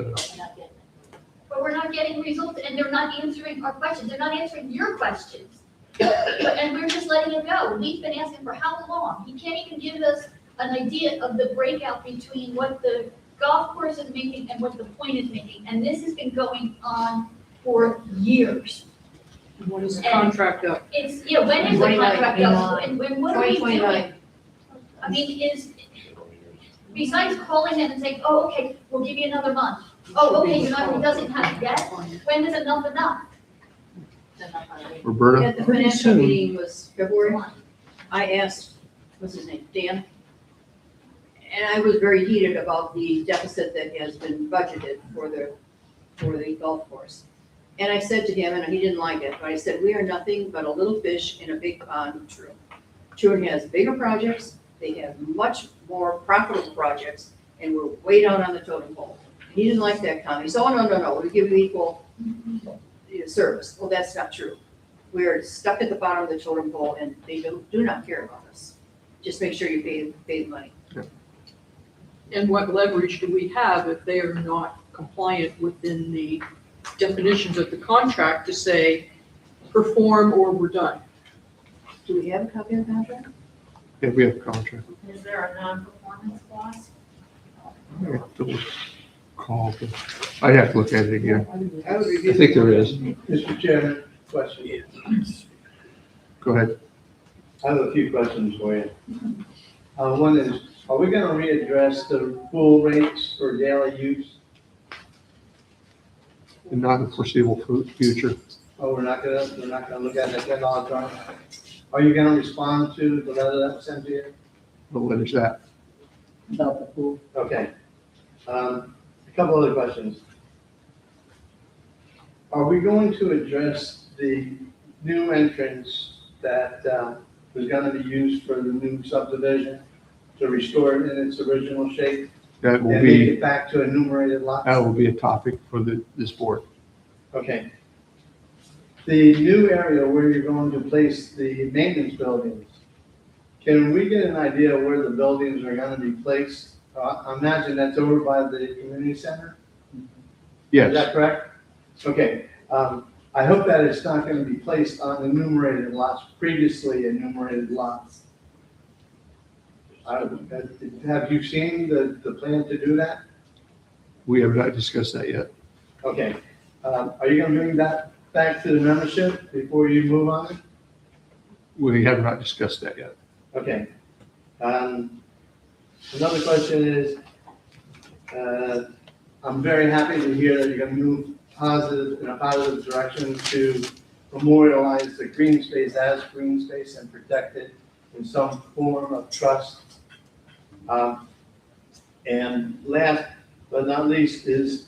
Speaker 13: But we're not getting results, and they're not answering our questions. They're not answering your questions. And we're just letting it go. We've been asking for how long? He can't even give us an idea of the breakout between what the golf course is making and what the point is making. And this has been going on for years.
Speaker 11: When is the contract up?
Speaker 13: It's, yeah, when is the
Speaker 6: 29,
Speaker 13: contract up? And when, what are we
Speaker 6: 2029.
Speaker 13: doing? I mean, besides calling them and saying, oh, okay, we'll give you another month. Oh, okay, you're not, he doesn't have it yet? When is enough enough?
Speaker 1: Roberta?
Speaker 6: At the financial meeting was February 1. I asked, what's his name, Dan? And I was very heated about the deficit that has been budgeted for the golf course. And I said to him, and he didn't like it, but I said, we are nothing but a little fish in a big pond of Truett. Truett has bigger projects, they have much more profitable projects, and we're way down on the totem pole. He didn't like that comment. He said, oh, no, we give you equal service. Well, that's not true. We're stuck at the bottom of the totem pole, and they do not care about us. Just make sure you pay the money.
Speaker 11: And what leverage do we have if they are not compliant within the definitions of the contract to say, perform or we're done?
Speaker 6: Do we have a copy of the contract?
Speaker 1: Yeah, we have a contract.
Speaker 16: Is there a non-performance clause?
Speaker 1: I have to call, but I'd have to look at it again.
Speaker 5: I would review
Speaker 1: I think there is.
Speaker 5: Mr. Chairman, question.
Speaker 1: Go ahead.
Speaker 5: I have a few questions for you. One is, are we gonna readdress the pool rates for daily use?
Speaker 1: And not in the foreseeable future.
Speaker 5: Oh, we're not gonna look at it again all the time? Are you gonna respond to the letter that was sent to you?
Speaker 1: But what is that?
Speaker 6: About the pool.
Speaker 5: Okay. A couple other questions. Are we going to address the new entrance that was gonna be used for the new subdivision to restore it in its original shape?
Speaker 1: That will
Speaker 5: And make
Speaker 1: be,
Speaker 5: it back to enumerated lots?
Speaker 1: that will be a topic for this board.
Speaker 5: Okay. The new area where you're going to place the maintenance buildings, can we get an idea where the buildings are gonna be placed? I imagine that's over by the community center? Is
Speaker 1: Yes,
Speaker 5: that correct? Okay. I hope that it's not gonna be placed on enumerated lots, previously enumerated lots. Have you seen the plan to do that?
Speaker 1: we have not discussed that yet.
Speaker 5: Okay. Are you gonna bring that back to the membership before you move on it?
Speaker 1: We have not discussed that yet.
Speaker 5: Okay. Another question is, I'm very happy to hear that you're gonna move in a positive direction to memorialize the green space as green space and protect it in some form of trust. And last but not least has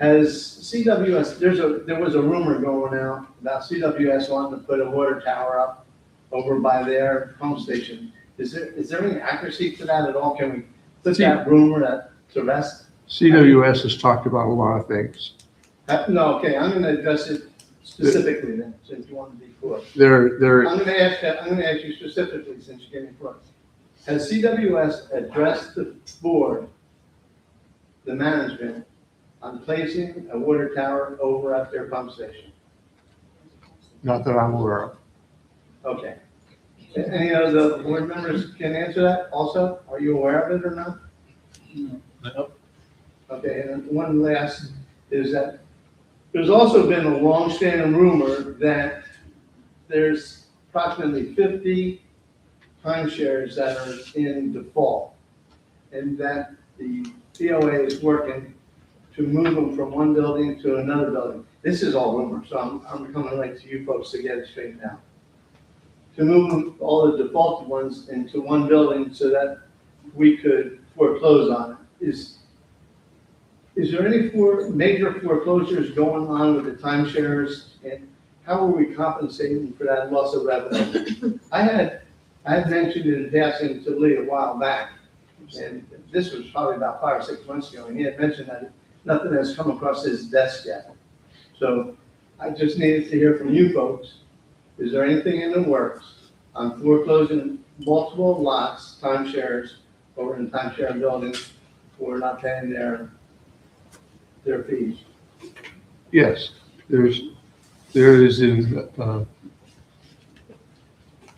Speaker 5: CWS, there was a rumor going out about CWS wanting to put a water tower up over by their pump station. Is there any accuracy to that at all? Can we put that rumor to rest?
Speaker 1: CWS has talked about a lot of things.
Speaker 5: No, okay, I'm gonna address it specifically then, since you want to be clear.
Speaker 1: They're,
Speaker 5: I'm gonna ask you specifically, since you gave me first. Has CWS addressed the board, the management, on placing a water tower over at their pump station?
Speaker 1: not that I'm aware of.
Speaker 5: Okay. Any of the board members can answer that also? Are you aware of it or not?
Speaker 12: No.
Speaker 5: Okay, and then one last is that there's also been a long-standing rumor that there's approximately 50 timeshares that are in default, and that the POA is working to move them from one building to another building. This is all rumor, so I'm coming right to you folks to get it straightened out. To move them, all the defaulted ones into one building so that we could foreclose on it. Is there any major foreclosures going on with the timeshares, and how are we compensating for that loss of revenue? I had mentioned it in passing to Lee a while back, and this was probably about 5 or 6 months ago, and he had mentioned that nothing has come across his desk yet. So I just needed to hear from you folks. Is there anything in the works on foreclosing multiple lots, timeshares, over in timeshare buildings who are not paying their fees?
Speaker 1: Yes, there is in,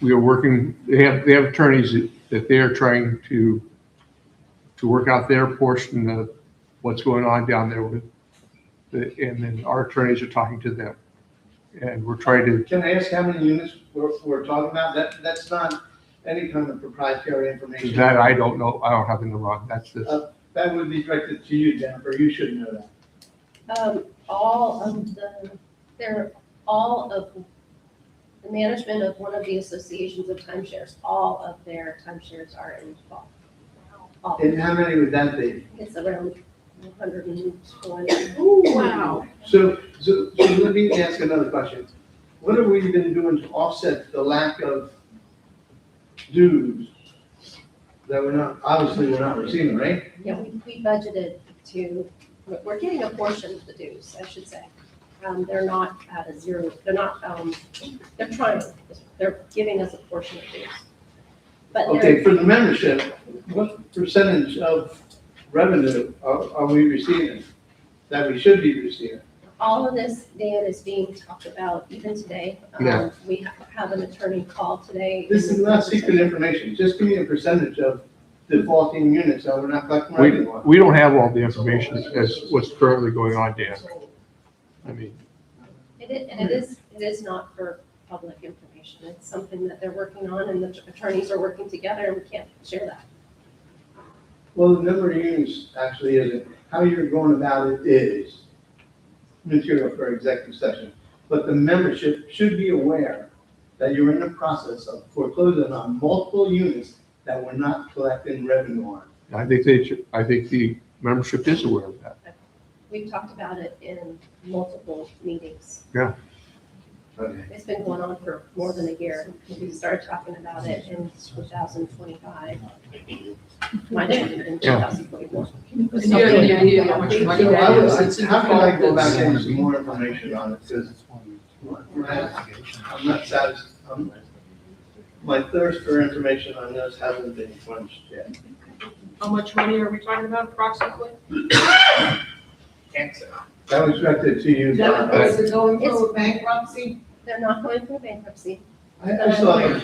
Speaker 1: we are working, they have attorneys that they are trying to work out their portion of what's going on down there with, and then our attorneys are talking to them. And we're trying to.
Speaker 5: Can I ask how many units we're talking about? That's not any kind of proprietary information.
Speaker 1: That I don't know, I don't have the number on, that's this.
Speaker 5: That would be directed to you, Jennifer, you should know that.
Speaker 8: All of the management of one of the associations of timeshares, all of their timeshares are in default. All.
Speaker 5: And how many would that be?
Speaker 8: It's around 120.
Speaker 11: Wow.
Speaker 5: So let me ask another question. What have we been doing to offset the lack of dues that we're not receiving, right?
Speaker 8: Yeah, we budgeted to, we're getting a portion of the dues, I should say. They're not at a zero, they're trying, they're giving us a portion of dues. But
Speaker 5: Okay, for the membership, what percentage of revenue are we receiving that we should be receiving?
Speaker 8: all of this, Dan, is being talked about even today.
Speaker 1: Yeah.
Speaker 8: We have an attorney call today.
Speaker 5: This is not secret information, just give me a percentage of defaulting units that we're not collecting revenue on.
Speaker 1: We don't have all the information as what's currently going on, Dan. I mean,
Speaker 8: It is not for public information. It's something that they're working on and the attorneys are working together and we can't share that.
Speaker 5: Well, the number of units actually isn't, how you're going about it is material for executive session. But the membership should be aware that you're in the process of foreclosing on multiple units that we're not collecting revenue on.
Speaker 1: I think the membership is aware of that.
Speaker 8: We've talked about it in multiple meetings.
Speaker 1: Yeah.
Speaker 5: Okay.
Speaker 8: It's been going on for more than a year. We started talking about it in 2025. Might have even been 2024.
Speaker 11: And you have any idea how much money that is?
Speaker 5: How can I go back and get some more information on it? Because I'm not satisfied. My thirst for information on this hasn't been quenched yet.
Speaker 11: How much money are we talking about approximately?
Speaker 5: That was directed to you.
Speaker 14: Jennifer, is it going through a bankruptcy?
Speaker 8: They're not going through bankruptcy.
Speaker 5: I still have the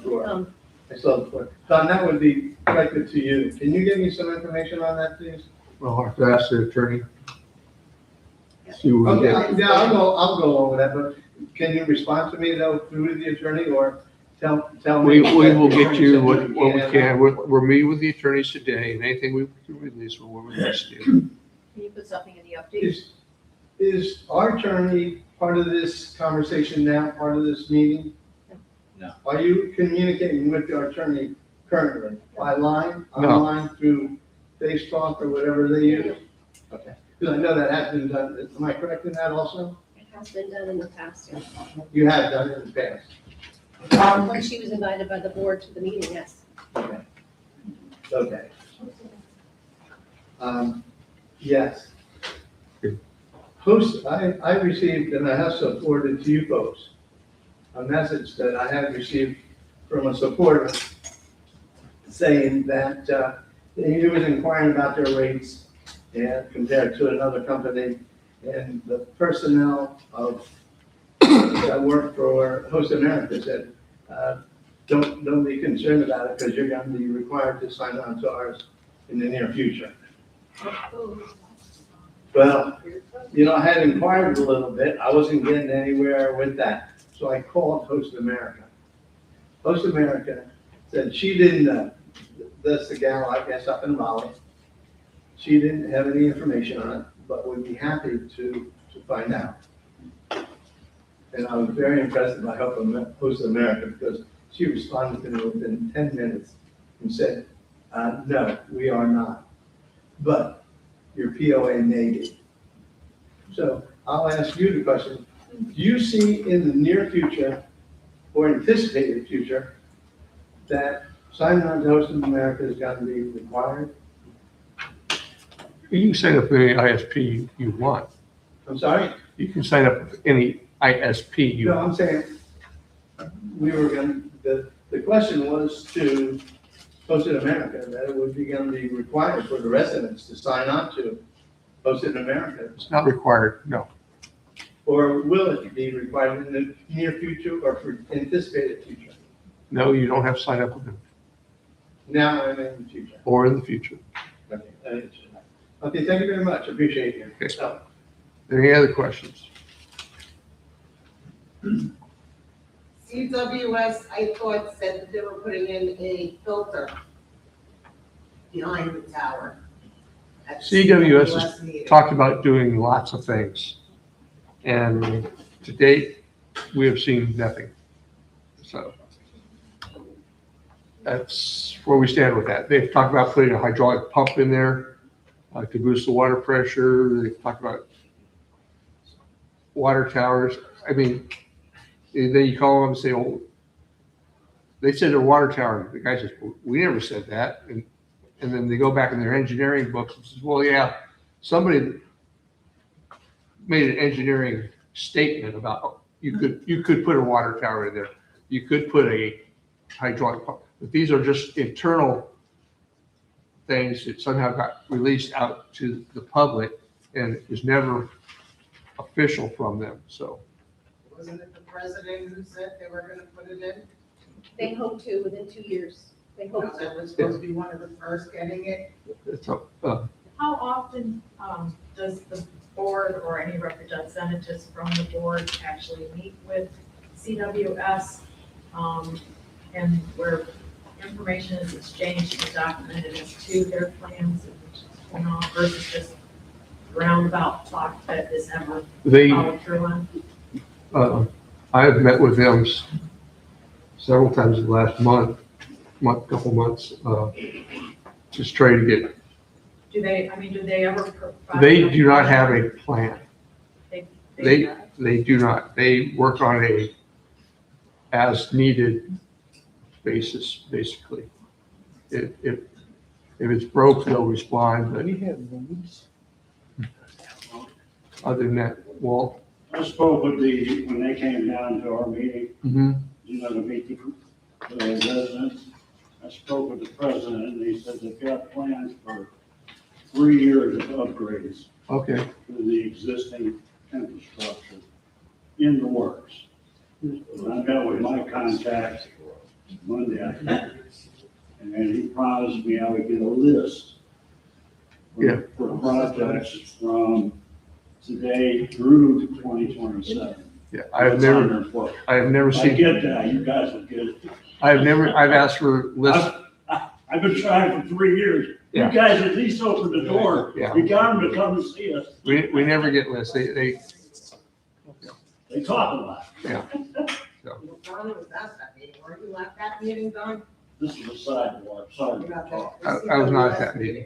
Speaker 5: floor. I still have the floor. Don, that would be directed to you. Can you give me some information on that, please?
Speaker 1: Well, I'll have to ask the attorney. See what we
Speaker 5: Okay,
Speaker 1: get.
Speaker 5: yeah, I'll go along with that, but can you respond to me though through the attorney or tell me?
Speaker 1: We will get you what we can. We're meeting with the attorneys today, and anything we can release, we'll release to you.
Speaker 6: Can you put something in the update?
Speaker 5: Is our attorney part of this conversation now, part of this meeting?
Speaker 3: No.
Speaker 5: Are you communicating with your attorney currently, by line,
Speaker 1: No.
Speaker 5: online, through FaceTalk or whatever they use? Okay, because I know that has been done. Am I correct in that also?
Speaker 8: It has been done in the past, yeah.
Speaker 5: You have done it in the past.
Speaker 8: When she was invited by the board to the meeting, yes.
Speaker 5: Okay. Yes. Host, I received, and I have forwarded to you folks, a message that I have received from a supporter saying that he was inquiring about their rates and compared to another company, and the personnel that work for Host America said, don't be concerned about it because you're going to be required to sign on to ours in the near future. Well, I had inquired a little bit. I wasn't getting anywhere with that. So I called Host America. Host America said she didn't know. That's the gal, I guess, up in Raleigh. She didn't have any information on it, but would be happy to find out. And I was very impressed by Host America because she responded to me within 10 minutes and said, no, we are not, but your POA made it. So I'll ask you the question, do you see in the near future or anticipated future that signing on to Host America is going to be required?
Speaker 1: You can sign up for any ISP you want.
Speaker 5: I'm sorry?
Speaker 1: You can sign up for any ISP you
Speaker 5: No,
Speaker 1: want.
Speaker 5: I'm saying, we were going, the question was to Host America, that it would be going to be required for the residents to sign on to Host America.
Speaker 1: It's not required, no.
Speaker 5: Or will it be required in the near future or for anticipated future?
Speaker 1: No, you don't have to sign up with them,
Speaker 5: Now and in the future.
Speaker 1: or in the future.
Speaker 5: Okay, thank you very much, appreciate your
Speaker 1: Okay.
Speaker 5: help.
Speaker 1: Any other questions?
Speaker 14: CWS, I thought said that they were putting in a filter behind the tower. at the
Speaker 1: CWS
Speaker 14: CWS
Speaker 1: has
Speaker 14: meeting.
Speaker 1: talked about doing lots of things. And to date, we have seen nothing. So that's where we stand with that. They've talked about putting a hydraulic pump in there to boost the water pressure. They've talked about water towers. I mean, and then you call them and say, oh, they said a water tower. The guy says, well, we never said that. And then they go back in their engineering books and says, well, yeah, somebody made an engineering statement about, oh, you could put a water tower in there. You could put a hydraulic pump. But these are just internal things that somehow got released out to the public and it was never official from them. So
Speaker 14: Wasn't it the president who said they were gonna put it in?
Speaker 6: They hope to within 2 years. They
Speaker 14: No,
Speaker 6: hope
Speaker 14: that
Speaker 6: to.
Speaker 14: was supposed to be one of the first getting it.
Speaker 1: it's a,
Speaker 16: How often does the board or any representatives from the board actually meet with CWS? And where information is exchanged and documented as to their plans and what's going on versus just roundabout talk that is ever
Speaker 1: They-
Speaker 16: followed through on?
Speaker 1: I've met with them several times in the last couple months, just trying to get,
Speaker 16: Do they ever provide?
Speaker 1: they do not have a plan.
Speaker 16: They
Speaker 1: They do not. They work on a as needed basis, basically. If it's broke, they'll respond, but other than that, Walt?
Speaker 21: I spoke with when they came down to our meeting,
Speaker 1: Mhm.
Speaker 21: to meet the residents. I spoke with the president and he said they've got plans for 3 years of upgrades
Speaker 1: Okay.
Speaker 21: to the existing infrastructure in the works. And I met with my contact Monday, I think, and he promised me I would get a list for projects from today through 2027.
Speaker 1: Yeah, I have never
Speaker 21: I
Speaker 1: seen.
Speaker 21: get that, you guys will get it.
Speaker 1: I've asked for lists.
Speaker 21: I've been trying for 3 years. You
Speaker 1: Yeah.
Speaker 21: guys at least open the door.
Speaker 1: Yeah.
Speaker 21: You got them to come and see us.
Speaker 1: We never get lists. They
Speaker 21: They talk a lot.
Speaker 1: yeah.
Speaker 14: Donna was at that meeting, were you at that meeting, Don?
Speaker 21: This is a sidewalk, sorry.
Speaker 1: I was not at that meeting,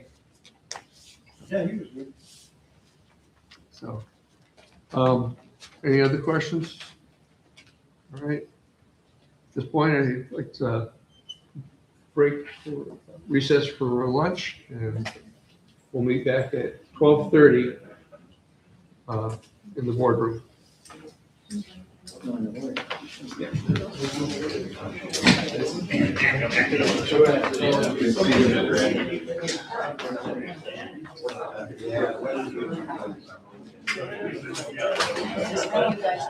Speaker 21: Yeah, he was good.
Speaker 1: so. Any other questions? All right. At this point, I'd like to recess for lunch, and we'll meet back at 12:30 in the boardroom.